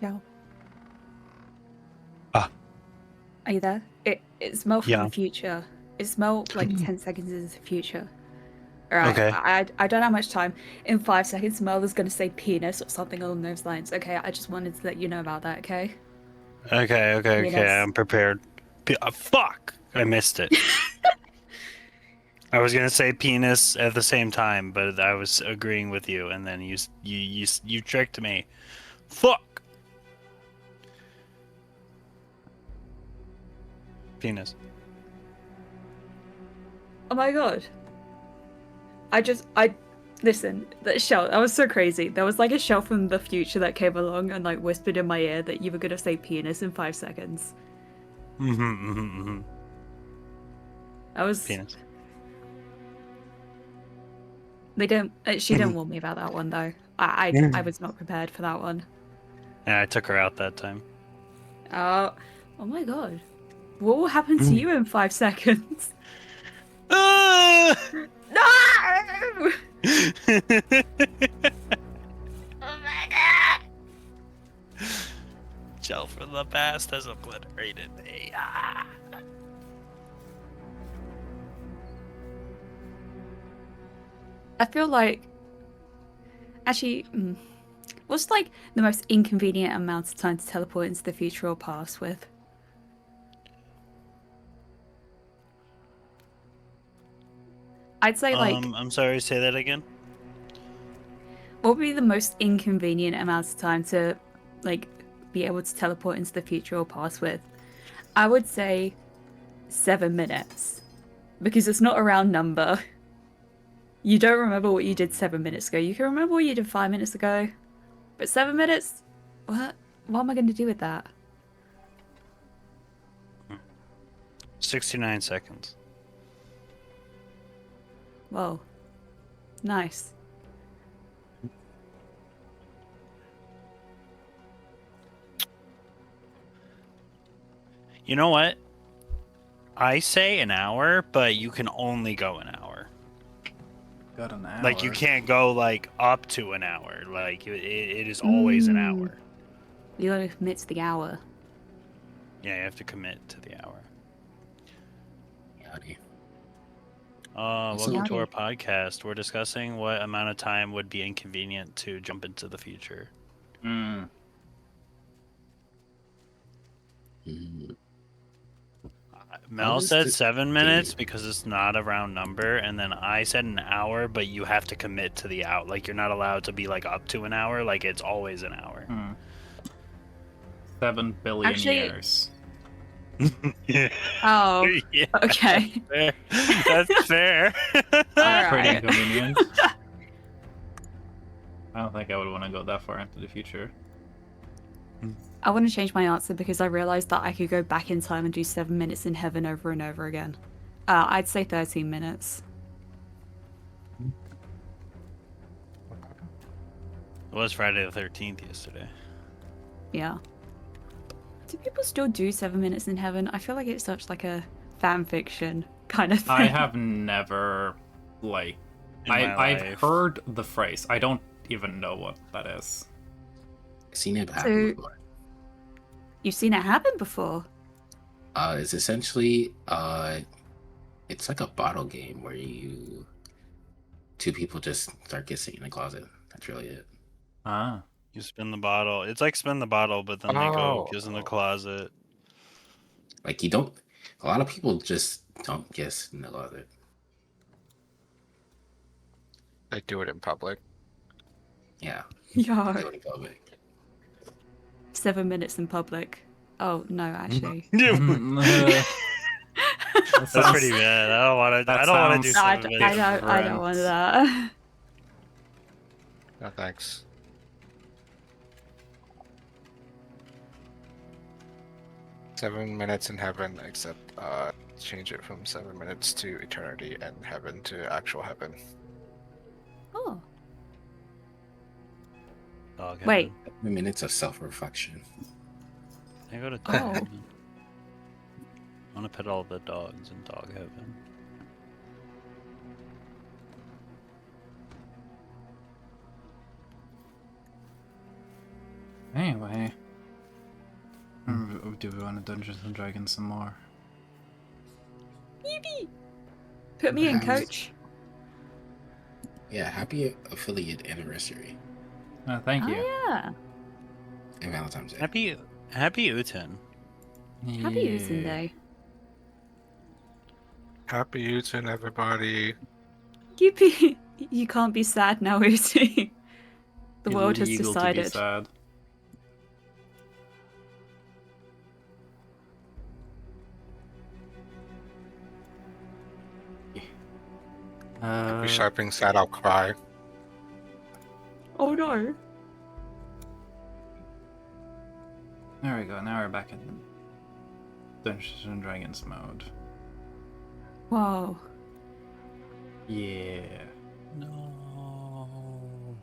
Yeah. Ah. Are you there? It's Mel from Yeah. the future. It's Mel like 10 seconds into the future. Alright, Okay. I don't have much time. In 5 seconds, Mel is gonna say penis or something along those lines. Okay, I just wanted to let you know about that, okay? Okay. Penis. I'm prepared. Fuck! I missed it. I was gonna say penis at the same time, but I was agreeing with you, and then you tricked me. Fuck. Penis. Oh my god. Listen, that shell, that was so crazy. There was like a shell from the future that came along and like whispered in my ear that you were gonna say penis in 5 seconds. That was... Penis. They don't... she didn't warn me about that one though. I was not prepared for that one. Yeah, I took her out that time. Oh my god. What will happen to you in 5 seconds? Ah! No! Oh my god! Gel from the past has obliterated me. Ah. I feel like... Actually, what's like the most inconvenient amount of time to teleport into the future or past with? I'd say like... I'm sorry, say that again. What would be the most inconvenient amount of time to, like, be able to teleport into the future or past with? I would say 7 minutes. Because it's not a round number. You don't remember what you did 7 minutes ago. You can remember what you did 5 minutes ago. But 7 minutes? What? What am I going to do with that? 69 seconds. Whoa. Nice. You know what? I say an hour, but you can only go an hour. Got an hour. Like you can't go like up to an hour. Like it is always an hour. You gotta commit to the hour. Yeah, you have to commit to the hour. Howdy. Welcome to Howdy. our podcast. We're discussing what amount of time would be inconvenient to jump into the future. Mm. Mel does said the 7 minutes game- because it's not a round number, and then I said an hour, but you have to commit to the hour. Like you're not allowed to be like up to an hour. Like it's always an hour. 7 billion Actually- years. Yeah. Oh, Yeah, okay. That's fair. Pretty Alright. inconvenient. I don't think I would want to go that far into the future. I want to change my answer because I realized that I could go back in time and do 7 minutes in heaven over and over again. I'd say 13 minutes. It was Friday the 13th yesterday. Yeah. Do people still do 7 minutes in heaven? I feel like it's such like a fan fiction kind of thing. I have never, like, In my I've life. heard the phrase. I don't even know what that is. I've seen it happen So- before. You've seen it happen before? It's essentially it's like a bottle game where two people just start kissing in a closet. That's really it. Ah. You spin the bottle. It's like spin the bottle, but then they go Oh. kiss in the closet. Like a lot of people just don't kiss in the closet. They do it in public. Yeah. Yeah. do it in public. 7 minutes in public. Oh, no, actually. That's pretty bad. I don't want to. That I don't want to do sounds- I 7 don't, minutes. I don't want that. No thanks. Seven minutes in heaven, except change it from 7 minutes to eternity and heaven to actual heaven. Oh. Dog Wait. heaven. Minutes of self-reflection. I go to dog Oh. heaven. I want to pet all the dogs in dog heaven. Anyway, do we want to Dungeons and Dragons some more? Yippee! Put me in, coach. Yeah, happy affiliate anniversary Thank you. Oh, yeah. and Valentine's Day. Happy Uten. Happy Usen Day. Happy Utin, everybody. You can't be sad now, Uzi. The world has Illegal to be decided. sad. If we start being sad, I'll cry. Oh no. There we go. Now we're back in Dungeons and Dragons mode. Whoa. Yeah. No.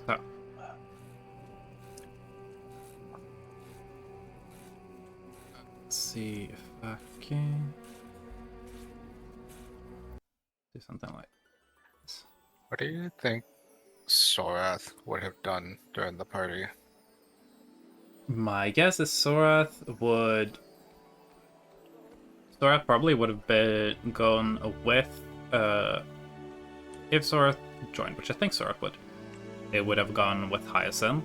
So. Let's see if I can do something like this. What do you think Sorath would have done during the party? My guess is Sorath probably would have been gone with if Sorath joined, which I think Sorath would. It would have gone with Hyacinth.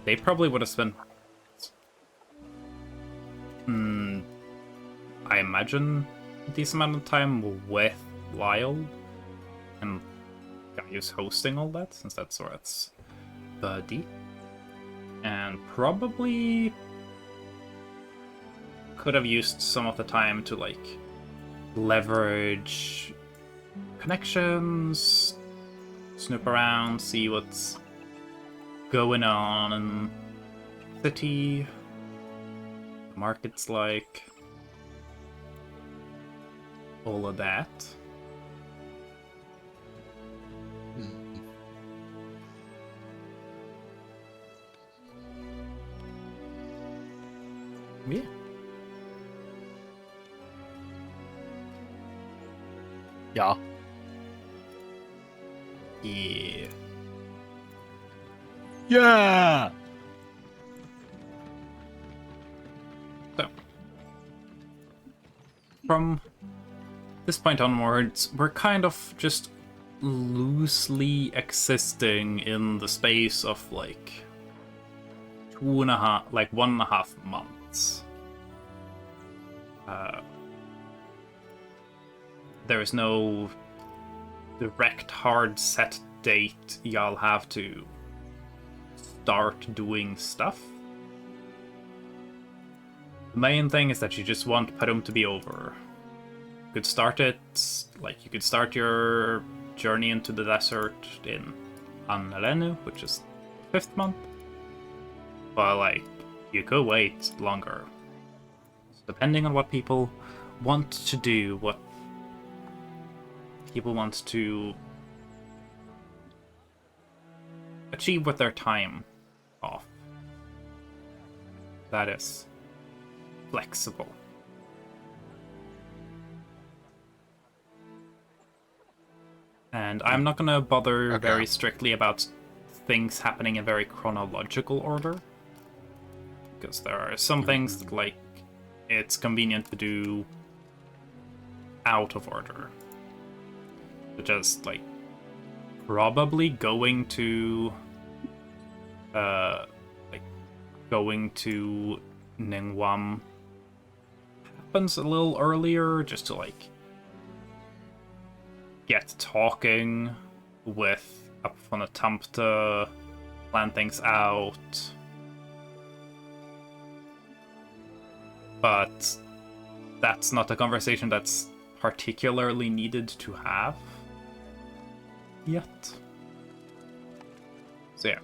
They probably would have spent I imagine a decent amount of time with Lyle and Gaius hosting all that, since that's Sorath's buddy. And probably could have used some of the time to like leverage connections, snoop around, see what's going on in the city, the market's like, all of that. Yeah. Yeah. Yeah. Yeah. So, from this point onwards, we're kind of just loosely existing in the space of like 1.5 months. There is no direct hard set date y'all have to start doing stuff. The main thing is that you just want Parum to be over. You could start it, like you could start your journey into the desert in Annalenu, which is 5th month. But like, you could wait longer. Depending on what people want to do, what people want to achieve with their time off. That is flexible. And I'm not going to bother very strictly about things happening in very chronological order. Because there are some things that, like, it's convenient to do out of order. Such as, like, probably going to Ningguam happens a little earlier, just to like get talking with Aponatempta, plan things out. But that's not a conversation that's particularly needed to have yet. So yeah,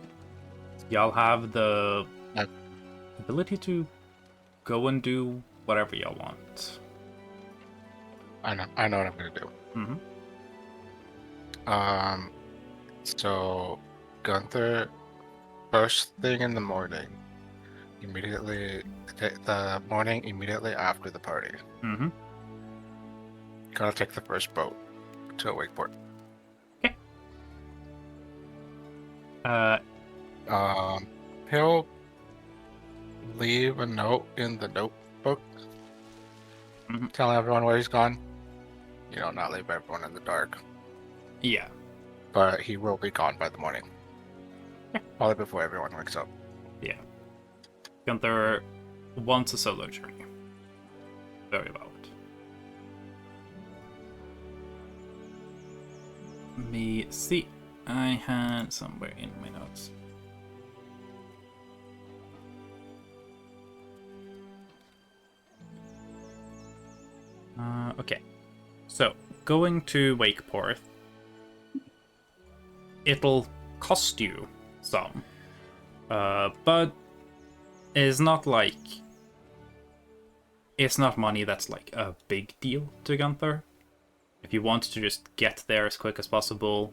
y'all have the ability to go and do whatever y'all want. I know what I'm gonna do. Mm-hmm. So Gunther, first thing in the morning, the morning immediately after the party, Mm-hmm. gonna take the first boat to Wakeport. He'll leave a note in the notebook telling everyone where he's gone. You know, not leave everyone in the dark. Yeah. But he will be gone by the morning. Probably before everyone wakes up. Yeah. Gunther wants a solo journey. Very valid. Let me see. I had somewhere in my notes. Okay. So, going to Wakeport, it'll cost you some. But it's not like... It's not money that's like a big deal to Gunther. If you want to just get there as quick as possible,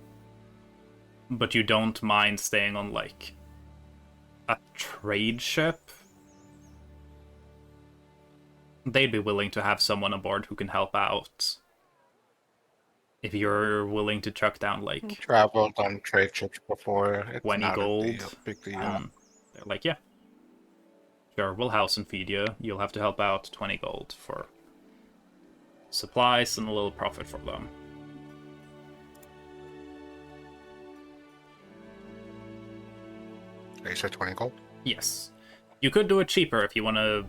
but you don't mind staying on like a trade ship, they'd be willing to have someone aboard who can help out. If you're willing to chuck down like Traveled on trade trips before. It's 20 not gold, a big deal. they're like, yeah, sure, we'll house and feed you. You'll have to help out 20 gold for supplies and a little profit for them. You said 20 gold? Yes. You could do it cheaper if you want to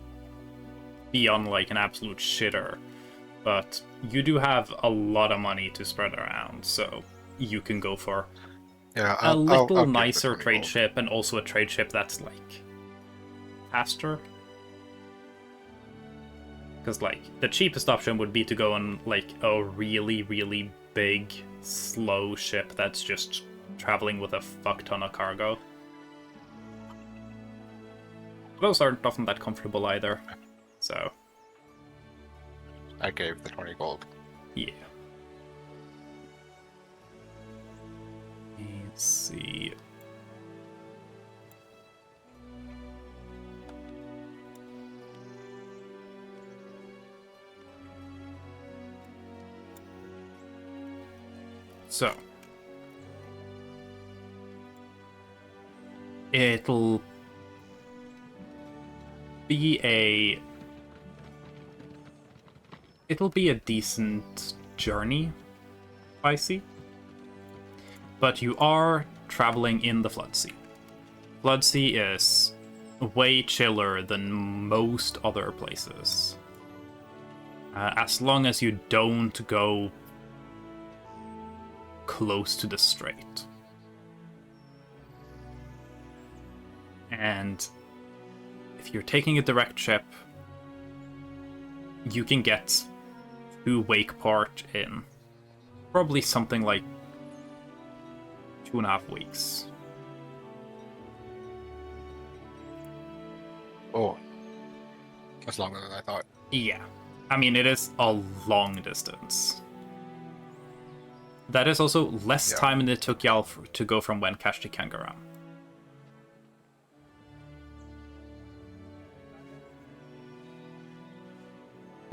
be on like an absolute shitter, but you do have a lot of money to spread around, so you can go for a little I'll give the nicer 20 trade gold. ship, and also a trade ship that's like faster. Because like the cheapest option would be to go on like a really, really big, slow ship that's just traveling with a fuck ton of cargo. Those aren't often that comfortable either. So, I gave the 20 gold. yeah. Let's see. So, it'll be a decent journey by sea, but you are traveling in the Flood Sea. Flood Sea is way chiller than most other places, as long as you don't go close to the strait. And if you're taking a direct ship, you can get to Wakeport in probably something like 2.5 weeks. Oh. That's longer than I thought. Yeah. I mean, it is a long distance. That is also less time than it took y'all to go from Wencash to Kangaram.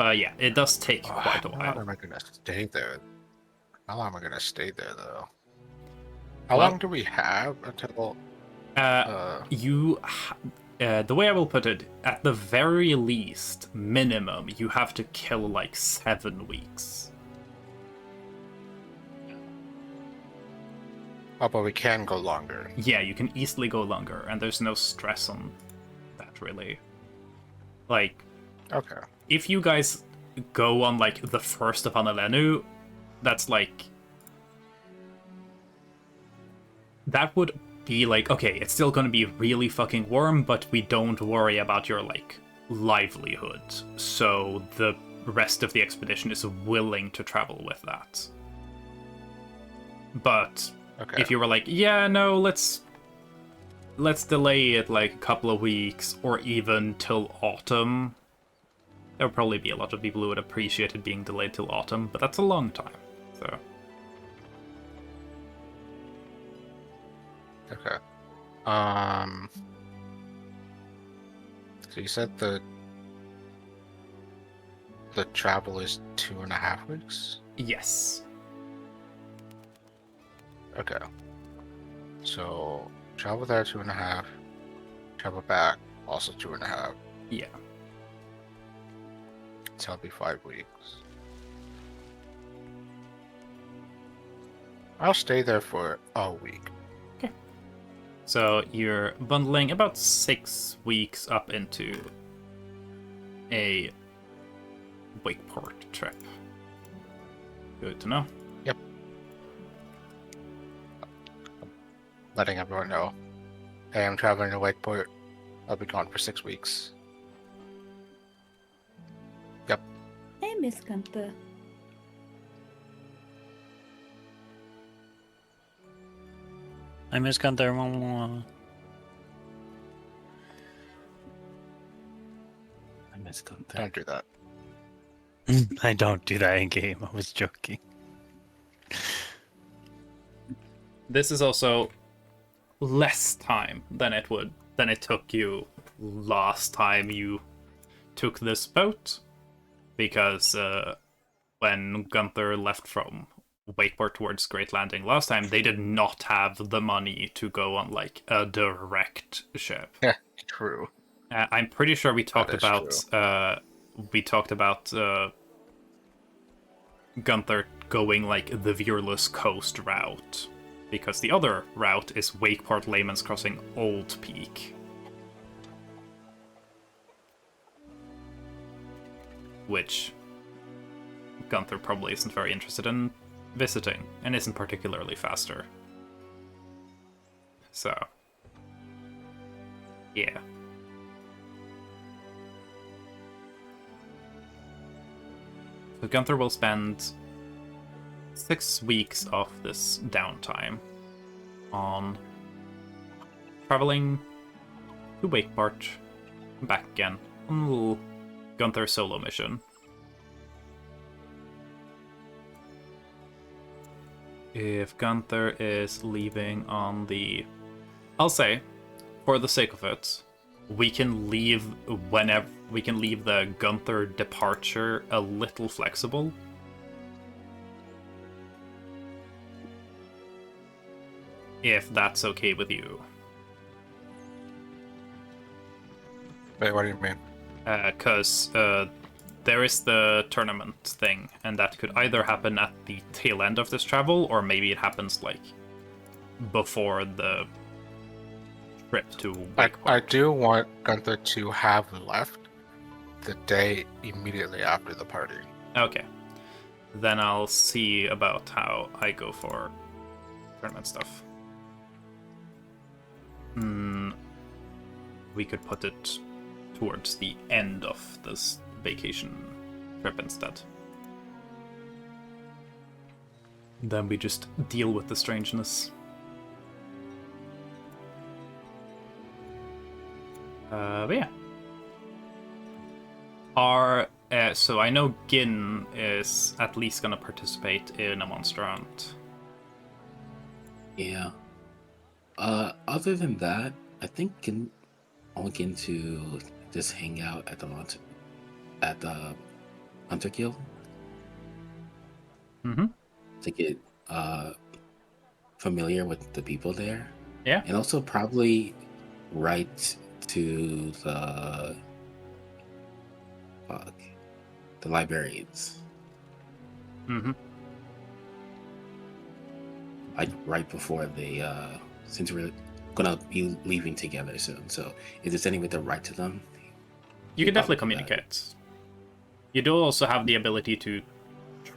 Yeah, it does take quite a How while. long am I gonna stay there? How long am I gonna stay there, though? How long do we have until... The way I will put it, at the very least, minimum, you have to kill like 7 weeks. Oh, but we can go longer. Yeah, you can easily go longer, and there's no stress on that, really. Like, Okay. if you guys go on, like, the first of Hanalenu, that's, like... That would be, like, okay, it's still gonna be really fucking warm, but we don't worry about your, like, livelihood. So the rest of the expedition is willing to travel with that. But... Okay. if you were like, yeah, no, let's delay it like a couple of weeks or even till autumn, there would probably be a lot of people who would appreciate it being delayed till autumn, but that's a long time. So Okay. So you said the travel is 2.5 weeks? yes. Okay. So Travel there 2.5. Travel back also 2.5. Yeah. So it'll be 5 weeks. I'll stay there for a week. So you're bundling about 6 weeks up into a Wakeport trip. Good to know. Yep. Letting everyone know. Hey, I'm traveling to Wakeport. I'll be gone for 6 weeks. Yep. Hey, Miss Gunther. I miss Gunther. I miss Gunther. Don't do that. I don't do that in game. I was joking. This is also less time than it took you last time you took this boat, because when Gunther left from Wakeport towards Great Landing last time, they did not have the money to go on like a direct ship. Yeah, true. I'm pretty sure we talked is about Gunther going like the Veerless Coast route, because the other route is Wakeport, Layman's Crossing, Old Peak. Which Gunther probably isn't very interested in visiting, and isn't particularly faster. So, yeah. So Gunther will spend 6 weeks of this downtime on traveling to Wakeport, back again, on a little Gunther solo mission. If Gunther is leaving on the... I'll say, for the sake of it, we can leave the Gunther departure a little flexible. If that's okay with you. Wait, what do you mean? Because there is the tournament thing, and that could either happen at the tail end of this travel, or maybe it happens like before the trip to Wakeport. I do want Gunther to have left the day immediately after the party. Okay. Then I'll see about how I go for tournament stuff. We could put it towards the end of this vacation trip instead. Then we just deal with the strangeness. But yeah. So I know Gin is at least gonna participate in a monster hunt. Yeah. Other than that, I think I'll get into just hang out at the Hunter Guild. Mm-hmm. To get familiar with the people there. Yeah. And also probably write to the librarians. Mm-hmm. Like right before they since we're gonna be leaving together soon. So if there's any way to write to them, You can definitely communicate. You do also have the ability to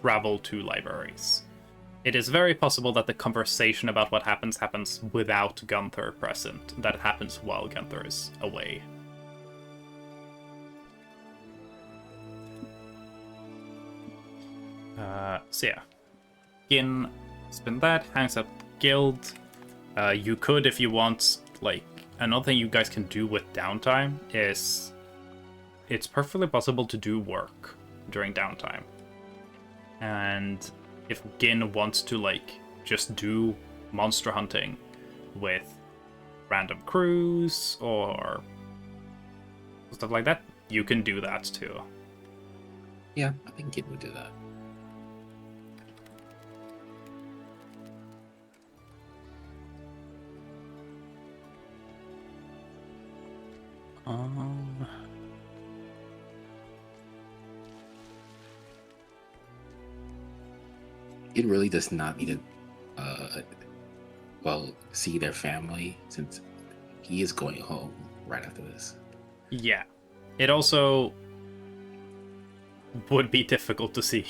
travel to libraries. It is very possible that the conversation about what happens without Gunther present. That happens while Gunther is away. So yeah. Gin spend that, hangs up guild. You could, if you want, like, another thing you guys can do with downtime is it's perfectly possible to do work during downtime. And if Gin wants to, like, just do monster hunting with random crews or stuff like that, you can do that too. Yeah, I think Gin would do that. Um. It really does not need to, see their family since he is going home right after this. Yeah. It also would be difficult to see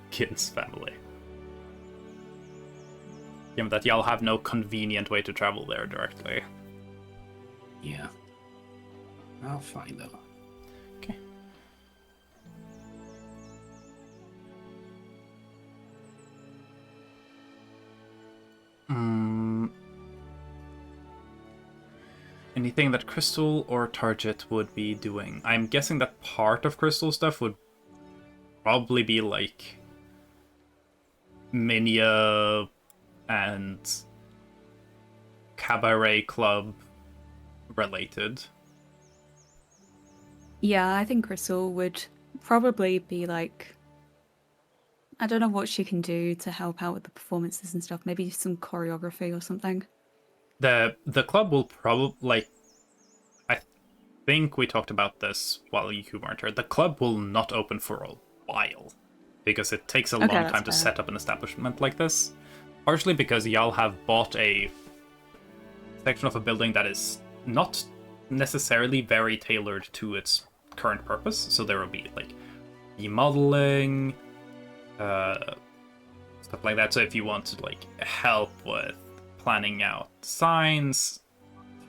Kin's family. Given that y'all have no convenient way to travel there directly. Yeah. I'll find though. Okay. Anything that Crystal or Target would be doing? I'm guessing that part of Crystal stuff would probably be like Minia and Cabaret Club related. Yeah, I think Crystal would probably be like, I don't know what she can do to help out with the performances and stuff. Maybe some choreography or something. The club will probably, like, I think we talked about this while you weren't here. The club will not open for a while because it takes a long that's time to fair. set up an establishment like this. Partially because y'all have bought a section of a building that is not necessarily very tailored to its current purpose. So there will be like remodeling, stuff like that. So if you want to like help with planning out signs,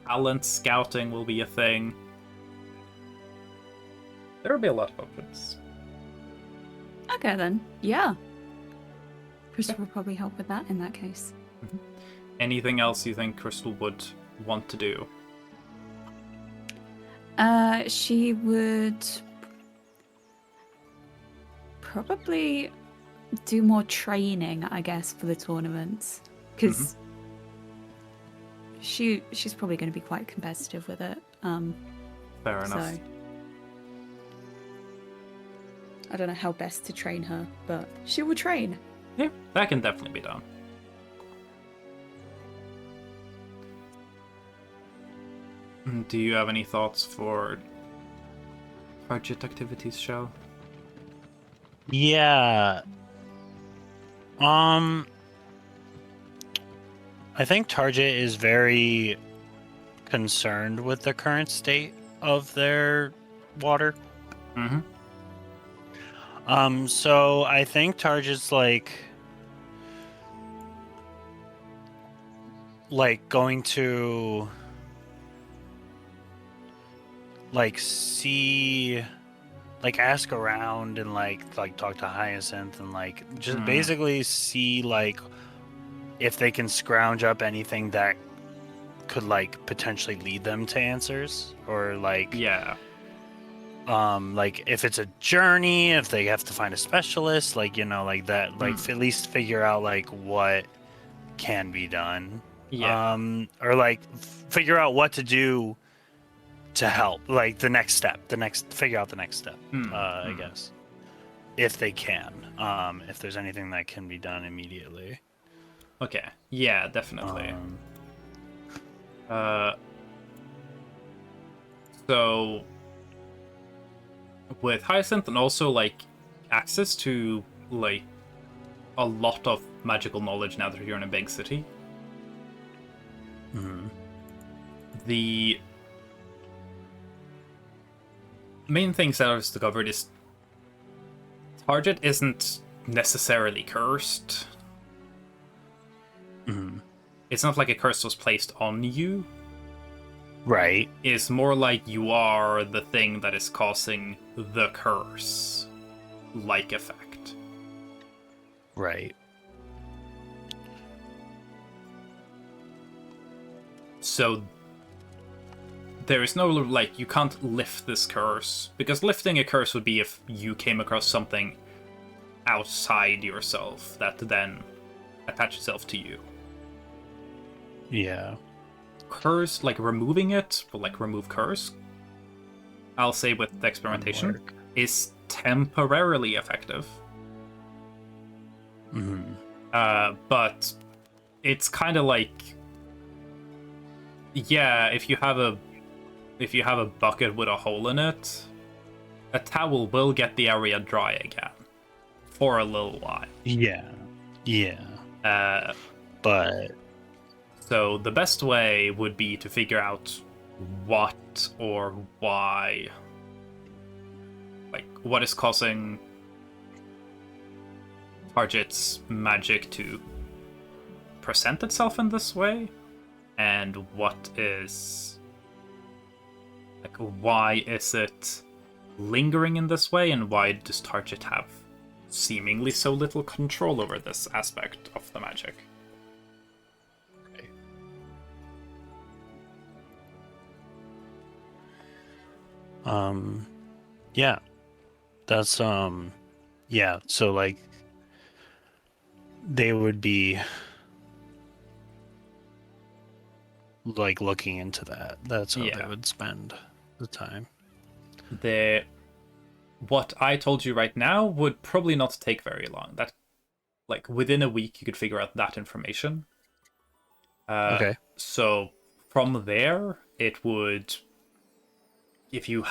talent scouting will be a thing. There will be a lot of options. Okay then, yeah. Crystal will probably help with that in that case. Anything else you think Crystal would want to do? She would probably do more training, I guess, for the tournaments, because she's probably going to be quite competitive with it. Fair enough. So I don't know how best to train her, but she will train. Yeah, that can definitely be done. Do you have any thoughts for budget activities, Shell? Yeah. I think Target is very concerned with the current state of their water. Mm-hmm. So I think Target's like going to see, ask around and talk to Hyacinth and just basically see if they can scrounge up anything that could potentially lead them to answers, or Yeah. if it's a journey, if they have to find a specialist, that, at least figure out what can be done. Yeah. Or figure out what to do to help, the next step, figure out the next step, I guess, if they can, if there's anything that can be done immediately. Okay. Yeah, definitely. So with Hyacinth and also access to a lot of magical knowledge now that you're in a big city. The main things that I've discovered is Target isn't necessarily cursed. It's not like a curse was placed on you. Right. It's more like you are the thing that is causing the curse effect. Right. So there is no you can't lift this curse, because lifting a curse would be if you came across something outside yourself that then attach itself to you. Yeah. Curse, removing it, remove curse, I'll say with the experimentation, is temporarily effective. But it's kind of yeah, if you have a if you have a bucket with a hole in it, a towel will get the area dry again for a little while. Yeah. But So the best way would be to figure out what or why, like what is causing Target's magic to present itself in this way, and what is, like, why is it lingering in this way, and why does Target have seemingly so little control over this aspect of the magic? Yeah. That's yeah, so like they would be like looking into that. That's how they Yeah. would spend the time. What I told you right now would probably not take very long. That, like, within a week you could figure out that information. Okay. So from there, it would, if you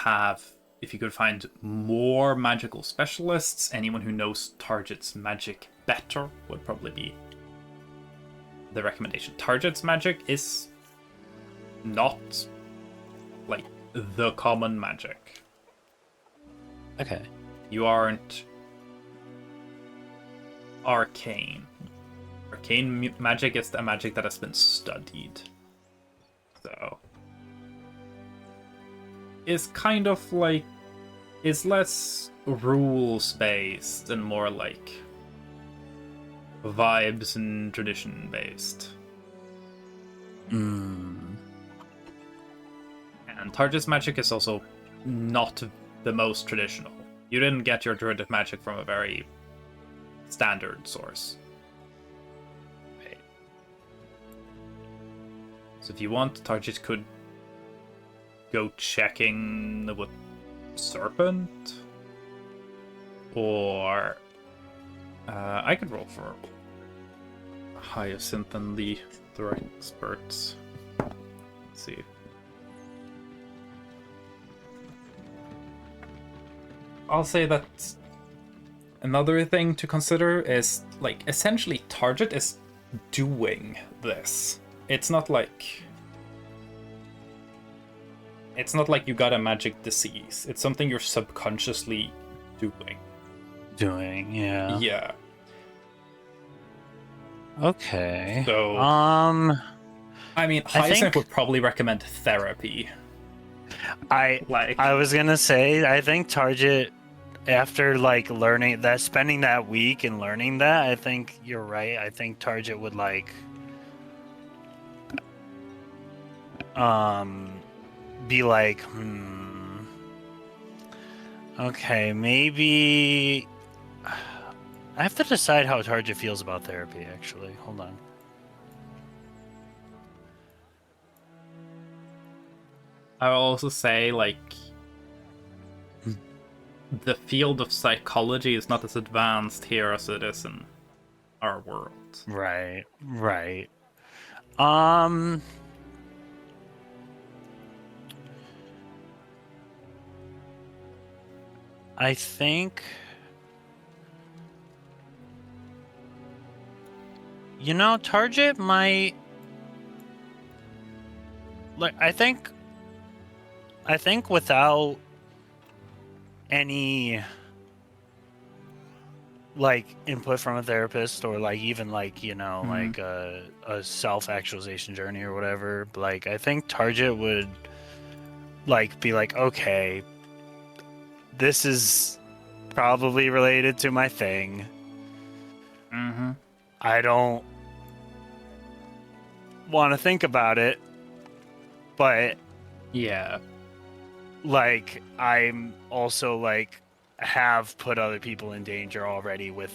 could find more magical specialists, anyone who knows Target's magic better would probably be the recommendation. Target's magic is not like the common magic. Okay. You aren't arcane. Arcane magic is the magic that has been studied. So it's kind of like, it's less rules based and more like vibes and tradition based. And Target's magic is also not the most traditional. You didn't get your druidic magic from a very standard source. Right. So if you want, Target could go checking with Serpent, or I could roll for Hyacinth and the experts. Let's see. I'll say that another thing to consider is, like, essentially Target is doing this. It's not like you got a magic disease. It's something you're subconsciously doing. Yeah. Yeah. Okay. So I mean, Hyacinth would probably recommend therapy. I was gonna say, I think Target, after like learning that, spending that week and learning that, I think you're right. I think Target would like be like, okay, maybe I have to decide how Target feels about therapy, actually. Hold on. I will also say, like, the field of psychology is not as advanced here as it is in our world. Right. I think, Target might, like, I think without any like input from a therapist, or like even like like a self-actualization journey or whatever, like I think Target would like be like, okay, this is probably related to my thing. I don't want to think about it, but yeah, like I'm also like have put other people in danger already with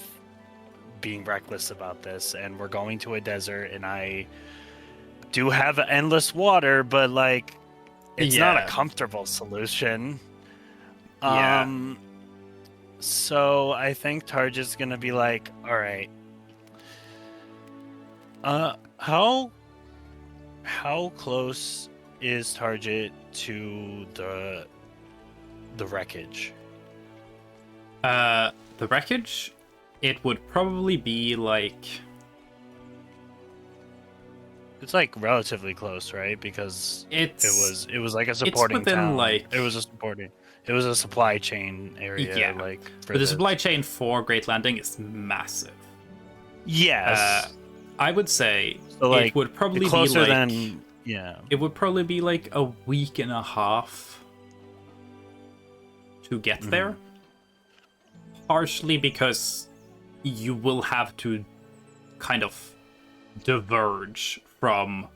being reckless about this, and we're going to a desert, and I do have endless water, but like it's not a comfortable solution. So I think Target's gonna be like, all right, how close is Target to the wreckage? The wreckage, it would probably be like... It's like relatively close, right? Because it was like a supporting within, town. like... It was a supply chain area, Yeah, like for but the supply chain for Great Landing is massive. Yes. I would say So, like, it would probably be closer like... than It would probably be like a week and a half to get there. Partially because you will have to kind of diverge from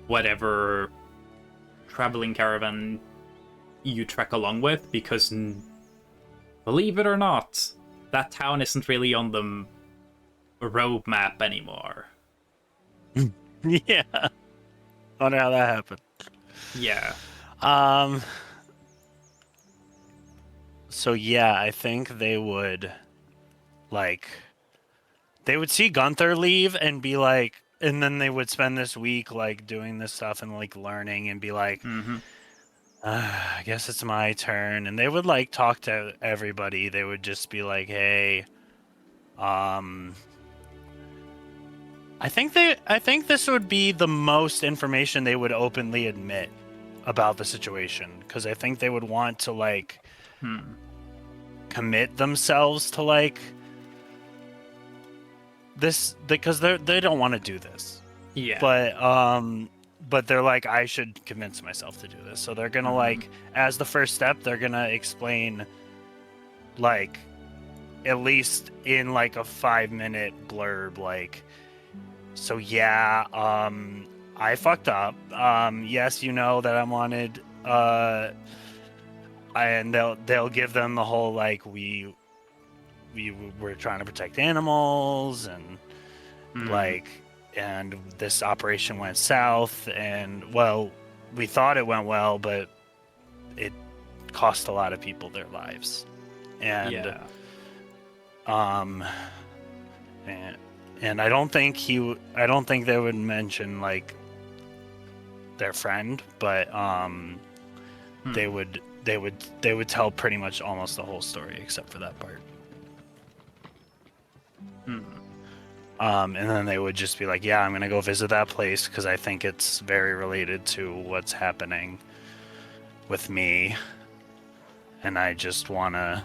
whatever traveling caravan you trek along with, because believe it or not, that town isn't really on the road map anymore. Yeah. Wonder how that happened. Yeah. So yeah, I think they would see Gunther leave and be like, and then they would spend this week like doing this stuff and like learning and be like, I guess it's my turn. And they would like talk to everybody. They would just be like, hey, I think this would be the most information they would openly admit about the situation, because I think they would want to like commit themselves to like this, because they don't want to do this. Yeah. But they're like, I should convince myself to do this. So they're gonna like, as the first step, they're gonna explain like at least in like a 5-minute blurb, like, so yeah, I fucked up. Yes, you know that I'm wanted. And they'll give them the whole like we were trying to protect animals and like, and this operation went south, and well, we thought it went well, but it cost a lot of people their lives, and and I don't think they would mention like their friend, but they would tell pretty much almost the whole story except for that part. And then they would just be like, yeah, I'm gonna go visit that place because I think it's very related to what's happening with me, and I just wanna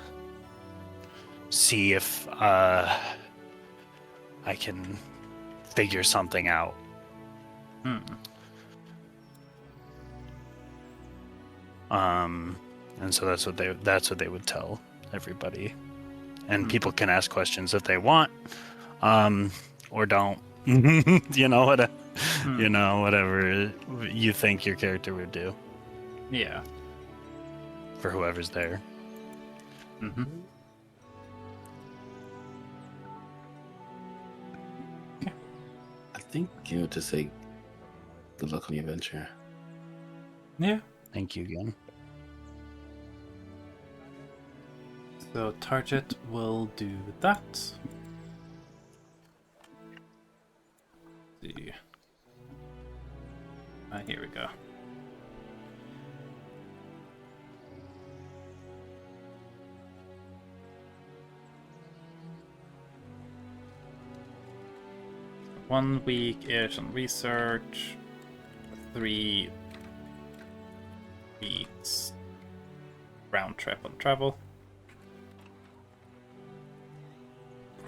see if I can figure something out. And so that's what they would tell everybody, and people can ask questions if they want, or don't. you know what? You know, whatever you think your character would do. Yeah. For whoever's there. I think to say good luck on the adventure. Yeah. Thank you again. So Target will do that. Let's see. Here we go. One week-ish on research, 3 weeks round trip on travel.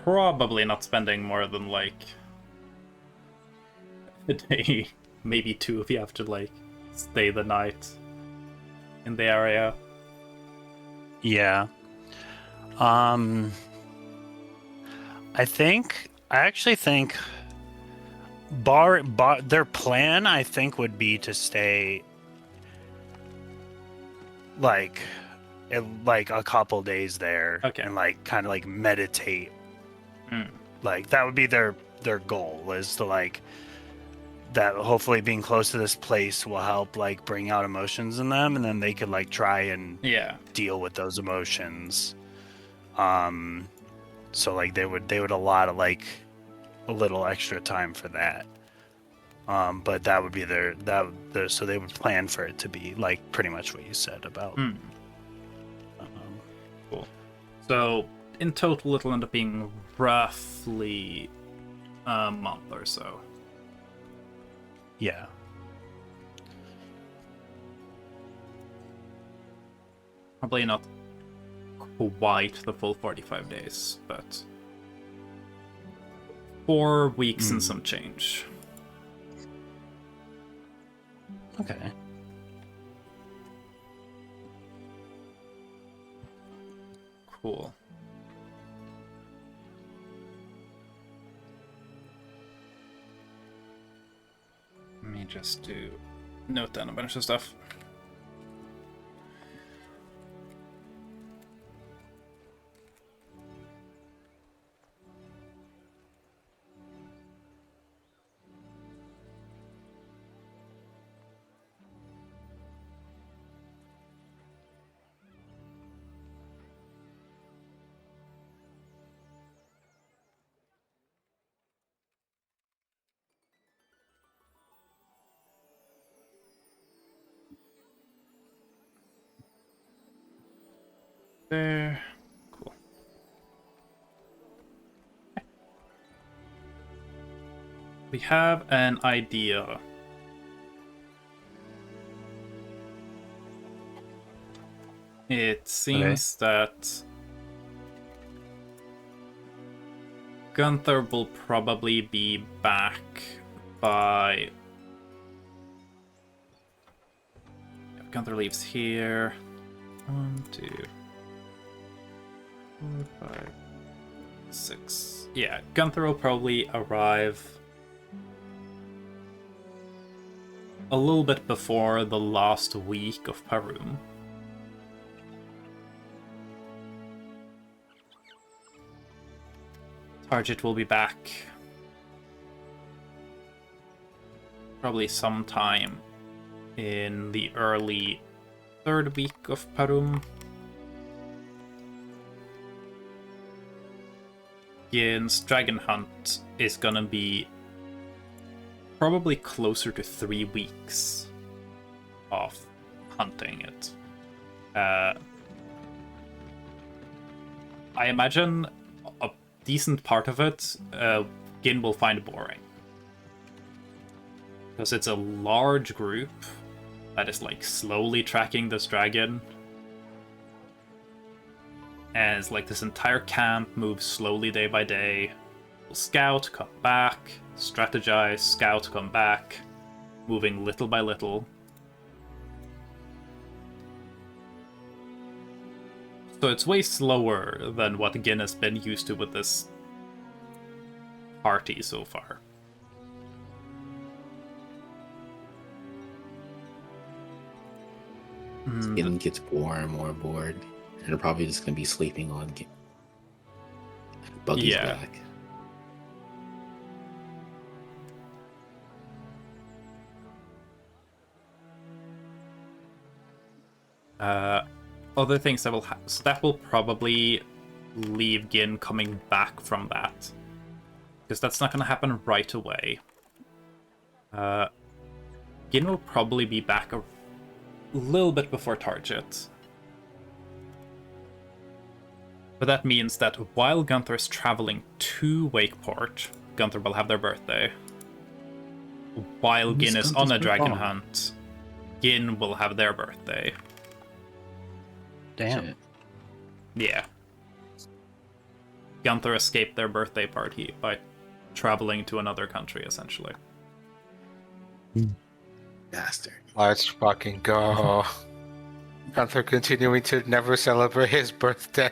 Probably not spending more than like a day, maybe 2 if you have to like stay the night in the area. Yeah. I actually think their plan, I think, would be to stay like a couple days there, and like kind of like meditate. Like that would be their goal, is to like that. Hopefully being close to this place will help like bring out emotions in them, and then they could like try and deal with those emotions. So like they would allot like a little extra time for that. But that would be so they would plan for it to be like pretty much what you said about. Cool. So in total, it'll end up being roughly a month or so. Yeah. Probably not quite the full 45 days, but 4 weeks and some change. Okay. Cool. Let me just note down a bunch of stuff. There. Cool. We have an idea. It seems that Gunther will probably be back by... Gunther leaves here. 1, 2, 4, 5, 6. Yeah, Gunther will probably arrive a little bit before the last week of Parum. Target will be back probably sometime in the early 3rd week of Parum. Gin's Dragon Hunt is gonna be probably closer to 3 weeks of hunting it. I imagine a decent part of it Gin will find boring. Because it's a large group that is like slowly tracking this dragon. And it's like this entire camp moves slowly day by day. We'll scout, come back, strategize, scout, come back, moving little by little. So it's way slower than what Gin has been used to with this party so far. Gin gets more and more bored, and they're probably just gonna be sleeping on Buggy's back. Other things that will probably leave Gin coming back from that, because that's not going to happen right away. Gin will probably be back a little bit before Target. But that means that while Gunther is traveling to Wakeport, Gunther will have their birthday. While Gin is on a dragon hunt, Gin will have their birthday. Damn. Shit. Yeah. Gunther escaped their birthday party by traveling to another country, essentially. Bastard. Let's fucking go. Gunther continuing to never celebrate his birthday.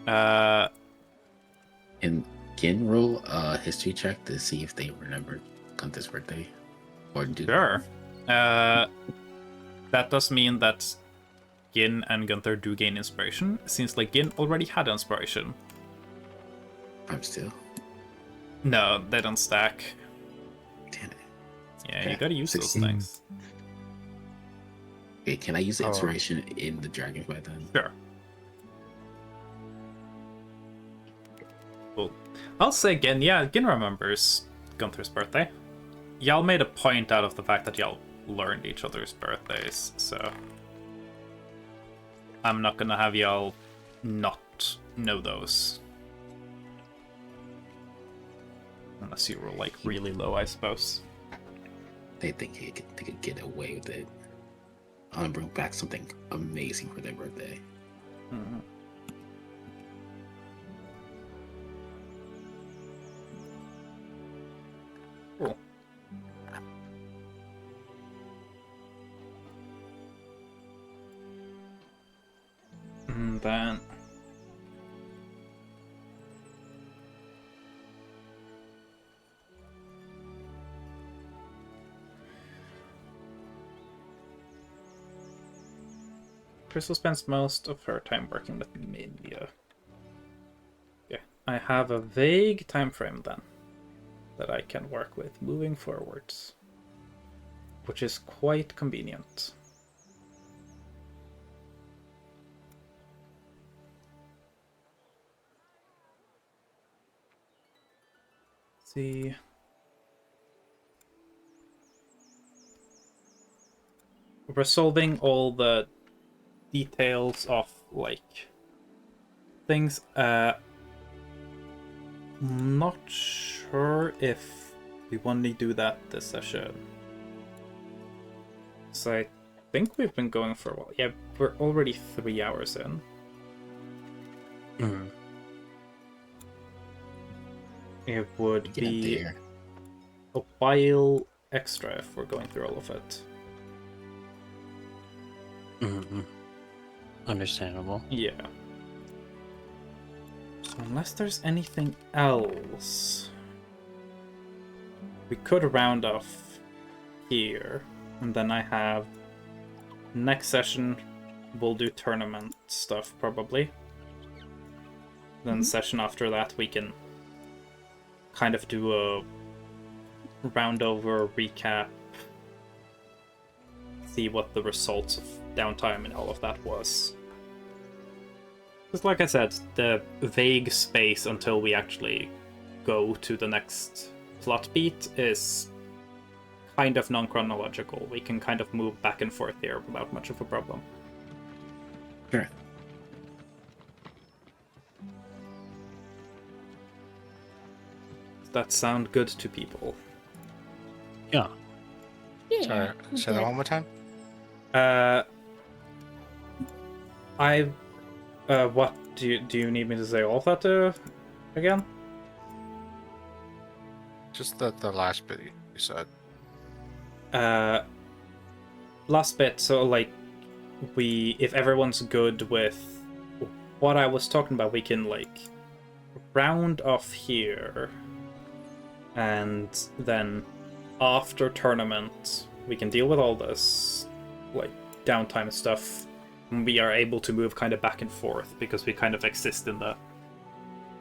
And Gin roll a history check to see if they remember Gunther's birthday. Or do Sure. That does mean that Gin and Gunther do gain inspiration. Seems like Gin already had inspiration. I'm still. No, they don't stack. Damn it. Yeah, Okay, you gotta use 16. those things. Okay, can I use the inspiration in the dragonfly then? Sure. Cool. I'll say Gin, yeah, Gin remembers Gunther's birthday. Y'all made a point out of the fact that y'all learned each other's birthdays, so I'm not gonna have y'all not know those. Unless you were, like, really low, I suppose. They think they could get away with it. I'm gonna bring back something amazing for their birthday. Mm-hmm. Cool. And then Crystal spends most of her time working with media. Yeah, I have a vague time frame then that I can work with moving forwards, which is quite convenient. Let's see. Resolving all the details of, like, things. Not sure if we want to do that this session. So I think we've been going for a while. Yeah, we're already 3 hours in. Mm-hmm. It would Get be there. a while extra if we're going through all of it. Mm-hmm. Understandable. Yeah. So unless there's anything else, we could round off here, and then I have next session we'll do tournament stuff probably. Then session after that we can kind of do a round over recap, see what the results of downtime and all of that was. Because like I said, the vague space until we actually go to the next plot beat is kind of non-chronological. We can kind of move back and forth here without much of a problem. Sure. Does that sound good to people? Yeah. Sorry, say that one more time. What do you need me to say all of that again? Just the last bit you said. Last bit. So like, if everyone's good with what I was talking about, we can like round off here, and then after tournament we can deal with all this like downtime stuff. We are able to move kind of back and forth because we kind of exist in the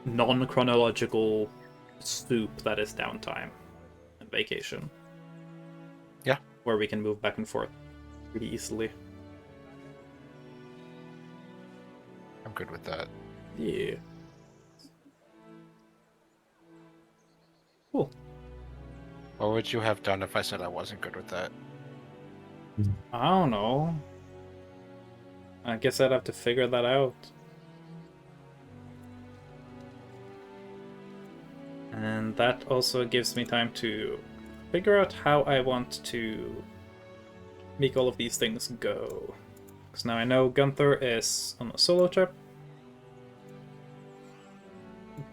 non-chronological soup that is downtime and vacation. Yeah. Where we can move back and forth pretty easily. I'm good with that. Yeah. Cool. What would you have done if I said I wasn't good with that? I don't know. I guess I'd have to figure that out. And that also gives me time to figure out how I want to make all of these things go. Because now I know Gunther is on a solo trip.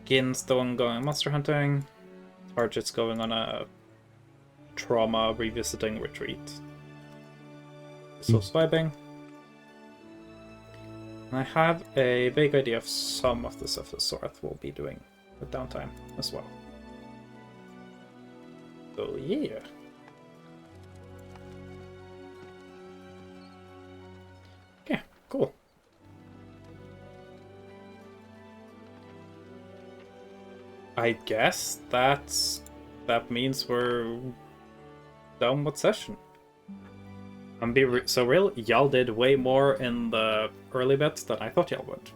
Gin's the one going monster hunting. Target's going on a trauma revisiting retreat. So swiping. And I have a vague idea of some of the stuff that Sorath will be doing with downtime as well. So yeah. Okay, cool. I guess that means we're done with session. And so real, y'all did way more in the early bits than I thought y'all would.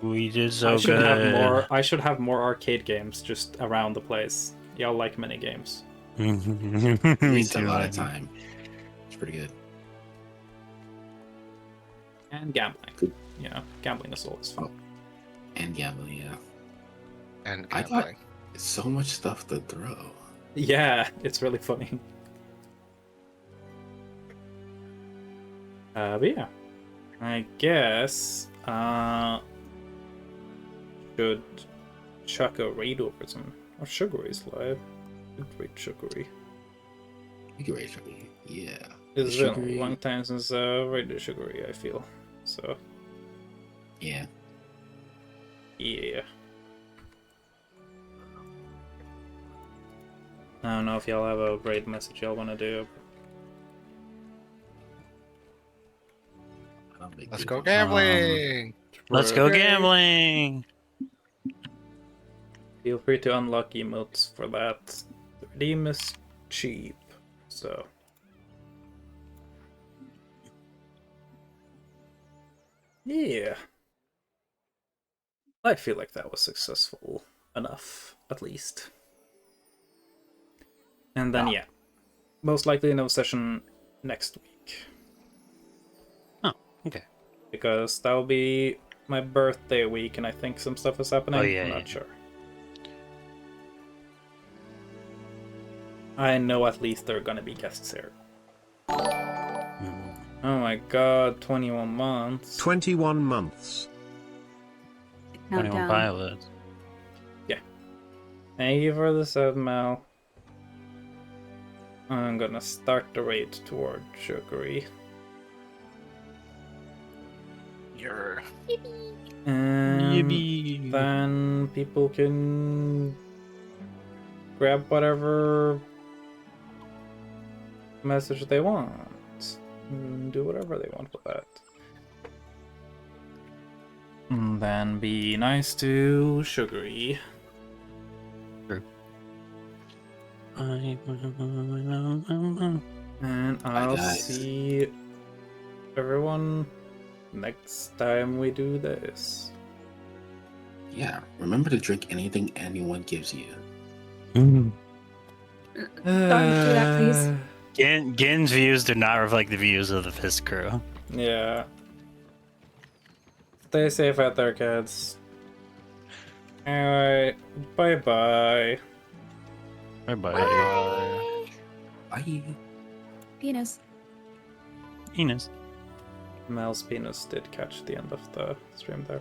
We did so I should good. have more. I should have more arcade games just around the place. Y'all like mini games. Me Wastes a too. lot of time. It's pretty good. And gambling. Good. Gambling is always fun. And gambling, yeah. And I thought gambling. it's so much stuff to throw. Yeah, it's really funny. But yeah, I guess should chuck a raid over some. Oh, Sugary's live. Good raid Sugary. You can raise sugar. Yeah. It's The been a Sugary- long time since raided Sugary, I feel. So Yeah. yeah. I don't know if y'all have a raid message y'all want to do. I don't think Let's they go do. gambling. Let's go Okay. gambling. Feel free to unlock emotes for that. The redeem is cheap, so. Yeah. I feel like that was successful enough, at least. And then, yeah. Most likely no session next week. Oh, okay. Because that'll be my birthday week, and I think some stuff is happening. Oh, yeah, I'm yeah. not sure. I know at least there are gonna be guests here. Oh my god, 21 months. 21 months. 21 Countdown. pilots. Thank you for the sub, Mal. I'm gonna start the raid toward Sugary. You're And Yippee. then people can grab whatever message they want. And do whatever they want with that. And then be nice to Sugary. And I'll guys. see everyone next time we do this. Yeah. Remember to drink anything anyone gives you. Don't do that, please. Gin's views do not reflect the views of the Fist crew. Yeah. Stay safe out there, kids. Alright, bye-bye. Bye bye. Bye. Penis. Enos. Mel's penis did catch the end of the stream there.